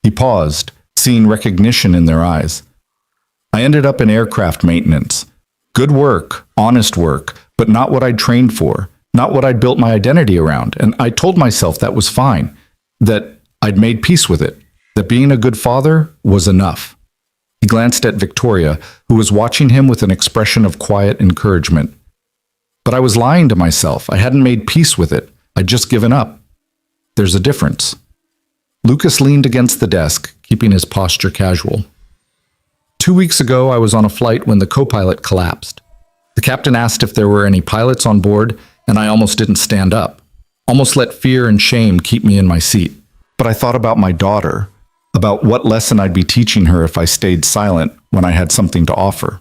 He paused, seeing recognition in their eyes. I ended up in aircraft maintenance. Good work, honest work, but not what I'd trained for, not what I'd built my identity around, and I told myself that was fine, that I'd made peace with it, that being a good father was enough. He glanced at Victoria, who was watching him with an expression of quiet encouragement. But I was lying to myself. I hadn't made peace with it. I'd just given up. There's a difference. Lucas leaned against the desk, keeping his posture casual. 2 weeks ago, I was on a flight when the co-pilot collapsed. The captain asked if there were any pilots on board, and I almost didn't stand up. Almost let fear and shame keep me in my seat. But I thought about my daughter, about what lesson I'd be teaching her if I stayed silent when I had something to offer.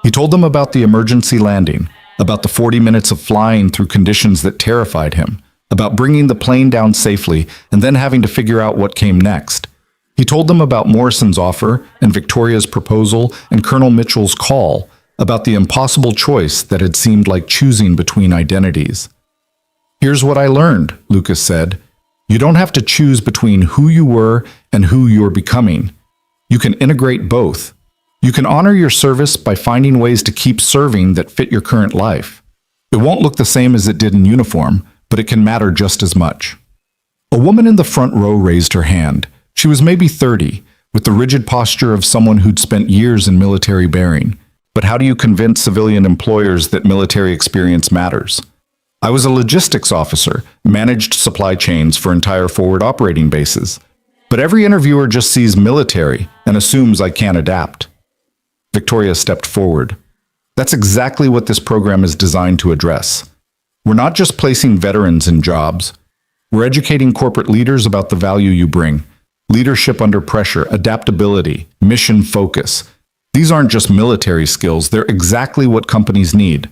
He told them about the emergency landing, about the 40 minutes of flying through conditions that terrified him, about bringing the plane down safely and then having to figure out what came next. He told them about Morrison's offer and Victoria's proposal and Colonel Mitchell's call, about the impossible choice that had seemed like choosing between identities. "Here's what I learned," Lucas said. "You don't have to choose between who you were and who you're becoming. You can integrate both. You can honor your service by finding ways to keep serving that fit your current life. It won't look the same as it did in uniform, but it can matter just as much." A woman in the front row raised her hand. She was maybe 30, with the rigid posture of someone who'd spent years in military bearing. But how do you convince civilian employers that military experience matters? "I was a logistics officer, managed supply chains for entire forward operating bases. But every interviewer just sees military and assumes I can't adapt." Victoria stepped forward. "That's exactly what this program is designed to address. We're not just placing veterans in jobs. We're educating corporate leaders about the value you bring. Leadership under pressure, adaptability, mission focus. These aren't just military skills, they're exactly what companies need."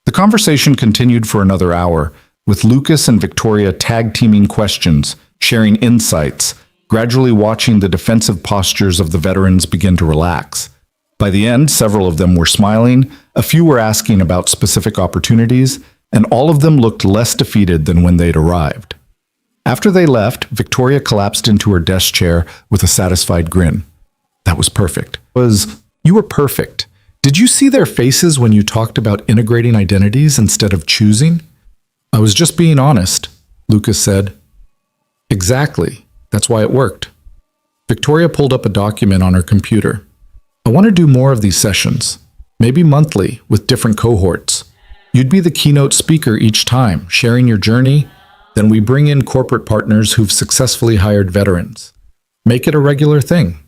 The conversation continued for another hour, with Lucas and Victoria tag-teaming questions, sharing insights, gradually watching the defensive postures of the veterans begin to relax. By the end, several of them were smiling, a few were asking about specific opportunities, and all of them looked less defeated than when they'd arrived. After they left, Victoria collapsed into her desk chair with a satisfied grin. That was perfect. You were perfect. Did you see their faces when you talked about integrating identities instead of choosing? I was just being honest, Lucas said. Exactly. That's why it worked. Victoria pulled up a document on her computer. I want to do more of these sessions, maybe monthly, with different cohorts. You'd be the keynote speaker each time, sharing your journey. Then we bring in corporate partners who've successfully hired veterans. Make it a regular thing.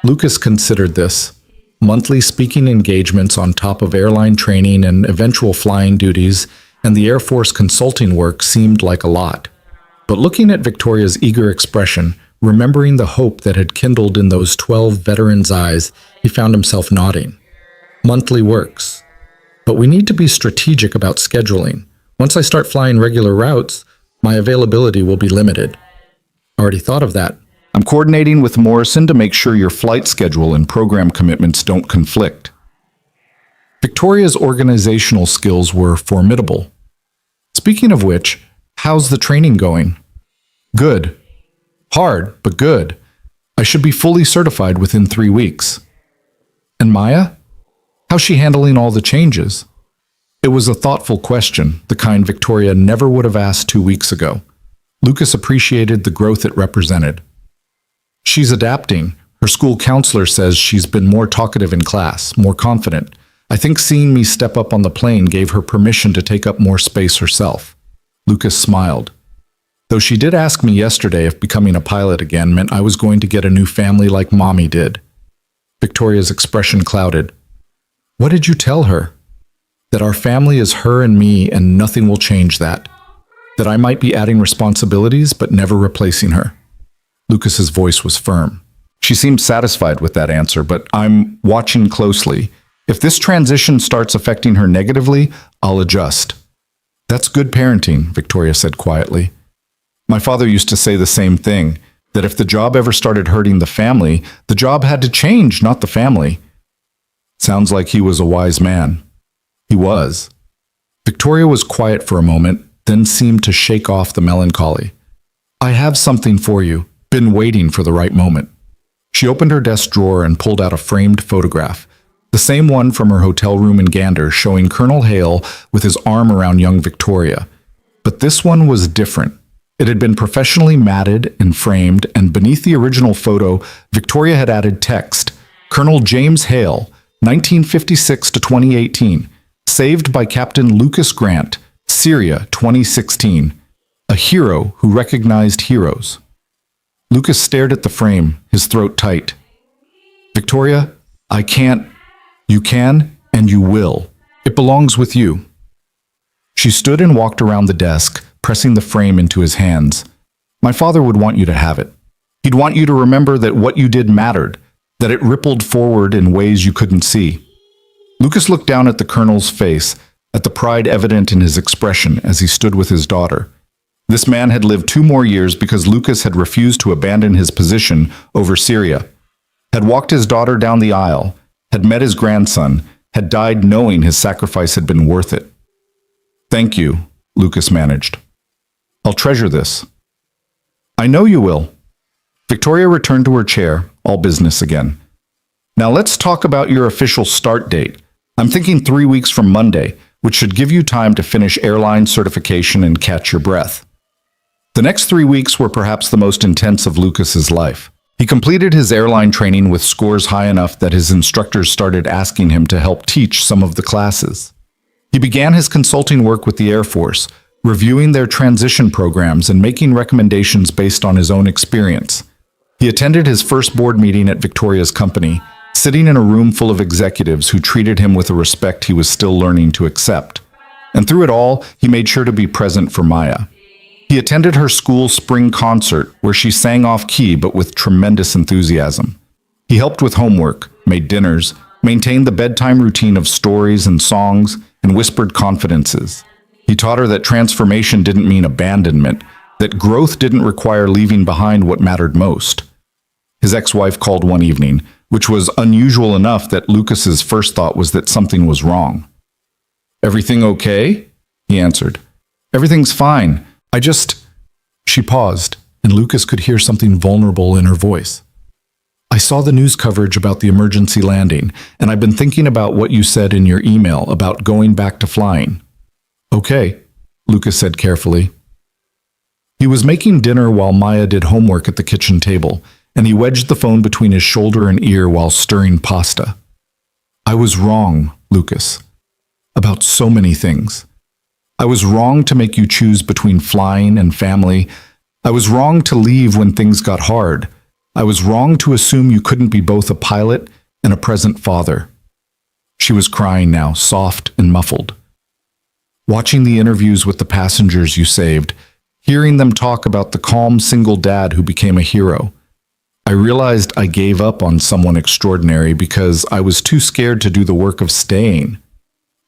Lucas considered this. Monthly speaking engagements on top of airline training and eventual flying duties, and the Air Force consulting work seemed like a lot. But looking at Victoria's eager expression, remembering the hope that had kindled in those 12 veterans' eyes, he found himself nodding. Monthly works. But we need to be strategic about scheduling. Once I start flying regular routes, my availability will be limited. Already thought of that. I'm coordinating with Morrison to make sure your flight schedule and program commitments don't conflict. Victoria's organizational skills were formidable. Speaking of which, how's the training going? Good. Hard, but good. I should be fully certified within 3 weeks. And Maya? How's she handling all the changes? It was a thoughtful question, the kind Victoria never would have asked 2 weeks ago. Lucas appreciated the growth it represented. She's adapting. Her school counselor says she's been more talkative in class, more confident. I think seeing me step up on the plane gave her permission to take up more space herself. Lucas smiled. Though she did ask me yesterday if becoming a pilot again meant I was going to get a new family like Mommy did. Victoria's expression clouded. What did you tell her? That our family is her and me and nothing will change that. That I might be adding responsibilities but never replacing her. Lucas's voice was firm. She seemed satisfied with that answer, but I'm watching closely. If this transition starts affecting her negatively, I'll adjust. That's good parenting, Victoria said quietly. My father used to say the same thing, that if the job ever started hurting the family, the job had to change, not the family. Sounds like he was a wise man. He was. Victoria was quiet for a moment, then seemed to shake off the melancholy. I have something for you. Been waiting for the right moment. She opened her desk drawer and pulled out a framed photograph, the same one from her hotel room in Gander showing Colonel Hale with his arm around young Victoria. But this one was different. It had been professionally matted and framed, and beneath the original photo, Victoria had added text, Colonel James Hale, 1956 to 2018, saved by Captain Lucas Grant, Syria, 2016, a hero who recognized heroes. Lucas stared at the frame, his throat tight. Victoria, I can't. You can, and you will. It belongs with you. She stood and walked around the desk, pressing the frame into his hands. My father would want you to have it. He'd want you to remember that what you did mattered, that it rippled forward in ways you couldn't see. Lucas looked down at the colonel's face, at the pride evident in his expression as he stood with his daughter. This man had lived 2 more years because Lucas had refused to abandon his position over Syria, had walked his daughter down the aisle, had met his grandson, had died knowing his sacrifice had been worth it. Thank you, Lucas managed. I'll treasure this. I know you will. Victoria returned to her chair, all business again. Now let's talk about your official start date. I'm thinking 3 weeks from Monday, which should give you time to finish airline certification and catch your breath. The next 3 weeks were perhaps the most intense of Lucas's life. He completed his airline training with scores high enough that his instructors started asking him to help teach some of the classes. He began his consulting work with the Air Force, reviewing their transition programs and making recommendations based on his own experience. He attended his first board meeting at Victoria's company, sitting in a room full of executives who treated him with a respect he was still learning to accept. And through it all, he made sure to be present for Maya. He attended her school spring concert, where she sang off-key but with tremendous enthusiasm. He helped with homework, made dinners, maintained the bedtime routine of stories and songs, and whispered confidences. He taught her that transformation didn't mean abandonment, that growth didn't require leaving behind what mattered most. His ex-wife called one evening, which was unusual enough that Lucas's first thought was that something was wrong. "Everything okay?" he answered. "Everything's fine. I just—" She paused, and Lucas could hear something vulnerable in her voice. "I saw the news coverage about the emergency landing, and I've been thinking about what you said in your email about going back to flying." "Okay," Lucas said carefully. He was making dinner while Maya did homework at the kitchen table, and he wedged the phone between his shoulder and ear while stirring pasta. "I was wrong, Lucas, about so many things. I was wrong to make you choose between flying and family. I was wrong to leave when things got hard. I was wrong to assume you couldn't be both a pilot and a present father." She was crying now, soft and muffled. "Watching the interviews with the passengers you saved, hearing them talk about the calm single dad who became a hero, I realized I gave up on someone extraordinary because I was too scared to do the work of staying."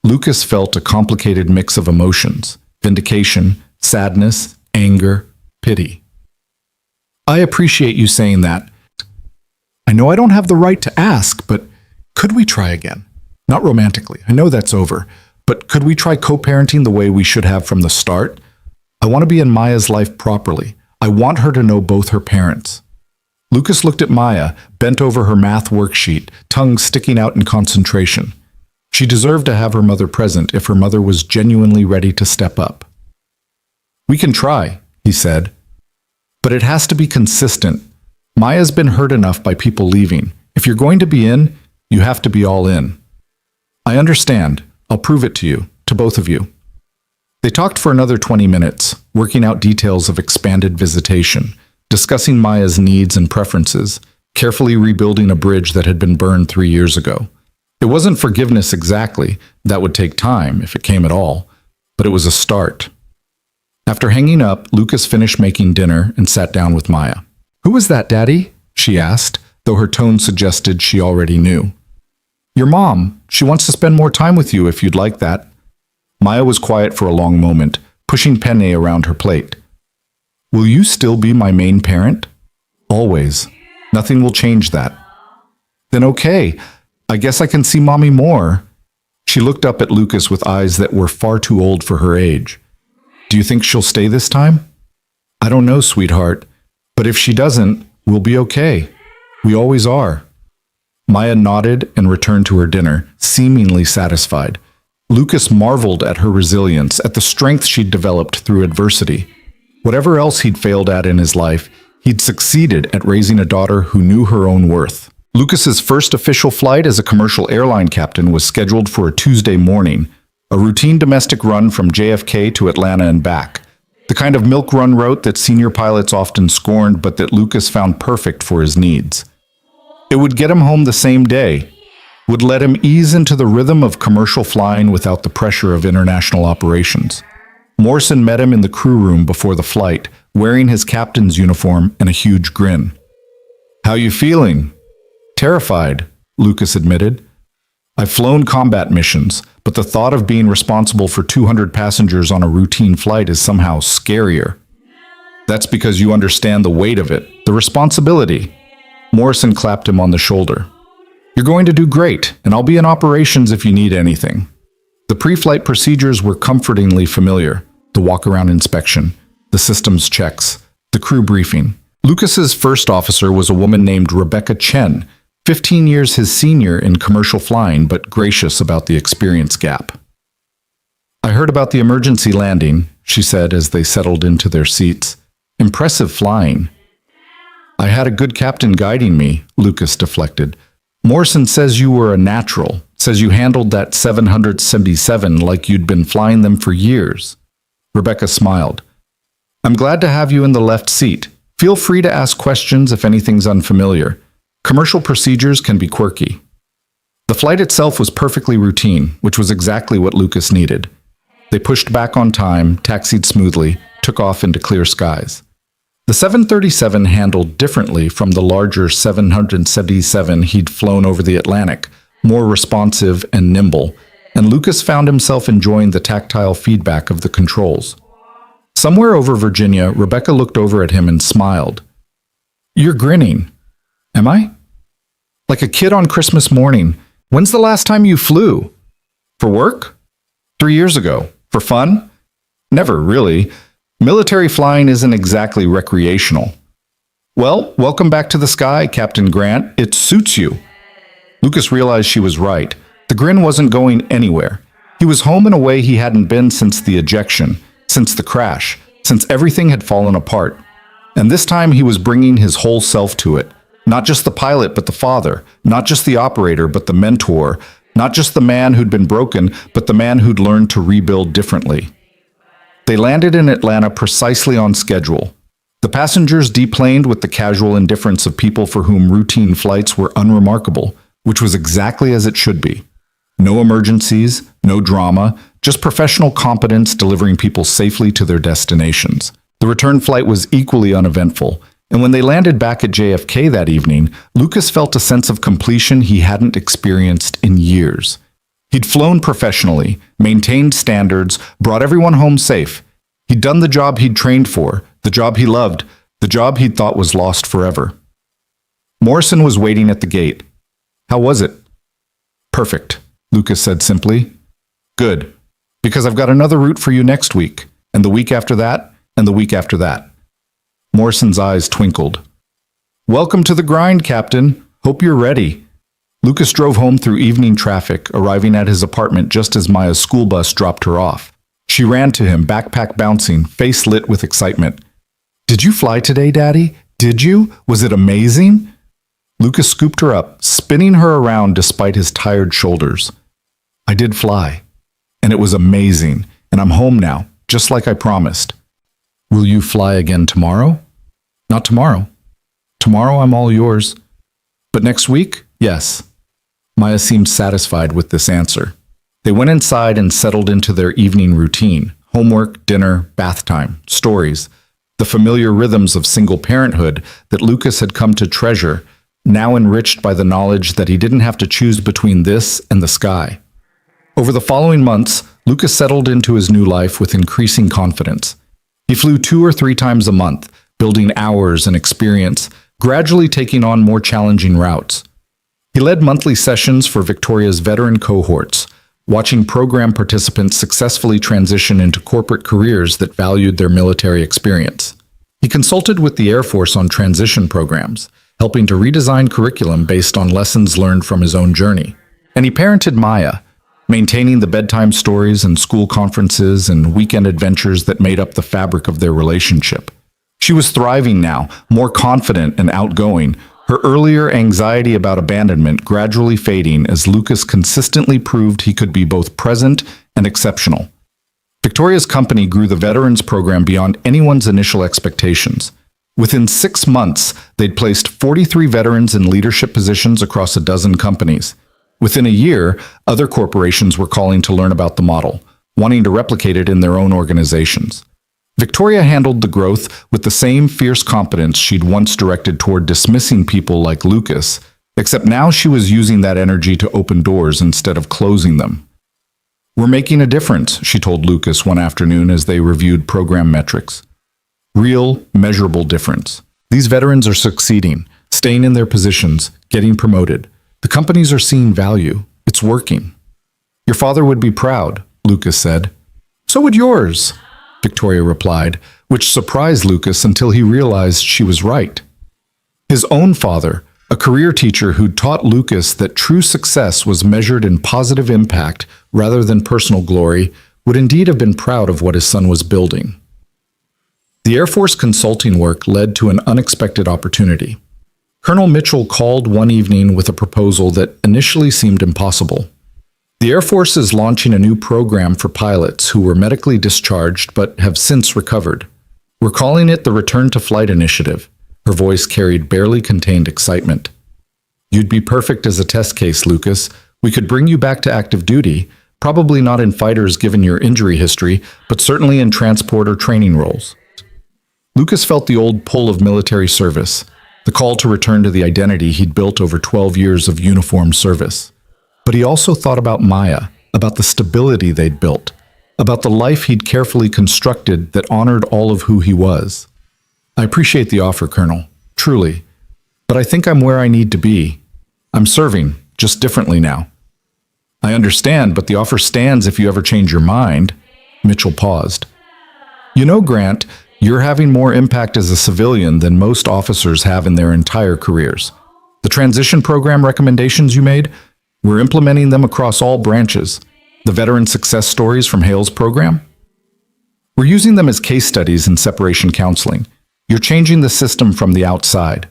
Lucas felt a complicated mix of emotions: vindication, sadness, anger, pity. "I appreciate you saying that. I know I don't have the right to ask, but could we try again? Not romantically, I know that's over, but could we try co-parenting the way we should have from the start? I want to be in Maya's life properly. I want her to know both her parents." Lucas looked at Maya, bent over her math worksheet, tongue sticking out in concentration. She deserved to have her mother present if her mother was genuinely ready to step up. "We can try," he said. "But it has to be consistent. Maya's been hurt enough by people leaving. If you're going to be in, you have to be all in." "I understand. I'll prove it to you, to both of you." They talked for another 20 minutes, working out details of expanded visitation, discussing Maya's needs and preferences, carefully rebuilding a bridge that had been burned 3 years ago. It wasn't forgiveness exactly. That would take time, if it came at all, but it was a start. After hanging up, Lucas finished making dinner and sat down with Maya. "Who was that, Daddy?" she asked, though her tone suggested she already knew. "Your mom. She wants to spend more time with you if you'd like that." Maya was quiet for a long moment, pushing penne around her plate. "Will you still be my main parent?" "Always. Nothing will change that." "Then okay. I guess I can see Mommy more." She looked up at Lucas with eyes that were far too old for her age. "Do you think she'll stay this time?" "I don't know, sweetheart. But if she doesn't, we'll be okay. We always are." Maya nodded and returned to her dinner, seemingly satisfied. Lucas marveled at her resilience, at the strength she'd developed through adversity. Whatever else he'd failed at in his life, he'd succeeded at raising a daughter who knew her own worth. Lucas's first official flight as a commercial airline captain was scheduled for a Tuesday morning, a routine domestic run from JFK to Atlanta and back. The kind of milk run route that senior pilots often scorned, but that Lucas found perfect for his needs. It would get him home the same day, would let him ease into the rhythm of commercial flying without the pressure of international operations. Morrison met him in the crew room before the flight, wearing his captain's uniform and a huge grin. "How you feeling?" "Terrified," Lucas admitted. "I've flown combat missions, but the thought of being responsible for 200 passengers on a routine flight is somehow scarier." "That's because you understand the weight of it, the responsibility." Morrison clapped him on the shoulder. "You're going to do great, and I'll be in operations if you need anything." The pre-flight procedures were comfortingly familiar: the walk-around inspection, the systems checks, the crew briefing. Lucas's first officer was a woman named Rebecca Chen, 15 years his senior in commercial flying, but gracious about the experience gap. "I heard about the emergency landing," she said as they settled into their seats. "Impressive flying." "I had a good captain guiding me," Lucas deflected. "Morrison says you were a natural, says you handled that 777 like you'd been flying them for years." Rebecca smiled. "I'm glad to have you in the left seat. Feel free to ask questions if anything's unfamiliar. Commercial procedures can be quirky." The flight itself was perfectly routine, which was exactly what Lucas needed. They pushed back on time, taxied smoothly, took off into clear skies. The 737 handled differently from the larger 777 he'd flown over the Atlantic, more responsive and nimble, and Lucas found himself enjoying the tactile feedback of the controls. Somewhere over Virginia, Rebecca looked over at him and smiled. You're grinning. Am I? Like a kid on Christmas morning. When's the last time you flew? For work? 3 years ago. For fun? Never, really. Military flying isn't exactly recreational. Well, welcome back to the sky, Captain Grant. It suits you. Lucas realized she was right. The grin wasn't going anywhere. He was home in a way he hadn't been since the ejection, since the crash, since everything had fallen apart. And this time he was bringing his whole self to it. Not just the pilot, but the father. Not just the operator, but the mentor. Not just the man who'd been broken, but the man who'd learned to rebuild differently. They landed in Atlanta precisely on schedule. The passengers deplaned with the casual indifference of people for whom routine flights were unremarkable, which was exactly as it should be. No emergencies, no drama, just professional competence delivering people safely to their destinations. The return flight was equally uneventful, and when they landed back at JFK that evening, Lucas felt a sense of completion he hadn't experienced in years. He'd flown professionally, maintained standards, brought everyone home safe. He'd done the job he'd trained for, the job he loved, the job he'd thought was lost forever. Morrison was waiting at the gate. How was it? Perfect, Lucas said simply. Good, because I've got another route for you next week, and the week after that, and the week after that. Morrison's eyes twinkled. Welcome to the grind, Captain. Hope you're ready. Lucas drove home through evening traffic, arriving at his apartment just as Maya's school bus dropped her off. She ran to him, backpack bouncing, face lit with excitement. Did you fly today, Daddy? Did you? Was it amazing? Lucas scooped her up, spinning her around despite his tired shoulders. I did fly, and it was amazing, and I'm home now, just like I promised. Will you fly again tomorrow? Not tomorrow. Tomorrow I'm all yours. But next week? Yes. Maya seemed satisfied with this answer. They went inside and settled into their evening routine. Homework, dinner, bath time, stories. The familiar rhythms of single parenthood that Lucas had come to treasure, now enriched by the knowledge that he didn't have to choose between this and the sky. Over the following months, Lucas settled into his new life with increasing confidence. He flew 2 or 3 times a month, building hours and experience, gradually taking on more challenging routes. He led monthly sessions for Victoria's veteran cohorts, watching program participants successfully transition into corporate careers that valued their military experience. He consulted with the Air Force on transition programs, helping to redesign curriculum based on lessons learned from his own journey. And he parented Maya, maintaining the bedtime stories and school conferences and weekend adventures that made up the fabric of their relationship. She was thriving now, more confident and outgoing, her earlier anxiety about abandonment gradually fading as Lucas consistently proved he could be both present and exceptional. Victoria's company grew the veterans program beyond anyone's initial expectations. Within 6 months, they'd placed 43 veterans in leadership positions across a dozen companies. Within a year, other corporations were calling to learn about the model, wanting to replicate it in their own organizations. Victoria handled the growth with the same fierce competence she'd once directed toward dismissing people like Lucas, except now she was using that energy to open doors instead of closing them. We're making a difference, she told Lucas one afternoon as they reviewed program metrics. Real, measurable difference. These veterans are succeeding, staying in their positions, getting promoted. The companies are seeing value. It's working. Your father would be proud, Lucas said. So would yours, Victoria replied, which surprised Lucas until he realized she was right. His own father, a career teacher who'd taught Lucas that true success was measured in positive impact rather than personal glory, would indeed have been proud of what his son was building. The Air Force consulting work led to an unexpected opportunity. Colonel Mitchell called one evening with a proposal that initially seemed impossible. The Air Force is launching a new program for pilots who were medically discharged but have since recovered. We're calling it the Return to Flight Initiative. Her voice carried barely contained excitement. You'd be perfect as a test case, Lucas. We could bring you back to active duty, probably not in fighters given your injury history, but certainly in transport or training roles. Lucas felt the old pull of military service, the call to return to the identity he'd built over 12 years of uniformed service. But he also thought about Maya, about the stability they'd built. about the life he'd carefully constructed that honored all of who he was. I appreciate the offer, Colonel, truly, but I think I'm where I need to be. I'm serving, just differently now. I understand, but the offer stands if you ever change your mind. Mitchell paused. You know, Grant, you're having more impact as a civilian than most officers have in their entire careers. The transition program recommendations you made, we're implementing them across all branches. The veteran success stories from Hale's program? We're using them as case studies in separation counseling. You're changing the system from the outside.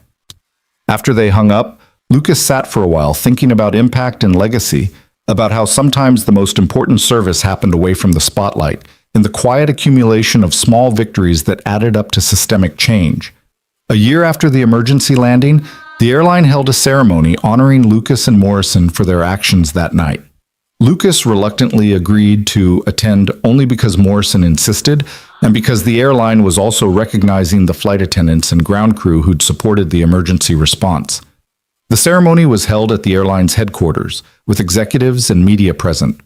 After they hung up, Lucas sat for a while thinking about impact and legacy, about how sometimes the most important service happened away from the spotlight, in the quiet accumulation of small victories that added up to systemic change. A year after the emergency landing, the airline held a ceremony honoring Lucas and Morrison for their actions that night. Lucas reluctantly agreed to attend only because Morrison insisted, and because the airline was also recognizing the flight attendants and ground crew who'd supported the emergency response. The ceremony was held at the airline's headquarters, with executives and media present.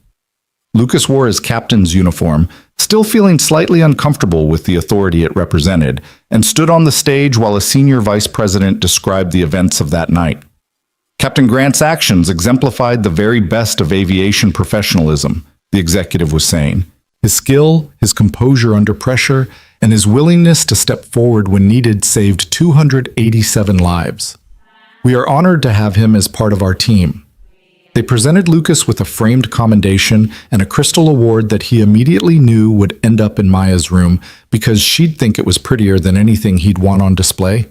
Lucas wore his captain's uniform, still feeling slightly uncomfortable with the authority it represented, and stood on the stage while a senior vice president described the events of that night. Captain Grant's actions exemplified the very best of aviation professionalism, the executive was saying. His skill, his composure under pressure, and his willingness to step forward when needed saved 287 lives. We are honored to have him as part of our team. They presented Lucas with a framed commendation and a crystal award that he immediately knew would end up in Maya's room because she'd think it was prettier than anything he'd want on display.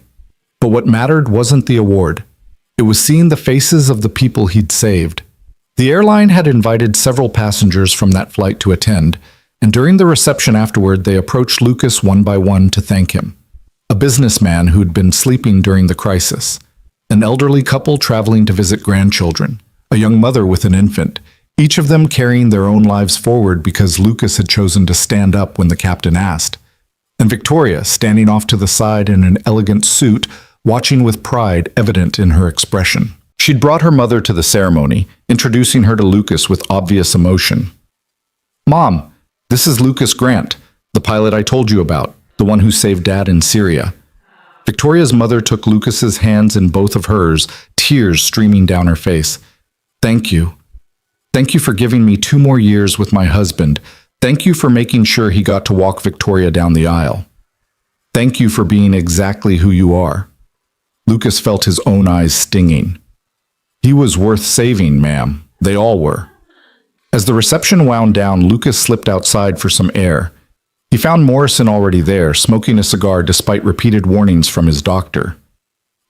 But what mattered wasn't the award. It was seeing the faces of the people he'd saved. The airline had invited several passengers from that flight to attend, and during the reception afterward, they approached Lucas one by one to thank him. A businessman who'd been sleeping during the crisis, an elderly couple traveling to visit grandchildren, a young mother with an infant, each of them carrying their own lives forward because Lucas had chosen to stand up when the captain asked, and Victoria standing off to the side in an elegant suit, watching with pride evident in her expression. She'd brought her mother to the ceremony, introducing her to Lucas with obvious emotion. "Mom, this is Lucas Grant, the pilot I told you about, the one who saved Dad in Syria." Victoria's mother took Lucas's hands in both of hers, tears streaming down her face. "Thank you. Thank you for giving me 2 more years with my husband. Thank you for making sure he got to walk Victoria down the aisle. Thank you for being exactly who you are." Lucas felt his own eyes stinging. He was worth saving, ma'am. They all were. As the reception wound down, Lucas slipped outside for some air. He found Morrison already there, smoking a cigar despite repeated warnings from his doctor.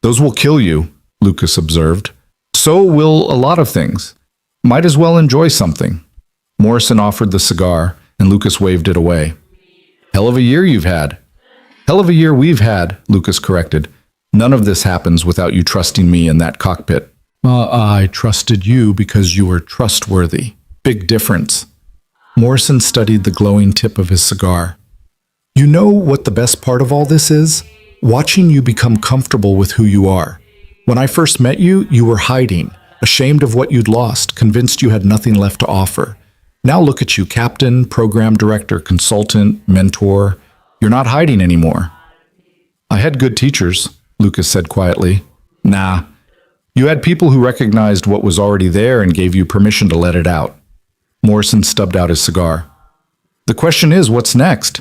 "Those will kill you," Lucas observed. "So will a lot of things. Might as well enjoy something." Morrison offered the cigar, and Lucas waved it away. "Hell of a year you've had." "Hell of a year we've had," Lucas corrected. "None of this happens without you trusting me in that cockpit." I trusted you because you were trustworthy. Big difference." Morrison studied the glowing tip of his cigar. "You know what the best part of all this is? Watching you become comfortable with who you are. When I first met you, you were hiding, ashamed of what you'd lost, convinced you had nothing left to offer. Now look at you, captain, program director, consultant, mentor. You're not hiding anymore." "I had good teachers," Lucas said quietly. "Nah. You had people who recognized what was already there and gave you permission to let it out." Morrison stubbed out his cigar. "The question is, what's next?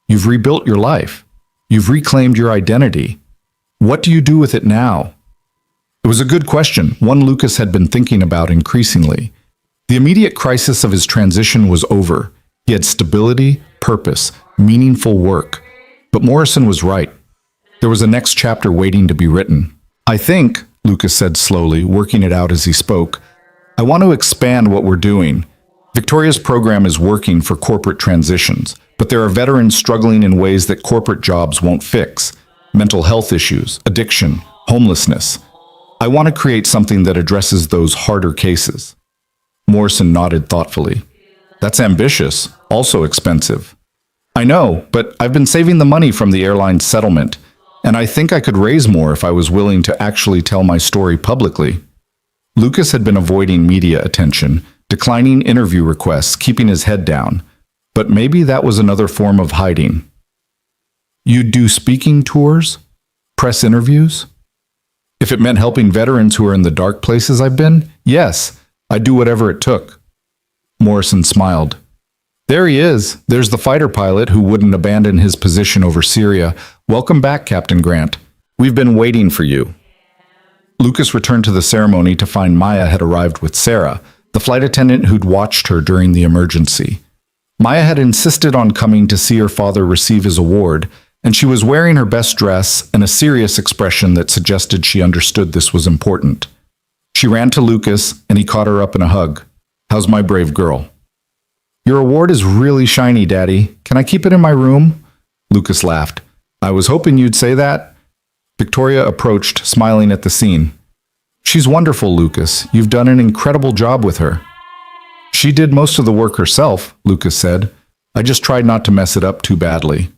You've rebuilt your life. You've reclaimed your identity. What do you do with it now?" It was a good question, one Lucas had been thinking about increasingly. The immediate crisis of his transition was over. He had stability, purpose, meaningful work. But Morrison was right. There was a next chapter waiting to be written. "I think," Lucas said slowly, working it out as he spoke, "I want to expand what we're doing. Victoria's program is working for corporate transitions, but there are veterans struggling in ways that corporate jobs won't fix. Mental health issues, addiction, homelessness. I want to create something that addresses those harder cases." Morrison nodded thoughtfully. "That's ambitious, also expensive." "I know, but I've been saving the money from the airline settlement, and I think I could raise more if I was willing to actually tell my story publicly." Lucas had been avoiding media attention, declining interview requests, keeping his head down. But maybe that was another form of hiding. You'd do speaking tours? Press interviews? If it meant helping veterans who are in the dark places I've been, yes, I'd do whatever it took. Morrison smiled. There he is. There's the fighter pilot who wouldn't abandon his position over Syria. Welcome back, Captain Grant. We've been waiting for you. Lucas returned to the ceremony to find Maya had arrived with Sarah, the flight attendant who'd watched her during the emergency. Maya had insisted on coming to see her father receive his award, and she was wearing her best dress and a serious expression that suggested she understood this was important. She ran to Lucas, and he caught her up in a hug. How's my brave girl? Your award is really shiny, Daddy. Can I keep it in my room? Lucas laughed. I was hoping you'd say that. Victoria approached, smiling at the scene. She's wonderful, Lucas. You've done an incredible job with her. She did most of the work herself, Lucas said. I just tried not to mess it up too badly.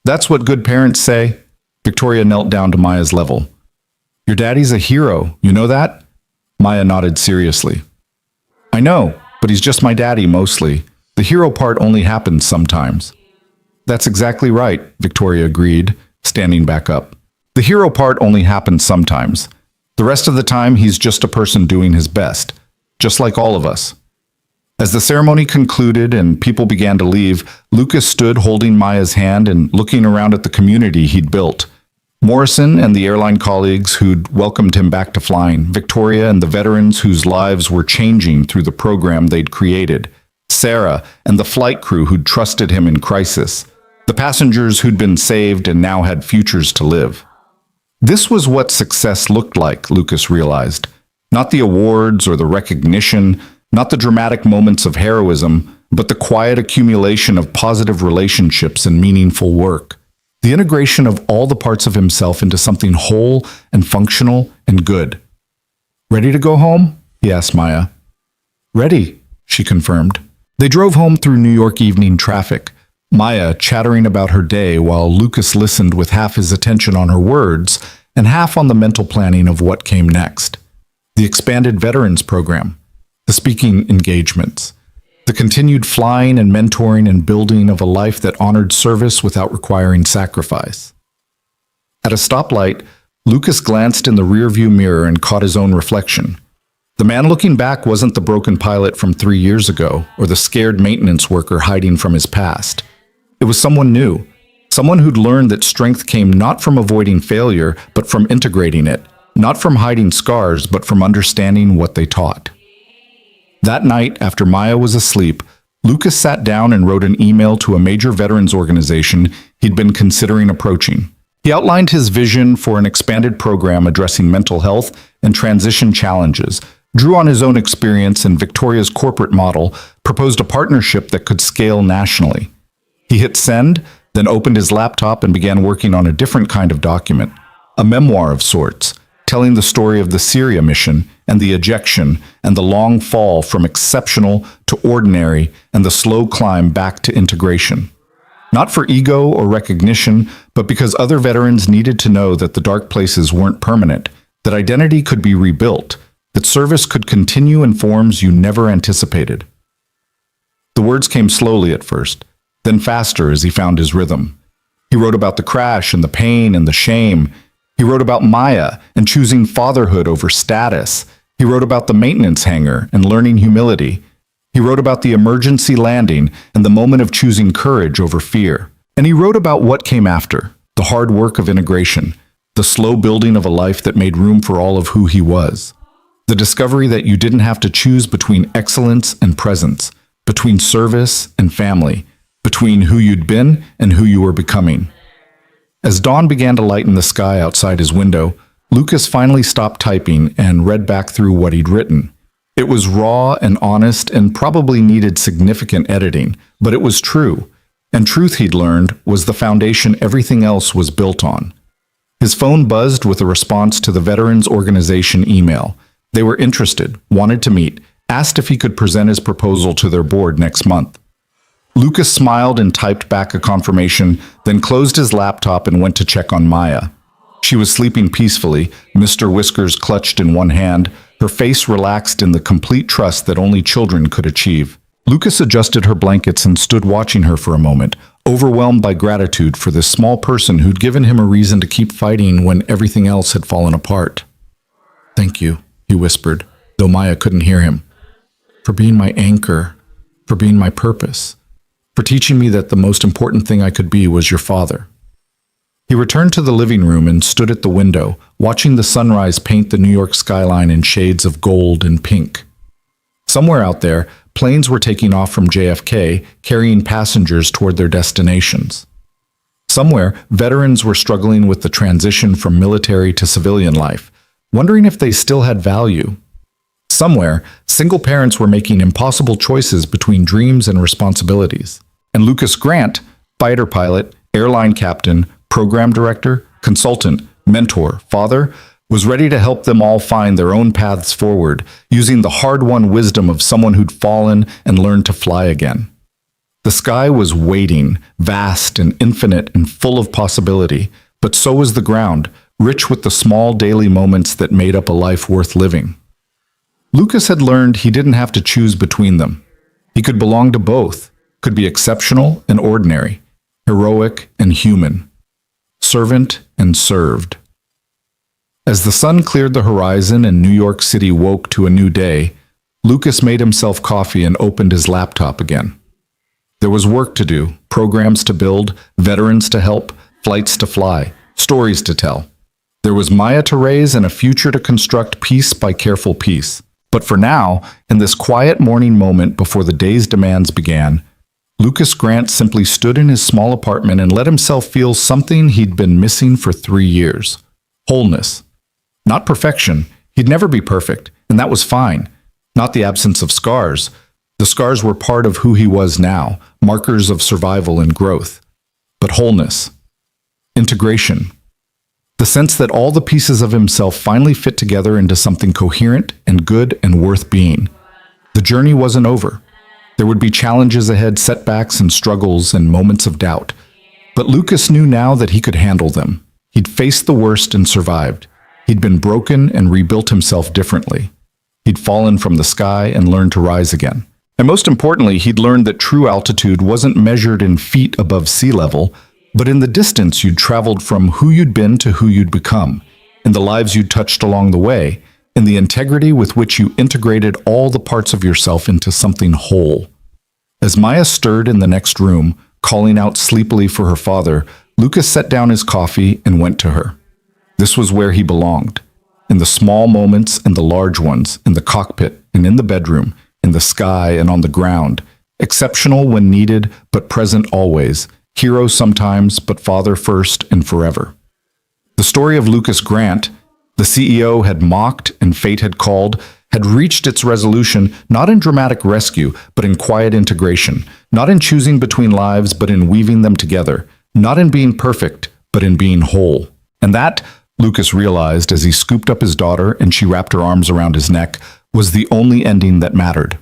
That's what good parents say. Victoria knelt down to Maya's level. Your daddy's a hero, you know that? Maya nodded seriously. I know, but he's just my daddy mostly. The hero part only happens sometimes. That's exactly right, Victoria agreed, standing back up. The hero part only happens sometimes. The rest of the time, he's just a person doing his best, just like all of us. As the ceremony concluded and people began to leave, Lucas stood holding Maya's hand and looking around at the community he'd built. Morrison and the airline colleagues who'd welcomed him back to flying, Victoria and the veterans whose lives were changing through the program they'd created, Sarah and the flight crew who'd trusted him in crisis, the passengers who'd been saved and now had futures to live. This was what success looked like, Lucas realized. Not the awards or the recognition, not the dramatic moments of heroism, but the quiet accumulation of positive relationships and meaningful work. The integration of all the parts of himself into something whole and functional and good. Ready to go home? He asked Maya. Ready, she confirmed. They drove home through New York evening traffic, Maya chattering about her day while Lucas listened with half his attention on her words and half on the mental planning of what came next. The expanded veterans program, the speaking engagements, the continued flying and mentoring and building of a life that honored service without requiring sacrifice. At a stoplight, Lucas glanced in the rearview mirror and caught his own reflection. The man looking back wasn't the broken pilot from 3 years ago or the scared maintenance worker hiding from his past. It was someone new, someone who'd learned that strength came not from avoiding failure, but from integrating it, not from hiding scars, but from understanding what they taught. That night, after Maya was asleep, Lucas sat down and wrote an email to a major veterans organization he'd been considering approaching. He outlined his vision for an expanded program addressing mental health and transition challenges, drew on his own experience and Victoria's corporate model, proposed a partnership that could scale nationally. He hit send, then opened his laptop and began working on a different kind of document, a memoir of sorts, telling the story of the Syria mission and the ejection and the long fall from exceptional to ordinary and the slow climb back to integration. Not for ego or recognition, but because other veterans needed to know that the dark places weren't permanent, that identity could be rebuilt, that service could continue in forms you never anticipated. The words came slowly at first, then faster as he found his rhythm. He wrote about the crash and the pain and the shame. He wrote about Maya and choosing fatherhood over status. He wrote about the maintenance hangar and learning humility. He wrote about the emergency landing and the moment of choosing courage over fear. And he wrote about what came after, the hard work of integration, the slow building of a life that made room for all of who he was. The discovery that you didn't have to choose between excellence and presence, between service and family, between who you'd been and who you were becoming. As dawn began to lighten the sky outside his window, Lucas finally stopped typing and read back through what he'd written. It was raw and honest and probably needed significant editing, but it was true. And truth, he'd learned, was the foundation everything else was built on. His phone buzzed with a response to the Veterans Organization email. They were interested, wanted to meet, asked if he could present his proposal to their board next month. Lucas smiled and typed back a confirmation, then closed his laptop and went to check on Maya. She was sleeping peacefully, Mr. Whiskers clutched in one hand, her face relaxed in the complete trust that only children could achieve. Lucas adjusted her blankets and stood watching her for a moment, overwhelmed by gratitude for this small person who'd given him a reason to keep fighting when everything else had fallen apart. "Thank you," he whispered, though Maya couldn't hear him. "For being my anchor, for being my purpose, for teaching me that the most important thing I could be was your father." He returned to the living room and stood at the window, watching the sunrise paint the New York skyline in shades of gold and pink. Somewhere out there, planes were taking off from JFK, carrying passengers toward their destinations. Somewhere, veterans were struggling with the transition from military to civilian life, wondering if they still had value. Somewhere, single parents were making impossible choices between dreams and responsibilities. And Lucas Grant, fighter pilot, airline captain, program director, consultant, mentor, father, was ready to help them all find their own paths forward, using the hard-won wisdom of someone who'd fallen and learned to fly again. The sky was waiting, vast and infinite and full of possibility, but so was the ground, rich with the small daily moments that made up a life worth living. Lucas had learned he didn't have to choose between them. He could belong to both, could be exceptional and ordinary, heroic and human, servant and served. As the sun cleared the horizon and New York City woke to a new day, Lucas made himself coffee and opened his laptop again. There was work to do, programs to build, veterans to help, flights to fly, stories to tell. There was Maya to raise and a future to construct piece by careful piece. But for now, in this quiet morning moment before the day's demands began, Lucas Grant simply stood in his small apartment and let himself feel something he'd been missing for 3 years. Wholeness. Not perfection. He'd never be perfect, and that was fine. Not the absence of scars. The scars were part of who he was now, markers of survival and growth. But wholeness. Integration. The sense that all the pieces of himself finally fit together into something coherent and good and worth being. The journey wasn't over. There would be challenges ahead, setbacks and struggles and moments of doubt. But Lucas knew now that he could handle them. He'd faced the worst and survived. He'd been broken and rebuilt himself differently. He'd fallen from the sky and learned to rise again. And most importantly, he'd learned that true altitude wasn't measured in feet above sea level, but in the distance you'd traveled from who you'd been to who you'd become, in the lives you'd touched along the way, in the integrity with which you integrated all the parts of yourself into something whole. As Maya stirred in the next room, calling out sleepily for her father, Lucas set down his coffee and went to her. This was where he belonged, in the small moments and the large ones, in the cockpit and in the bedroom, in the sky and on the ground, exceptional when needed, but present always, hero sometimes, but father first and forever. The story of Lucas Grant, the CEO had mocked and fate had called, had reached its resolution not in dramatic rescue, but in quiet integration, not in choosing between lives, but in weaving them together, not in being perfect, but in being whole. And that, Lucas realized as he scooped up his daughter and she wrapped her arms around his neck, was the only ending that mattered.